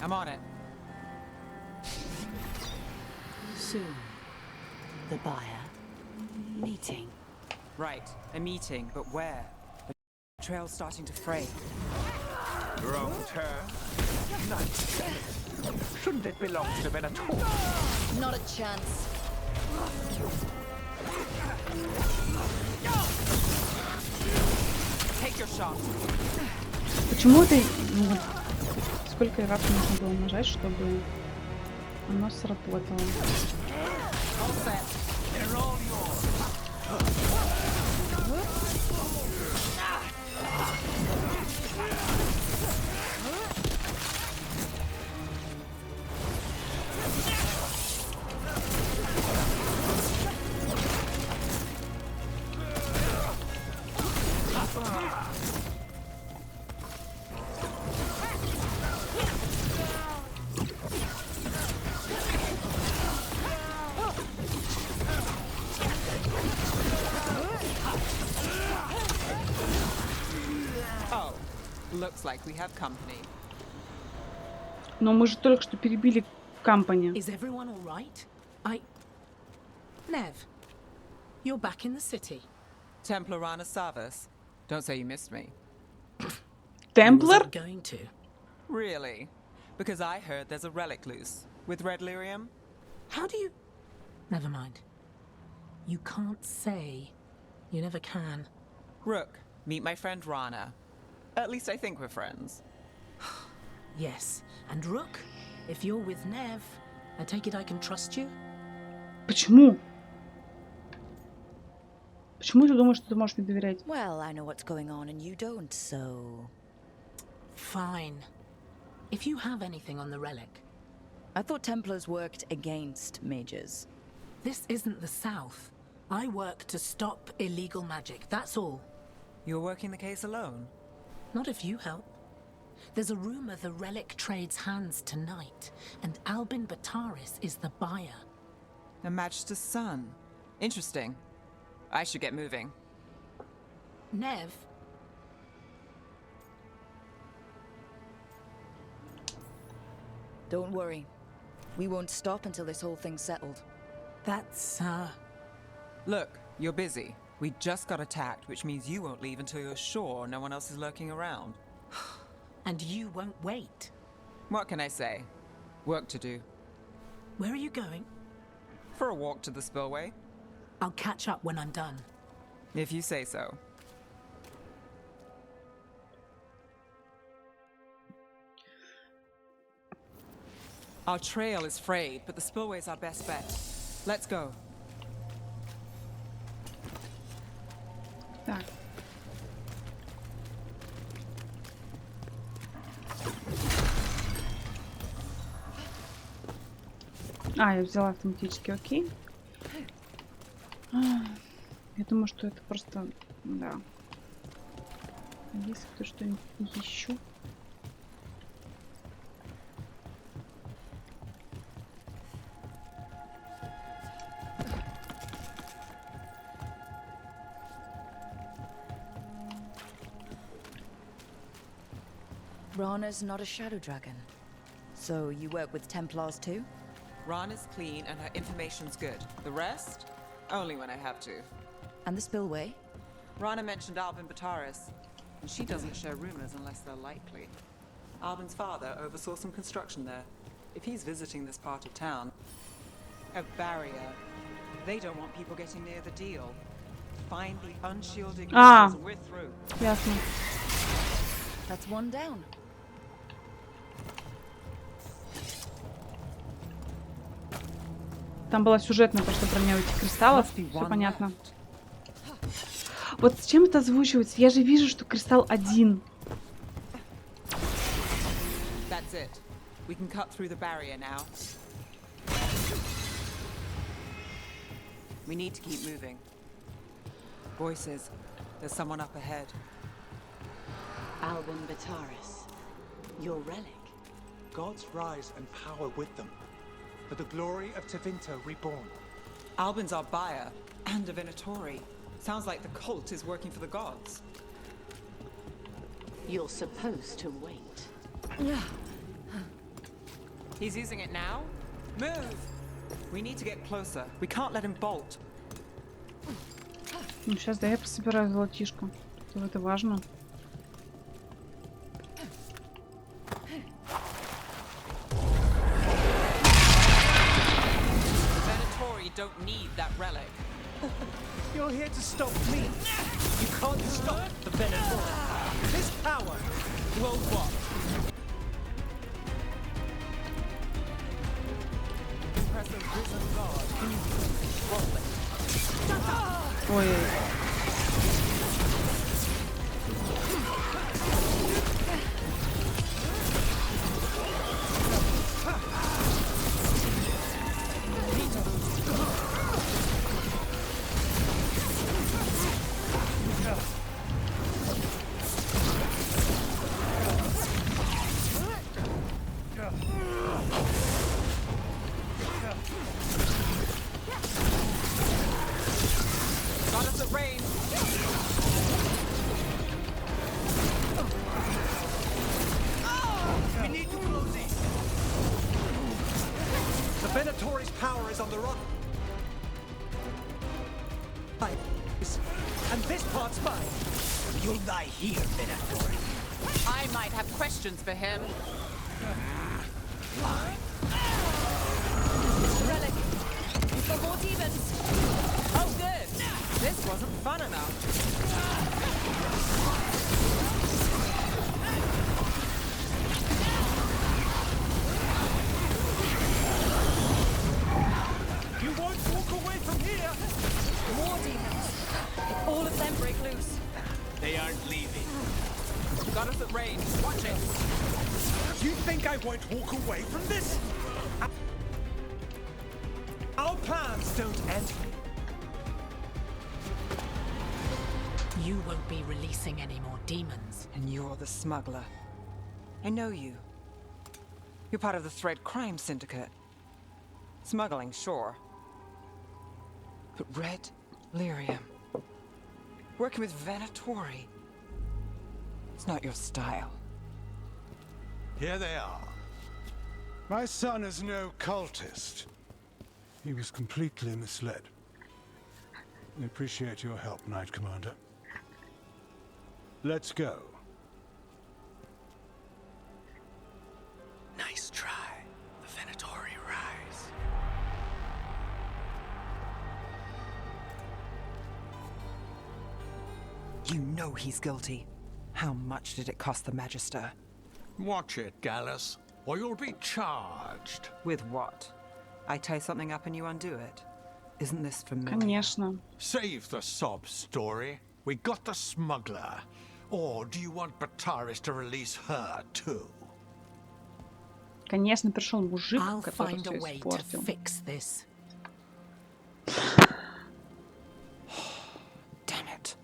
I'm on it. Soon. The buyer. Meeting. Right, a meeting, but where? The trail's starting to fray. Wrong turn. Nice. Shouldn't it belong to Venator? Not a chance. Take your shot. Почему это... Сколько раз нужно было нажать, чтобы оно сработало? Looks like we have company. Но мы же только что перебили company. Is everyone all right? Nev, you're back in the city. Templar Rana Savas. Don't say you missed me. Templar? Going to. Really? Because I heard there's a relic loose with red lyrium. How do you... Never mind. You can't say. You never can. Rook, meet my friend Rana. At least I think we're friends. Yes. And Rook, if you're with Nev, I take it I can trust you? Почему? Почему ты думаешь, что ты можешь мне доверять? Well, I know what's going on and you don't, so... Fine. If you have anything on the relic... I thought Templars worked against mages. This isn't the South. I work to stop illegal magic, that's all. You're working the case alone? Not if you help. There's a rumor the relic trades hands tonight, and Albin Bataris is the buyer. A Magister's son. Interesting. I should get moving. Nev? Don't worry. We won't stop until this whole thing's settled. That's, Look, you're busy. We just got attacked, which means you won't leave until you're sure no one else is lurking around. And you won't wait. What can I say? Work to do. Where are you going? For a walk to the spillway. I'll catch up when I'm done. If you say so. Our trail is frayed, but the spillway's our best bet. Let's go. Так. Я взяла автоматически, окей. Я думаю, что это просто... Да. Если кто что-нибудь ищу. Rana's not a shadow dragon. So you work with Templars too? Rana's clean and her information's good. The rest? Only when I have to. And the spillway? Rana mentioned Albin Bataris, and she doesn't share rumors unless they're likely. Albin's father oversaw some construction there. If he's visiting this part of town, a barrier. They don't want people getting near the deal. Find the unshielded crystals and we're through. Ясно. That's one down. Там была сюжетная просто про меня этих кристаллов. Все понятно. Вот зачем это озвучивается? Я же вижу, что кристалл один. That's it. We can cut through the barrier now. We need to keep moving. Voices. There's someone up ahead. Albin Bataris. Your relic. Gods rise and power with them. For the glory of Tevinter reborn. Albin's our buyer, and Divinatori. Sounds like the cult is working for the gods. You're supposed to wait. He's using it now? Move! We need to get closer. We can't let him bolt. Ну, сейчас, да, я пособираю золотишко. Это важно. Don't need that relic. You're here to stop me. You can't stop the Venator. This power will what? Impress a risen god. Ой. And this part's mine. You'll die here, Venator. I might have questions for him. Relic. For more demons. Oh, good. This wasn't fun enough. You won't walk away from here. More demons. If all of them break loose. They aren't leaving. Got us at range. Watch it. You think I won't walk away from this? Our plans don't end. You won't be releasing any more demons. And you're the smuggler. I know you. You're part of the Thread crime syndicate. Smuggling, sure. But Red Lyrium. Working with Venatori. It's not your style. Here they are. My son is no cultist. He was completely misled. We appreciate your help, Knight Commander. Let's go. Nice try, the Venatori rise. You know he's guilty. How much did it cost the Magister? Watch it, Gallus, or you'll be charged. With what? I tie something up and you undo it. Isn't this familiar? Конечно. Save the sob story. We got the smuggler. Or do you want Bataris to release her too? Конечно, пришел мужик, I'll который find a все way to испортил. fix this. Damn it.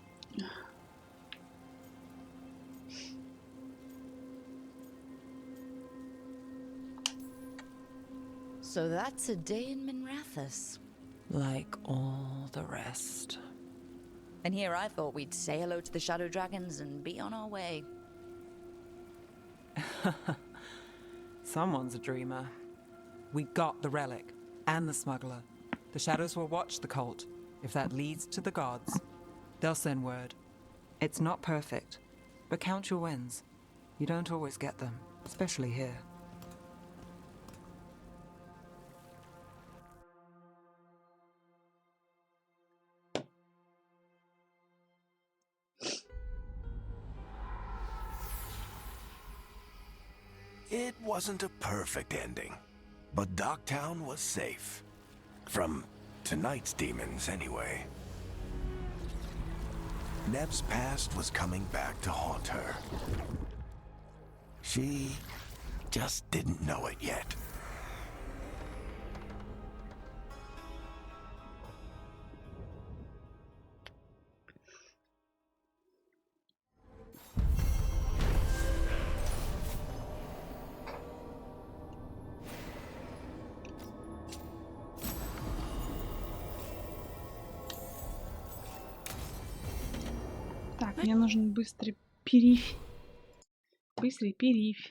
So that's a day in Minrathous. Like all the rest. And here I thought we'd say hello to the Shadow Dragons and be on our way. Someone's a dreamer. We got the relic and the smuggler. The shadows will watch the cult. If that leads to the gods, they'll send word. It's not perfect, but count your wins. You don't always get them, especially here. It wasn't a perfect ending, but Docktown was safe. From tonight's demons, anyway. Neb's past was coming back to haunt her. She just didn't know it yet. Так, мне нужен быстрый периф. Быстрый периф.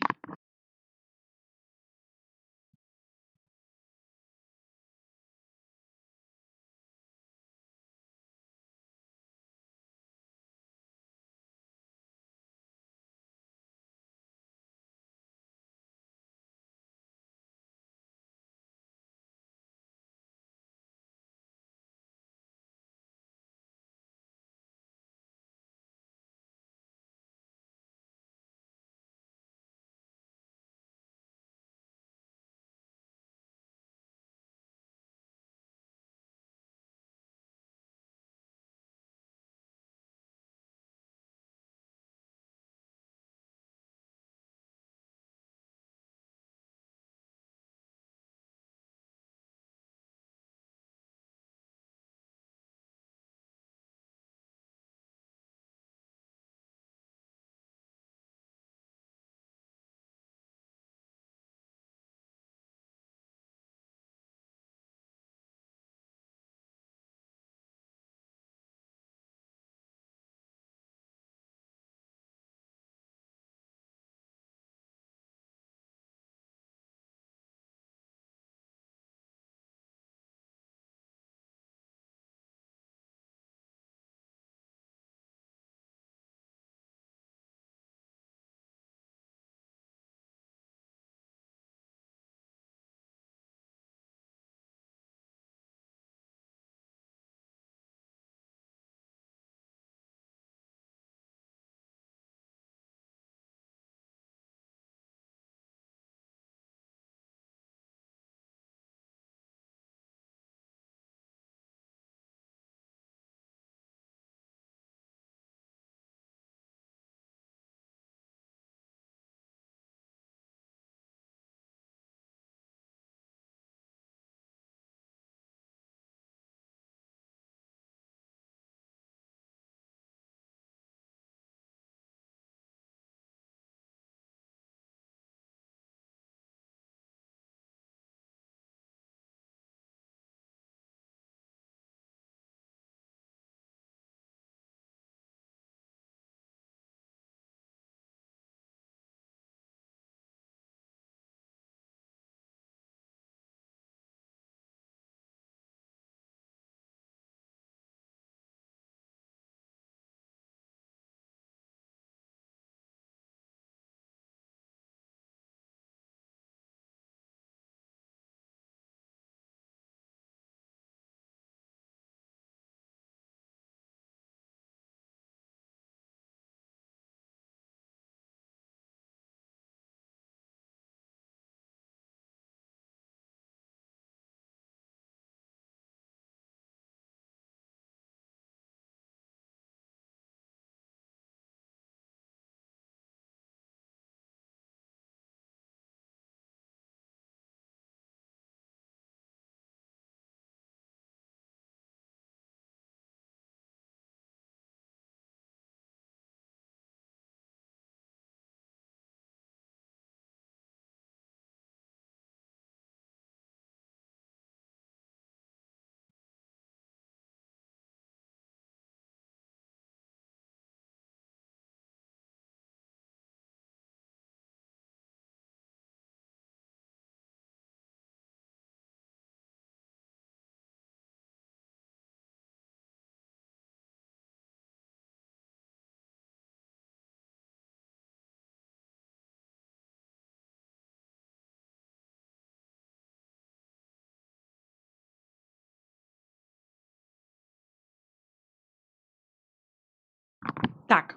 Так.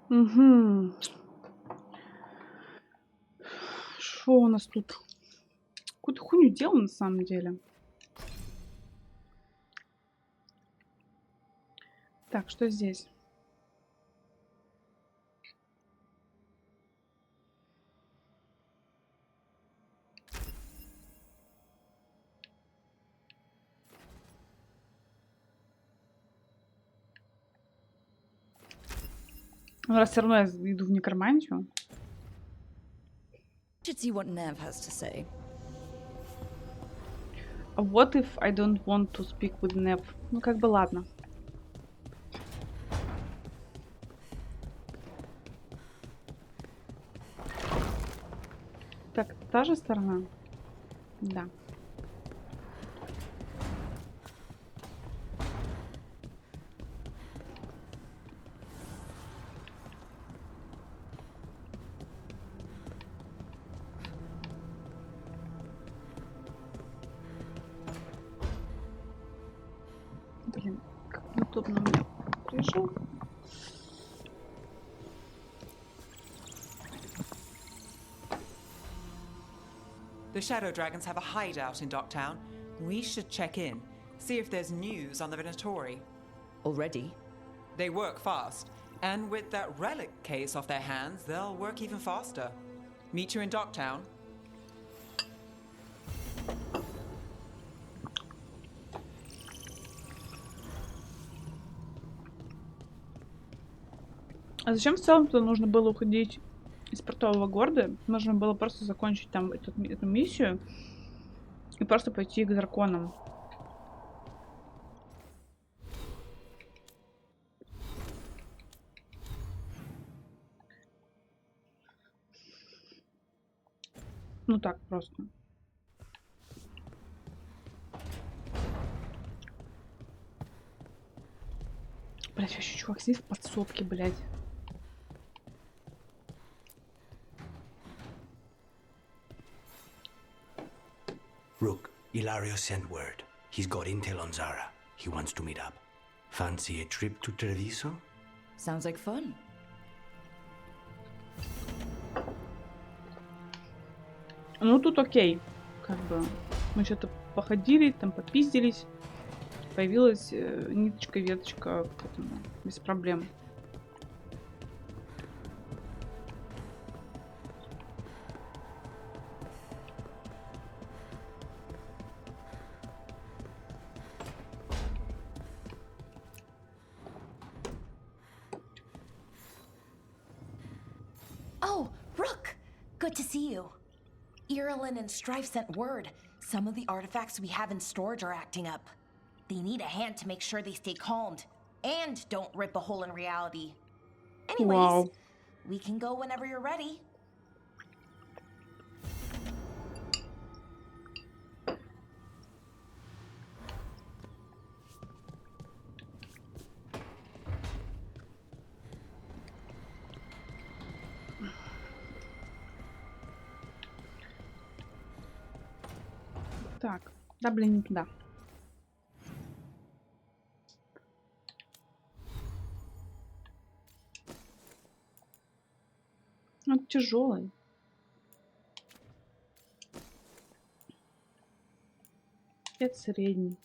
Угу. Что у нас тут? Какую-то хуйню делал на самом деле. Так, что здесь? Ну, раз все равно я иду в некромантию. Should see what Nev has to say. What if I don't want to speak with Nev? Ну, как бы ладно. Так, та же сторона? Да. Блин, как неудобно мне пришел. The Shadow Dragons have a hideout in Docktown. We should check in, see if there's news on the Venatori. Already? They work fast, and with that relic case off their hands, they'll work even faster. Meet you in Docktown. А зачем в целом-то нужно было уходить из портового города? Можно было просто закончить там эту миссию и просто пойти к драконам. Ну так просто. Блять, вообще чувак сидит в подсобке, блять. Rook, Ilario sent word. He's got intel on Zara. He wants to meet up. Fancy a trip to Treviso? Sounds like fun. Ну тут окей. Как бы мы что-то походили, там попиздились. Появилась ниточка, веточка к этому, без проблем. Oh, Rook! Good to see you. Irilyn and Strife sent word. Some of the artifacts we have in storage are acting up. They need a hand to make sure they stay calmed and don't rip a hole in reality. Anyways, Wow. we can go whenever you're ready. Так, да блин, не туда. Он тяжелый. Это средний.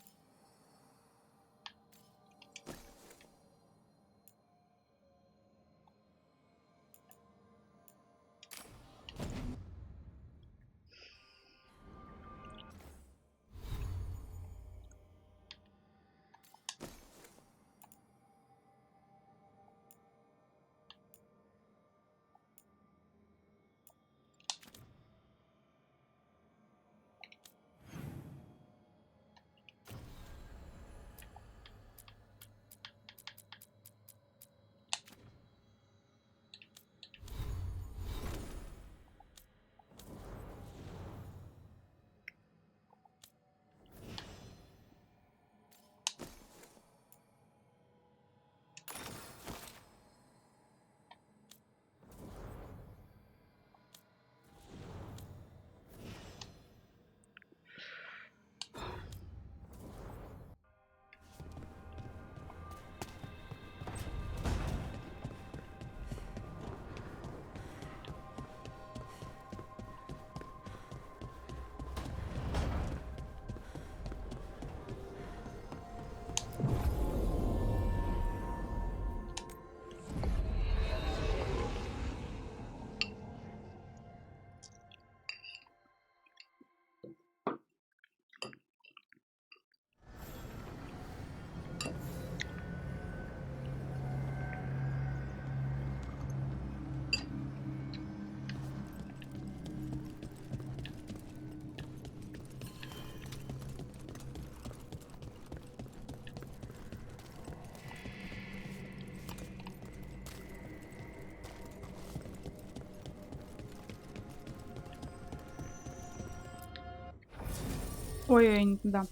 Ой-ой, не туда.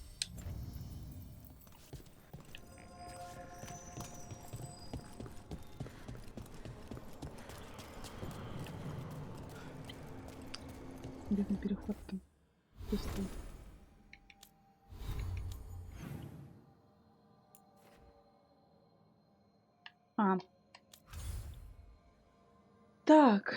Где-то переход там. Быстрее. Так.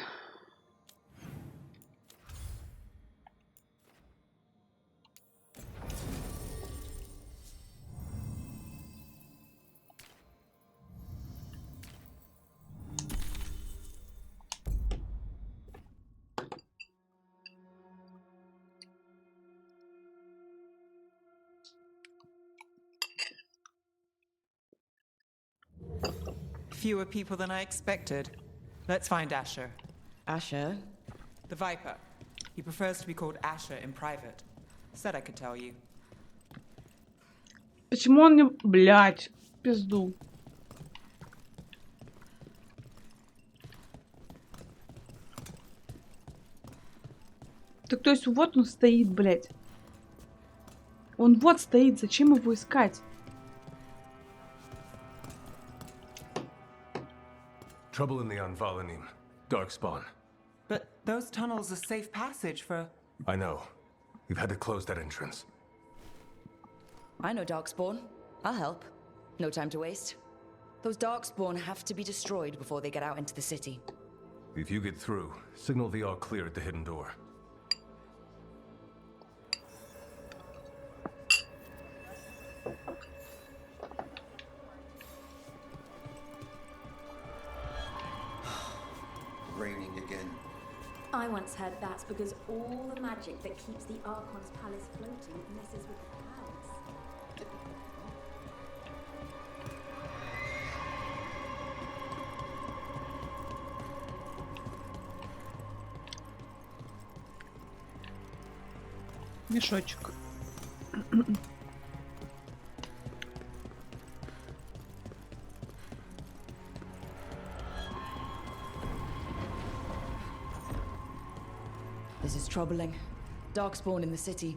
Fewer people than I expected. Let's find Asher. Asher? The Viper. He prefers to be called Asher in private. Said I could tell you. Почему он не... Блядь, пизду. Так то есть вот он стоит, блядь. Он вот стоит, зачем его искать? Trouble in the Anvalanim. Darkspawn. But those tunnels are safe passage for... I know. We've had to close that entrance. I know Darkspawn. I'll help. No time to waste. Those Darkspawn have to be destroyed before they get out into the city. If you get through, signal the all clear at the hidden door. Raining again. I once heard that's because all the magic that keeps the Archon's palace floating messes with the clouds. Мешочек. This is troubling. Darkspawn in the city.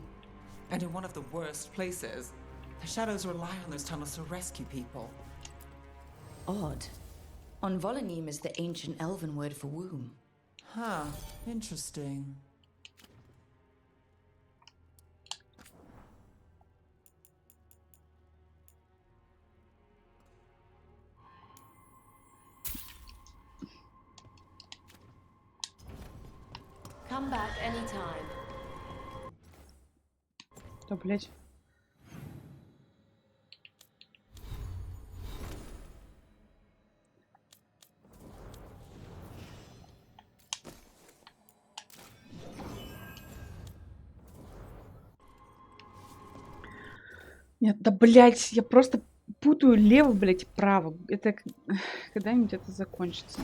And in one of the worst places. The Shadows rely on those tunnels to rescue people. Odd. Onvolanim is the ancient elven word for womb. Huh. Interesting. Come back anytime. Да, блядь. Нет, да, блядь, я просто путаю лево, блядь, и право. Это когда-нибудь это закончится.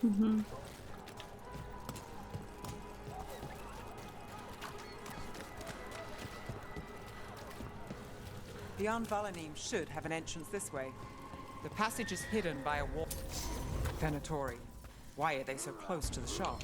Угу. The Anvalanim should have an entrance this way. The passage is hidden by a wall. Venatori. Why are they so close to the shop?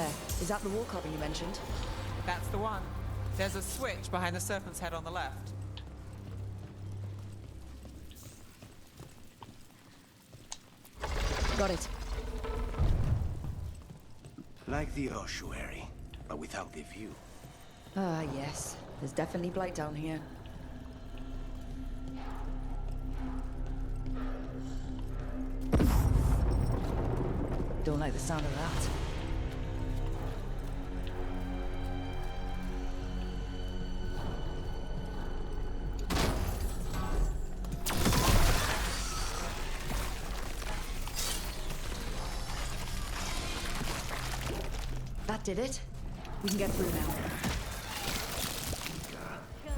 there. Is that the wall carving you mentioned? That's the one. There's a switch behind the serpent's head on the left. Got it. Like the ossuary, but without the view. Ah, yes. There's definitely blight down here. Don't like the sound of that. That did it. We can get through now.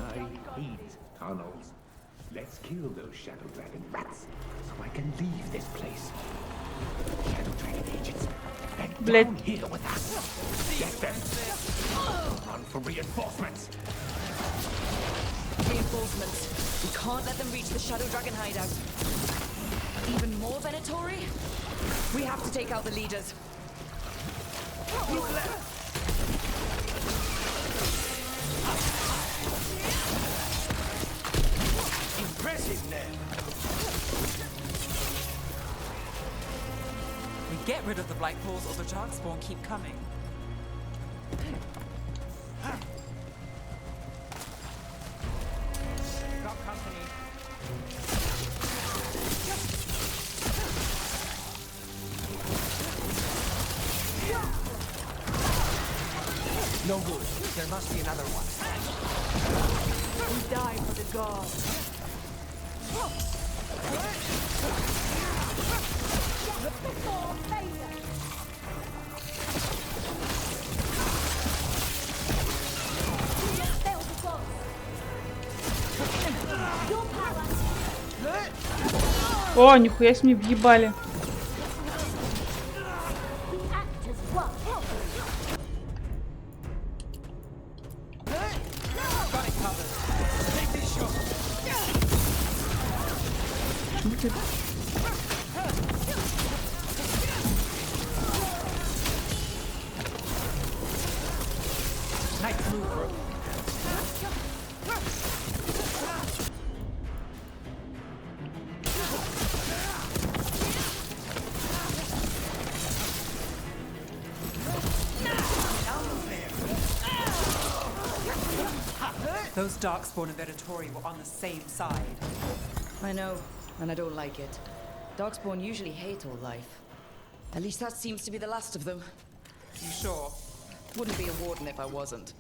I hate tunnels. Let's kill those Shadow Dragon rats so I can leave this place. Shadow Dragon agents, they're down here with us. Get them. Run for reinforcements. Reinforcements. We can't let them reach the Shadow Dragon hideout. Even more Venatori? We have to take out the leaders. Impressive, Ned. We get rid of the Blight Paws or the Darkspawn keep coming. Got company. No good. There must be another one. We die for the gods. О, нихуя себе въебали. Nice move, bro. Those Darkspawn and Venatori were on the same side. I know, and I don't like it. Darkspawn usually hate all life. At least that seems to be the last of them. You sure? Wouldn't be a warden if I wasn't.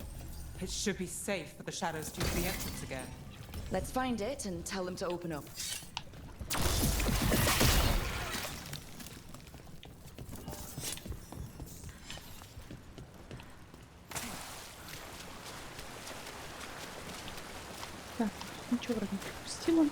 It should be safe for the shadows to use the entrance again. Let's find it and tell them to open up. Так, ничего вроде не пропустила.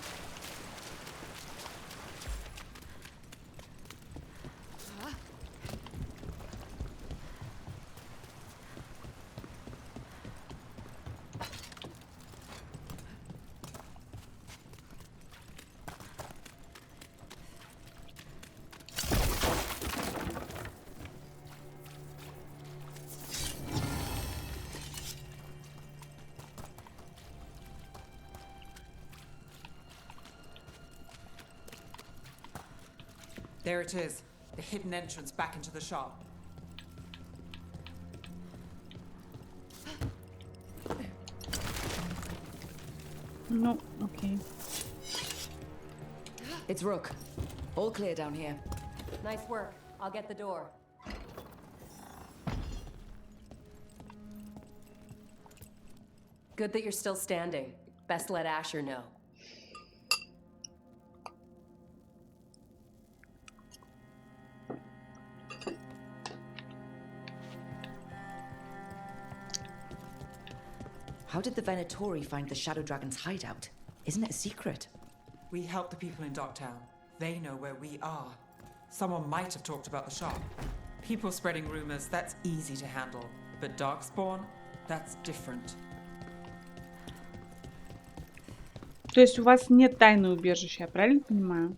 There it is, the hidden entrance back into the shop. Ну, окей. It's Rook. All clear down here. Nice work. I'll get the door. Good that you're still standing. Best let Asher know. How did the Venatori find the Shadow Dragon's hideout? Isn't it a secret? We help the people in Docktown. They know where we are. Someone might have talked about the shop. People spreading rumors, that's easy to handle. But Darkspawn, that's different. То есть у вас нет тайного убежища, я правильно понимаю?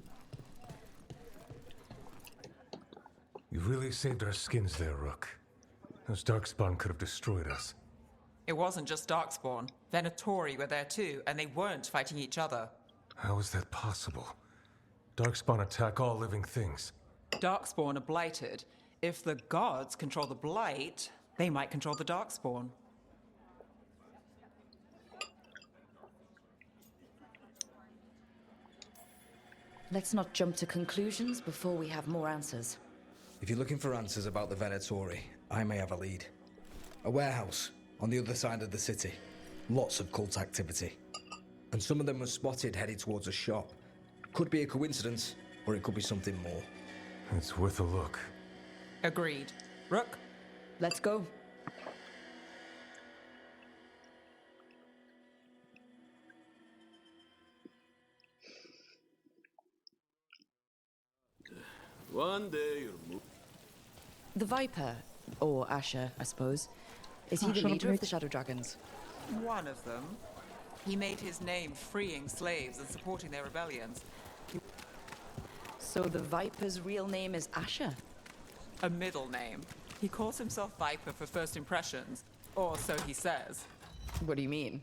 You really saved our skins there, Rook. Those darkspawn could have destroyed us. It wasn't just Darkspawn. Venatori were there too, and they weren't fighting each other. How is that possible? Darkspawn attack all living things. Darkspawn are blighted. If the gods control the blight, they might control the Darkspawn. Let's not jump to conclusions before we have more answers. If you're looking for answers about the Venatori, I may have a lead. A warehouse on the other side of the city. Lots of cult activity. And some of them were spotted headed towards a shop. Could be a coincidence, or it could be something more. It's worth a look. Agreed. Rook? Let's go. One day you'll... The Viper, or Asher, I suppose. Is he the leader of the Shadow Dragons? One of them. He made his name freeing slaves and supporting their rebellions. So the Viper's real name is Asher? A middle name. He calls himself Viper for first impressions, or so he says. What do you mean?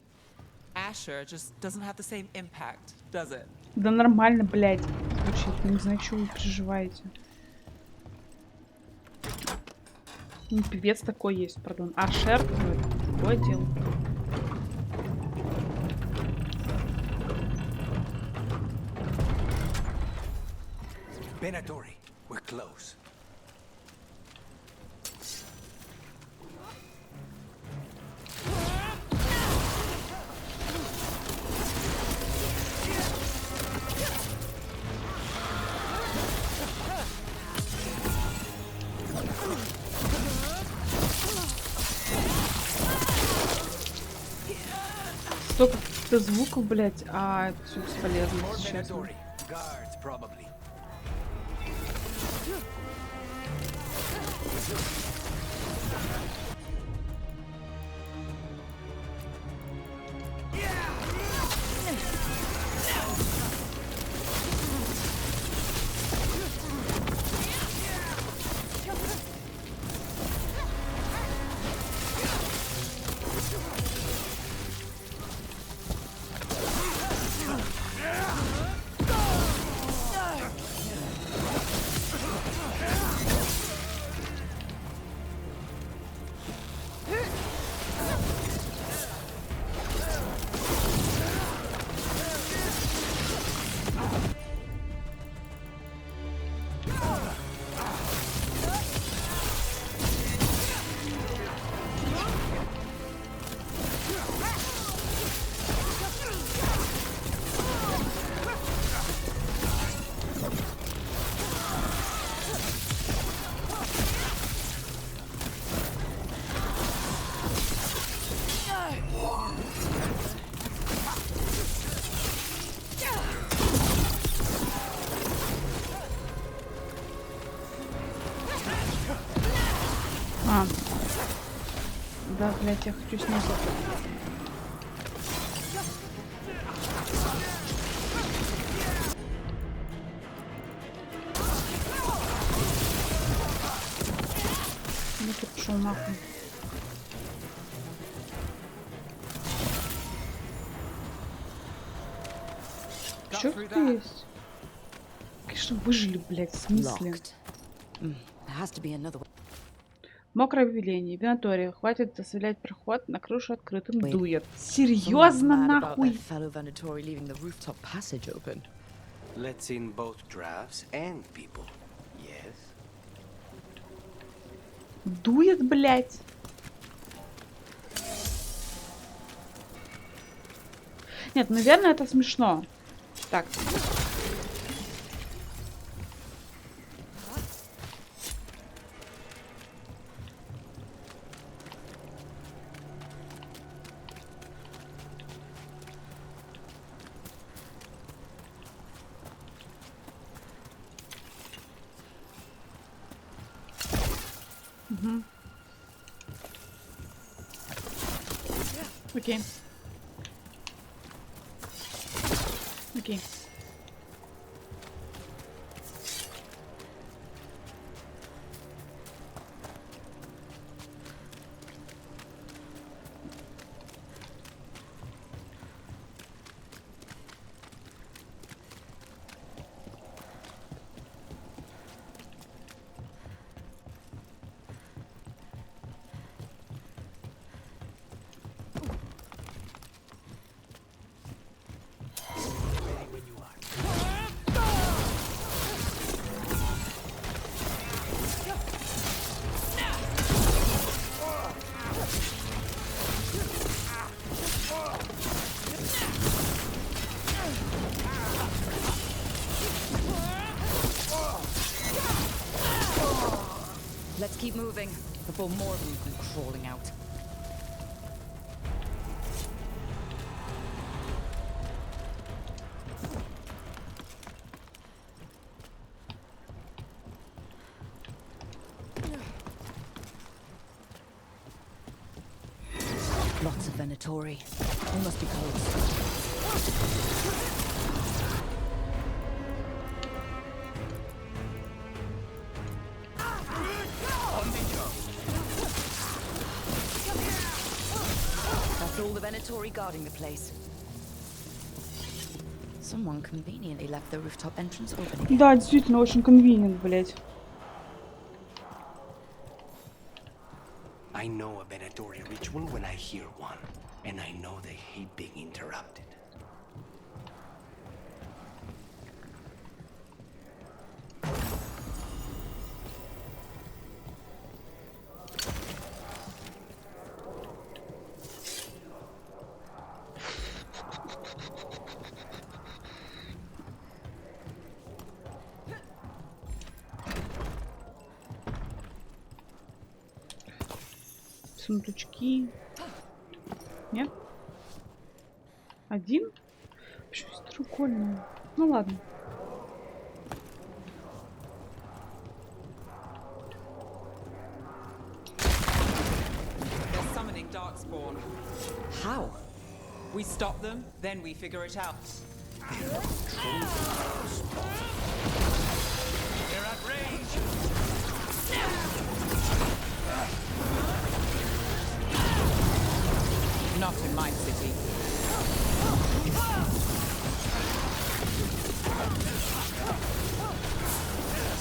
Asher just doesn't have the same impact, does it? Да нормально, блядь. Звучит. Не знаю, что вы переживаете. Ну, певец такой есть, пардон. А Шер, ну, это другое дело. Venatori, we're close. Столько каких-то звуков, блядь, а это все бесполезно, если честно. Да, блядь, я хочу снизу. Ну ты пошел нахуй. Чё тут есть? Конечно, выжили, блядь, в смысле? Мокрое объявление. Венатория. Хватит оставлять проход, на крышу открытым дует. Серьезно, нахуй? Let's in both drafts and people. Yes. Дует, блядь. Нет, наверное, это смешно. Так. Окей. Окей. before more of them come crawling out. Lots of Venatori. They must be close. That's all the Venatori guarding the place. Someone conveniently left the rooftop entrance open. Да, действительно, очень convenient, блять. I know a Venatori ritual when I hear one, and I know they hate being interrupted. Сундучки. Нет? Один? Почему есть треугольный? Ну ладно. They're summoning Darkspawn. How? We stop them, then we figure it out. They're at range. Not in my city.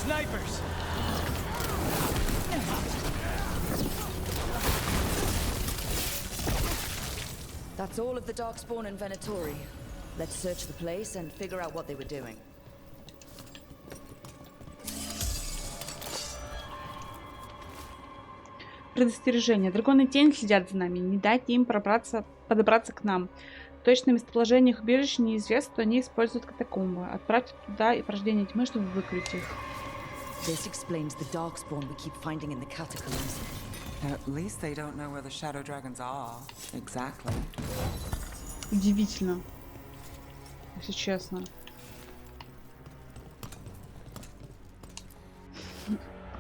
Snipers. That's all of the Darkspawn and Venatori. Let's search the place and figure out what they were doing. Предостережение. Драконы тени следят за нами. Не дайте им подобраться к нам. Точное местоположение их убежища неизвестно, что они используют катакомбы. Отправьте туда и порождение тьмы, чтобы выкрыть их. This explains the Darkspawn we keep finding in the catacombs. At least they don't know where the shadow dragons are. Exactly. Удивительно. Если честно.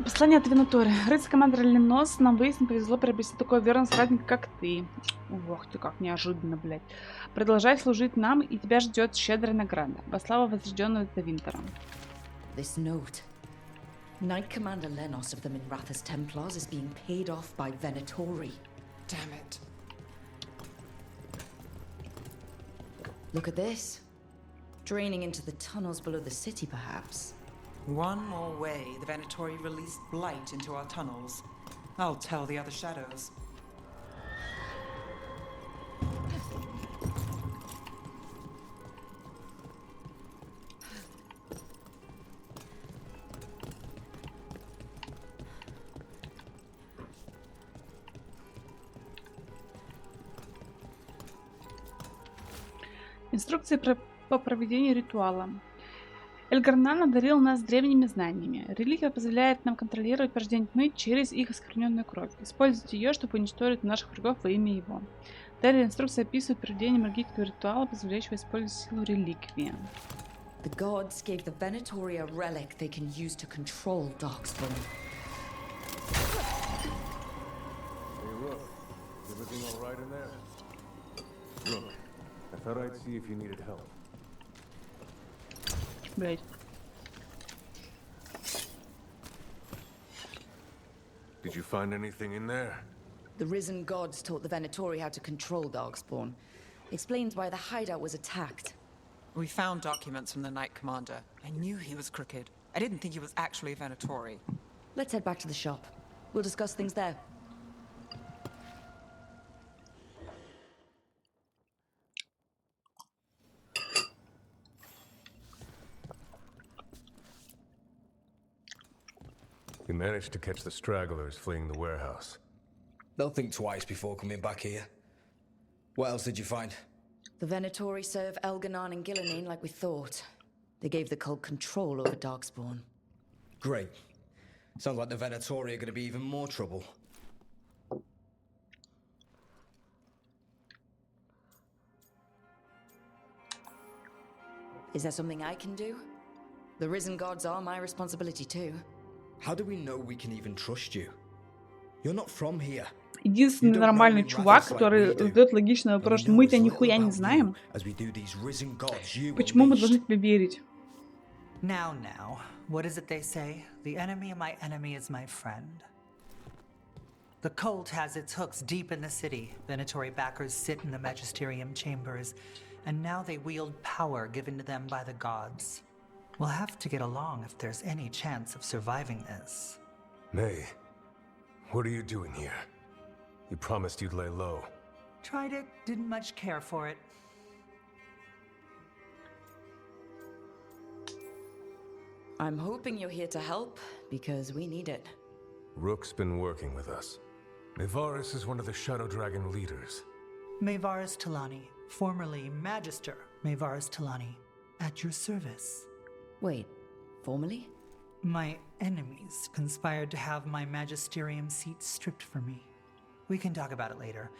Послание от Венатори. Рыцарь-командор Ленос, нам выяснить повезло приобрести такой верный соратник, как ты. Ох ты, как неожиданно, блядь. Продолжай служить нам, и тебя ждет щедрая награда. Во славу возрожденного до Винтера. This note. Knight Commander Lenos of the Minrathous Templars is being paid off by Venatori. Damn it. Look at this. Draining into the tunnels below the city, perhaps. One more way the Venatori released blight into our tunnels. I'll tell the other shadows. Инструкции по проведению ритуала. Эльгарнан одарил нас древними знаниями. Реликвия позволяет нам контролировать порождение тьмы через их оскверненную кровь. Используйте ее, чтобы уничтожить наших врагов во имя его. Далее инструкция описывает проведение магического ритуала, позволяющего использовать силу реликвии. The gods gave the Venatori a relic they can use to control Darkspawn. Hey, look. Is everything all right in there? Look, I thought I'd see if you needed help. Блять. Did you find anything in there? The risen gods taught the Venatori how to control Darkspawn. Explains why the hideout was attacked. We found documents from the Knight Commander. I knew he was crooked. I didn't think he was actually a Venatori. Let's head back to the shop. We'll discuss things there. You managed to catch the stragglers fleeing the warehouse. They'll think twice before coming back here. What else did you find? The Venatori serve Elganon and Gillenine like we thought. They gave the cult control over Darkspawn. Great. Sounds like the Venatori are going to be even more trouble. Is there something I can do? The risen gods are my responsibility too. How do we know we can even trust you? You're not from here. Единственный нормальный чувак, который задает логичный вопрос, что мы тебя нихуя не знаем. Почему мы должны тебе верить? Now, what is it they say? The enemy of my enemy is my friend. The cult has its hooks deep in the city. Venatory backers sit in the magisterium chambers, and now they wield power given to them by the gods. We'll have to get along if there's any chance of surviving this. May, what are you doing here? You promised you'd lay low. Tried it, didn't much care for it. I'm hoping you're here to help, because we need it. Rook's been working with us. Mayvaris is one of the Shadow Dragon leaders. Mayvaris Talani, formerly Magister Mayvaris Talani, at your service. Wait, formerly? My enemies conspired to have my magisterium seat stripped from me. We can talk about it later,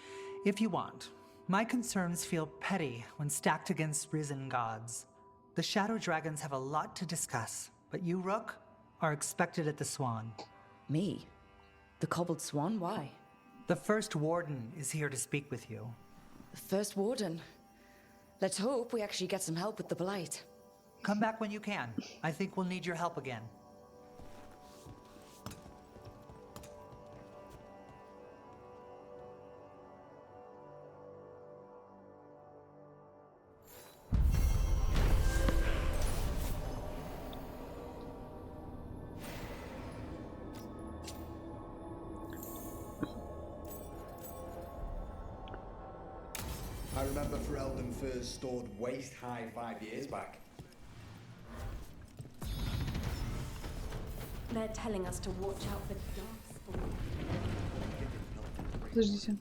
if you want. My concerns feel petty when stacked against risen gods. The Shadow Dragons have a lot to discuss, but you, Rook, are expected at the Swan. Me? The Cobbled Swan? Why? The First Warden is here to speak with you. The First Warden? Let's hope we actually get some help with the Blight. Come back when you can. I think we'll need your help again. I remember Ferelden first stored waist-high 5 years back. They're telling us to watch out for darkspawn. Подождите.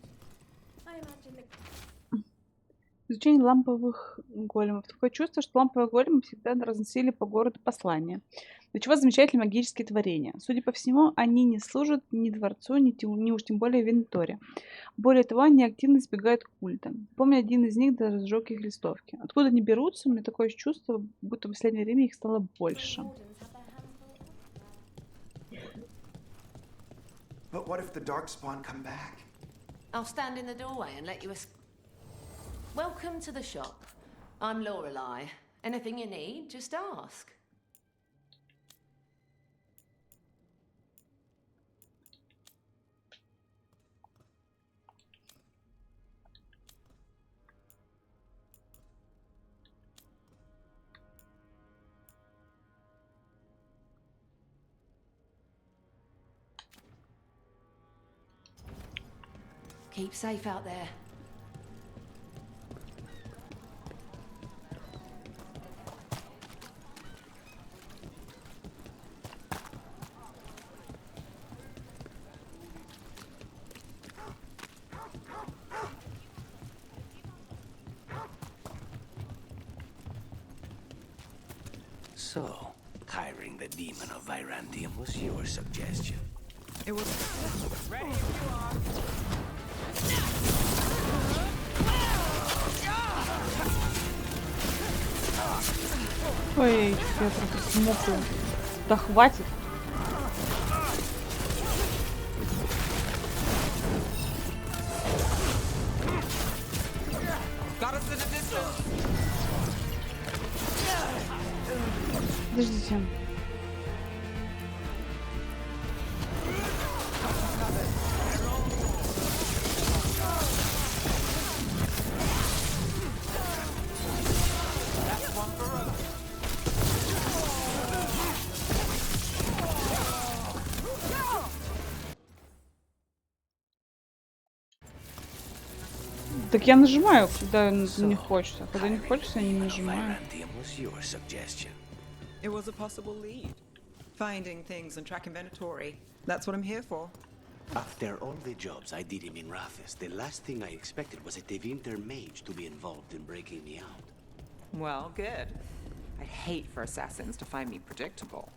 Изучение ламповых големов. Такое чувство, что ламповые големы всегда разносили по городу послания. Для чего замечательные магические творения. Судя по всему, они не служат ни дворцу, ни уж тем более Венторе. Более того, они активно избегают культа. Помню, один из них даже сжег их листовки. Откуда они берутся, у меня такое чувство, будто в последнее время их стало больше. But what if the Darkspawn come back? I'll stand in the doorway and let you Welcome to the shop. I'm Lorelei. Anything you need, just ask. Keep safe out there. So, hiring the demon of Virantium was your suggestion. It was ready if you are. Ой, я просто смогу. Да хватит. Подождите. Так я нажимаю, когда не хочется. Когда не хочется, я не нажимаю. It was a possible lead. Finding things and tracking Venatori. That's what I'm here for. After all the jobs I did in Minrathis, the last thing I expected was a Tevinter mage to be involved in breaking me out. Well, good. I'd hate for assassins to find me predictable.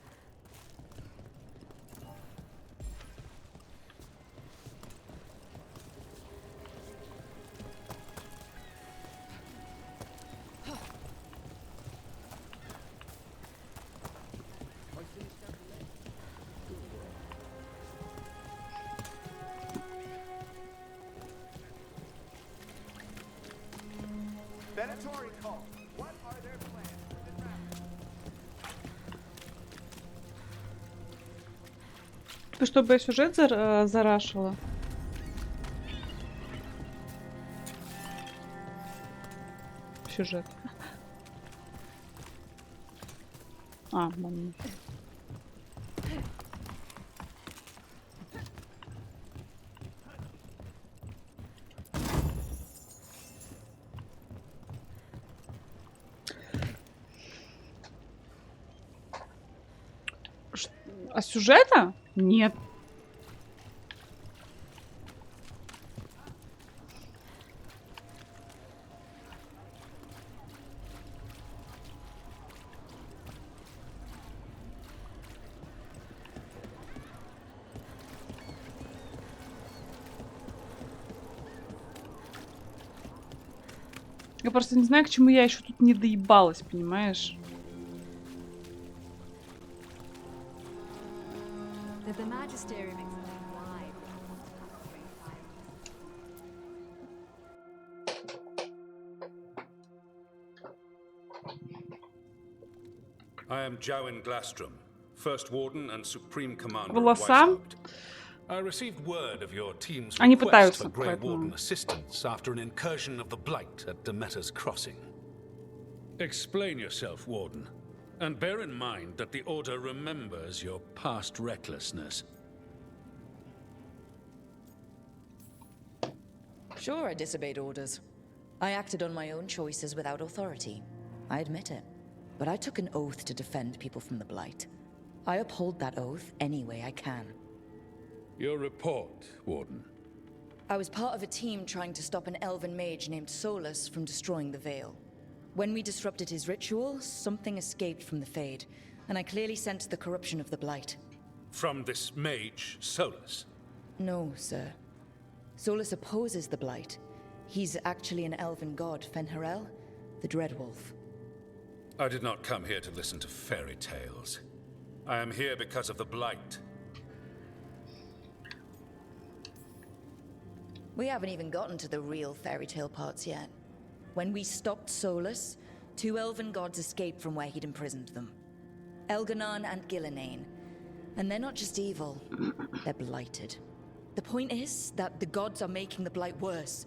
Чтобы я сюжет зарашила. Сюжет. А, мам. А сюжета? Нет. Я просто не знаю, к чему я еще тут не доебалась, понимаешь? I am Jowen Glastrom, First Warden and Supreme Commander of Волоса. Weishaupt. I received word of your team's Они request пытаются, for Grey поэтому. Warden assistance after an incursion of the Blight at Demeter's Crossing. Explain yourself, Warden, and bear in mind that the Order remembers your past recklessness. Sure, I disobeyed orders. I acted on my own choices without authority. I admit it. But I took an oath to defend people from the Blight. I uphold that oath any way I can. Your report, Warden. I was part of a team trying to stop an elven mage named Solus from destroying the Veil. When we disrupted his ritual, something escaped from the Fade, and I clearly sensed the corruption of the Blight. From this mage, Solus? No, sir. Solus opposes the Blight. He's actually an elven god, Fen'Harel, the Dreadwolf. I did not come here to listen to fairy tales. I am here because of the Blight. We haven't even gotten to the real fairy tale parts yet. When we stopped Solus, two elven gods escaped from where he'd imprisoned them. Elganon and Gillenane. And they're not just evil, they're blighted. The point is that the gods are making the Blight worse.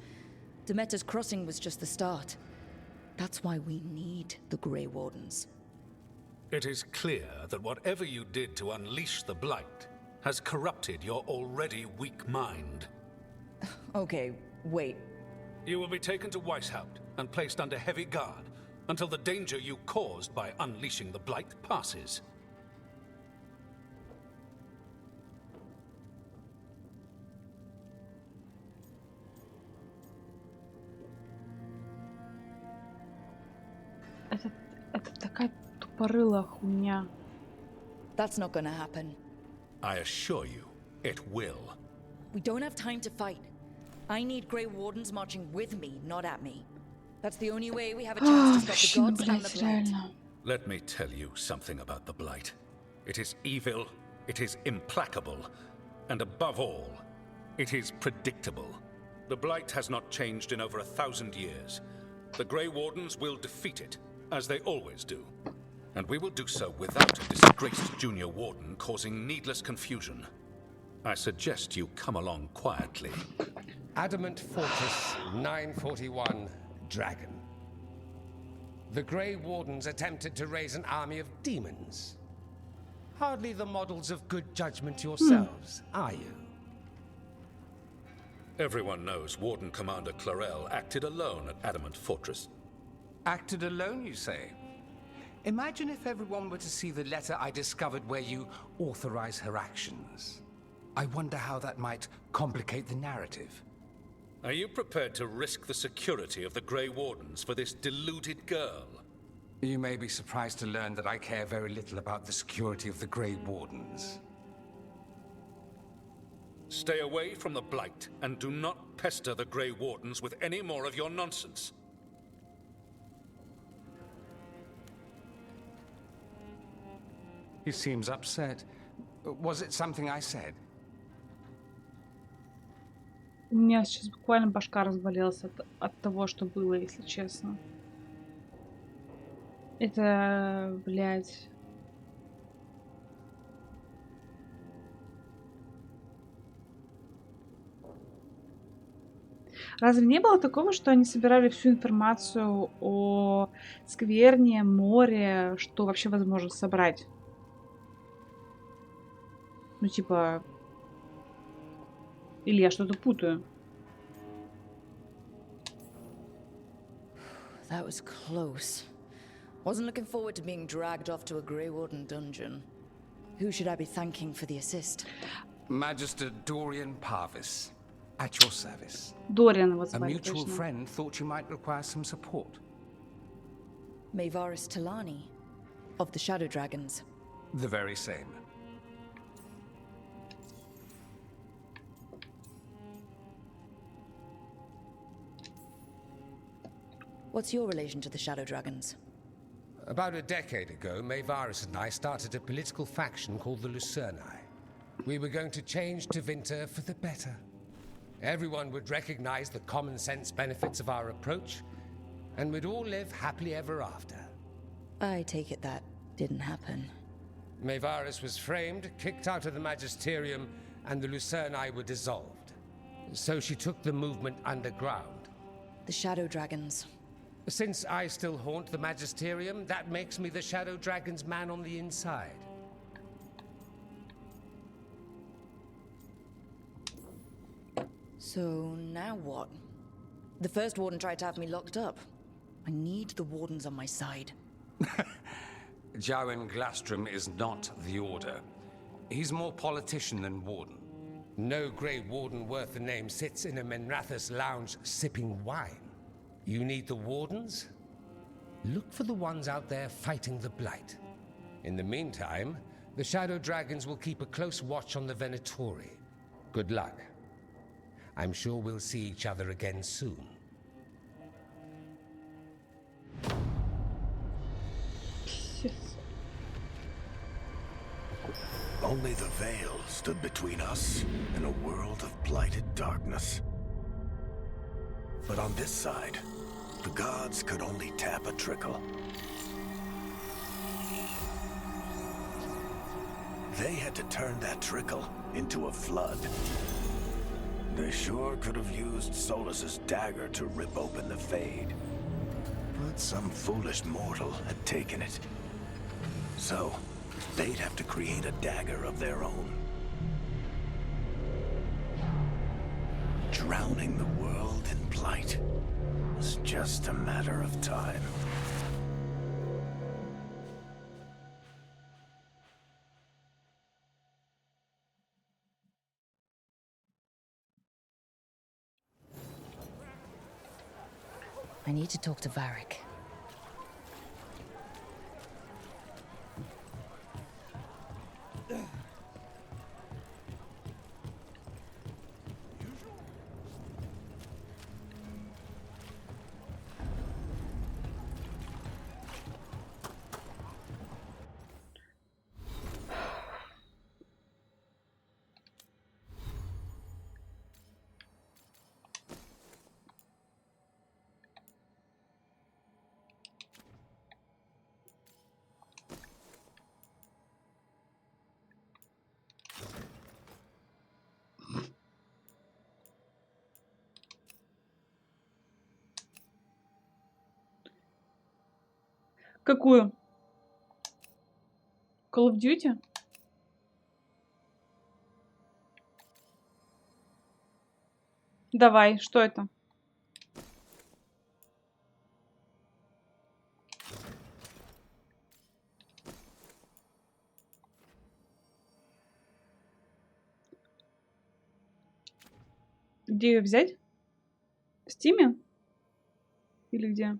Demeter's Crossing was just the start. That's why we need the Grey Wardens. It is clear that whatever you did to unleash the Blight has corrupted your already weak mind. Okay, wait. You will be taken to Weishaupt and placed under heavy guard until the danger you caused by unleashing the Blight passes. Это такая тупорылая хуйня. That's not gonna happen. I assure you, it will. We don't have time to fight. I need Grey Wardens marching with me, not at me. That's the only way we have a chance to stop the gods and the Blight. Let me tell you something about the Blight. It is evil, it is implacable, and above all, it is predictable. The Blight has not changed in over 1,000 years. The Grey Wardens will defeat it, as they always do. And we will do so without a disgraced junior warden causing needless confusion. I suggest you come along quietly. Adamant Fortress, 941, Dragon. The Grey Wardens attempted to raise an army of demons. Hardly the models of good judgment yourselves, are you? Everyone knows Warden Commander Clarel acted alone at Adamant Fortress. Acted alone, you say? Imagine if everyone were to see the letter I discovered where you authorize her actions. I wonder how that might complicate the narrative. Are you prepared to risk the security of the Grey Wardens for this deluded girl? You may be surprised to learn that I care very little about the security of the Grey Wardens. Stay away from the Blight, and do not pester the Grey Wardens with any more of your nonsense. He seems upset. Was it something I said? У меня сейчас буквально башка развалилась от того, что было, если честно. Это, блядь. Разве не было такого, что они собирали всю информацию о скверне, море, что вообще возможно собрать? Ну, типа... Или я что-то путаю? That was close. Wasn't looking forward to being dragged off to a Grey Warden dungeon. Who should I be thanking for the assist? Magister Dorian Parvis, at your service. Dorian его A звали, mutual точно. friend thought you might require some support. Maevaris Talani, of the Shadow Dragons. The very same. What's your relation to the Shadow Dragons? About a decade ago, Maevaris and I started a political faction called the Lucerni. We were going to change Tevinter for the better. Everyone would recognize the common sense benefits of our approach, and we'd all live happily ever after. I take it that didn't happen. Maevaris was framed, kicked out of the Magisterium, and the Lucerni were dissolved. So she took the movement underground. The Shadow Dragons. Since I still haunt the Magisterium, that makes me the Shadow Dragon's man on the inside. So now what? The first warden tried to have me locked up. I need the wardens on my side. Jowen Glastrom is not the Order. He's more politician than warden. No Grey Warden worth the name sits in a Menrathus lounge sipping wine. You need the wardens? Look for the ones out there fighting the Blight. In the meantime, the Shadow Dragons will keep a close watch on the Venatori. Good luck. I'm sure we'll see each other again soon. Only the veil stood between us and a world of blighted darkness. But on this side, the gods could only tap a trickle. They had to turn that trickle into a flood. They sure could have used Solus's dagger to rip open the Fade. But some foolish mortal had taken it. So, they'd have to create a dagger of their own. Drowning the world in blight was just a matter of time. I need to talk to Varric. Какую? Call of Duty? Давай, что это? Где ее взять? В Стиме? Или где?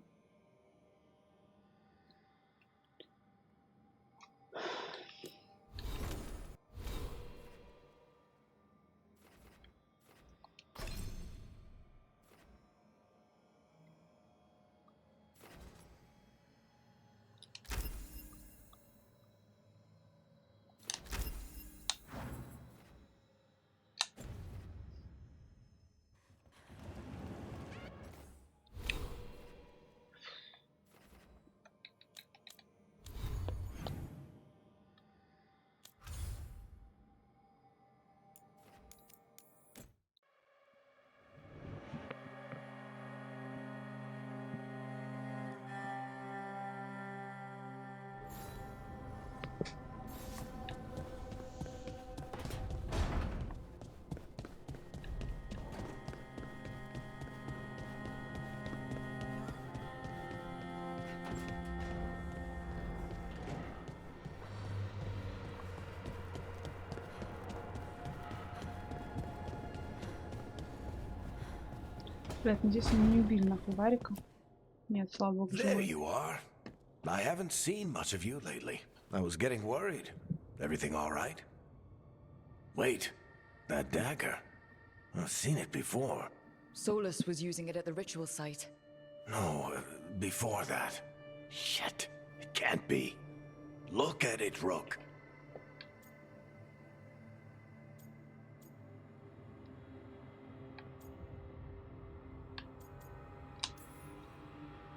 Блядь, надеюсь, они не убили нахуй Варика. Нет, слава богу, There живой. you are. I haven't seen much of you lately. I was getting worried. Everything all right? Wait, that dagger. I've seen it before. Solus was using it at the ritual site. No, before that. Shit, it can't be. Look at it, Rook.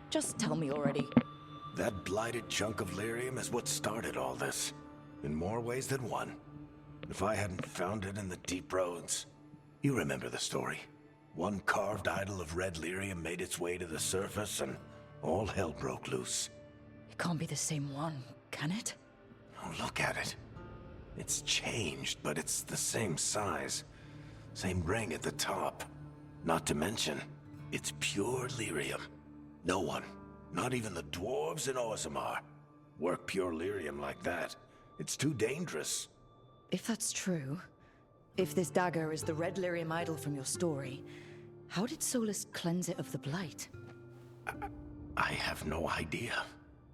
Just tell me already. That blighted chunk of lyrium is what started all this. In more ways than one. If I hadn't found it in the deep roads. You remember the story. One carved idol of red lyrium made its way to the surface and all hell broke loose. It can't be the same one, can it? Oh, look at it. It's changed, but it's the same size. Same ring at the top. Not to mention, it's pure lyrium. No one, not even the dwarves in Orzammar, work pure lyrium like that. It's too dangerous. If that's true, if this dagger is the red lyrium idol from your story, how did Solus cleanse it of the blight? I have no idea.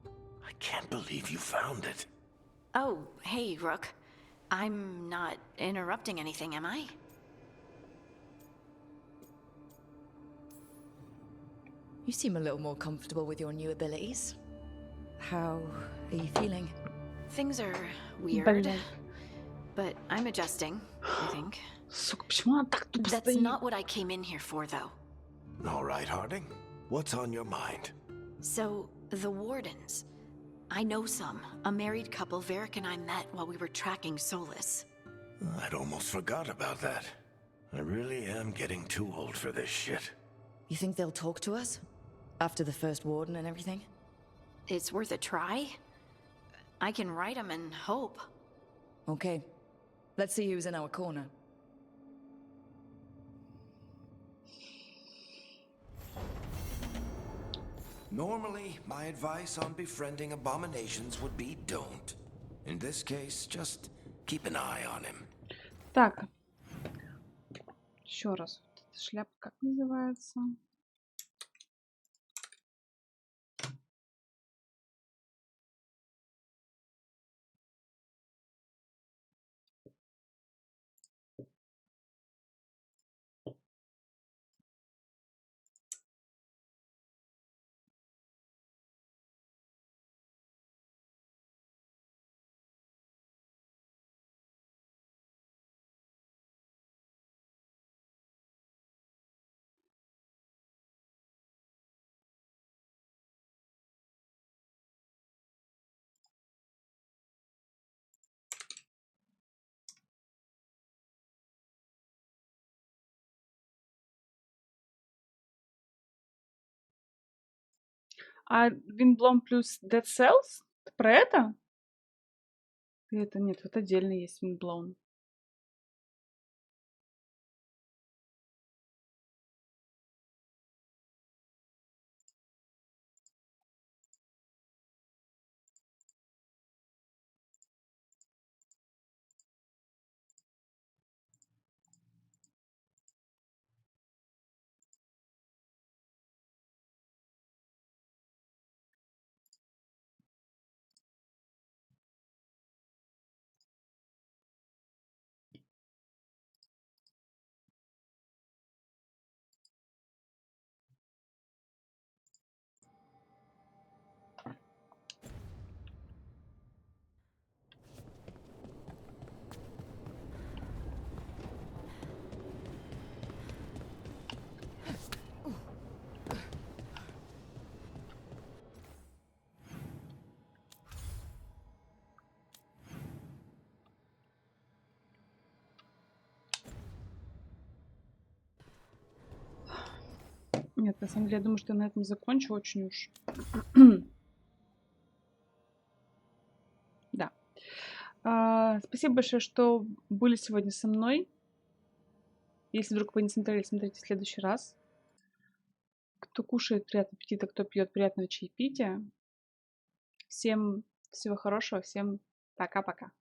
I can't believe you found it. Oh, hey, Rook. I'm not interrupting anything, am I? You seem a little more comfortable with your new abilities. How are you feeling? Things are weird, but I'm adjusting, I think. That's not what I came in here for, though. All right, Harding. What's on your mind? So, the Wardens. I know some. A married couple Varric and I met while we were tracking Solus. I'd almost forgot about that. I really am getting too old for this shit. You think they'll talk to us? After the first warden and everything? It's worth a try. I can write them and hope. Okay. Let's see who's in our corner. Normally, my advice on befriending abominations would be don't. In this case, just keep an eye on him. Так. Еще раз. Шляпа как называется? А Windblown плюс Dead Cells? Ты про это? Это нет, вот отдельно есть Windblown. Нет, на самом деле, я думаю, что я на этом закончу очень уж. Да. Спасибо большое, что были сегодня со мной. Если вдруг вы не смотрели, смотрите в следующий раз. Кто кушает, приятного аппетита, кто пьет, приятного чаепития. Всем всего хорошего, всем пока-пока.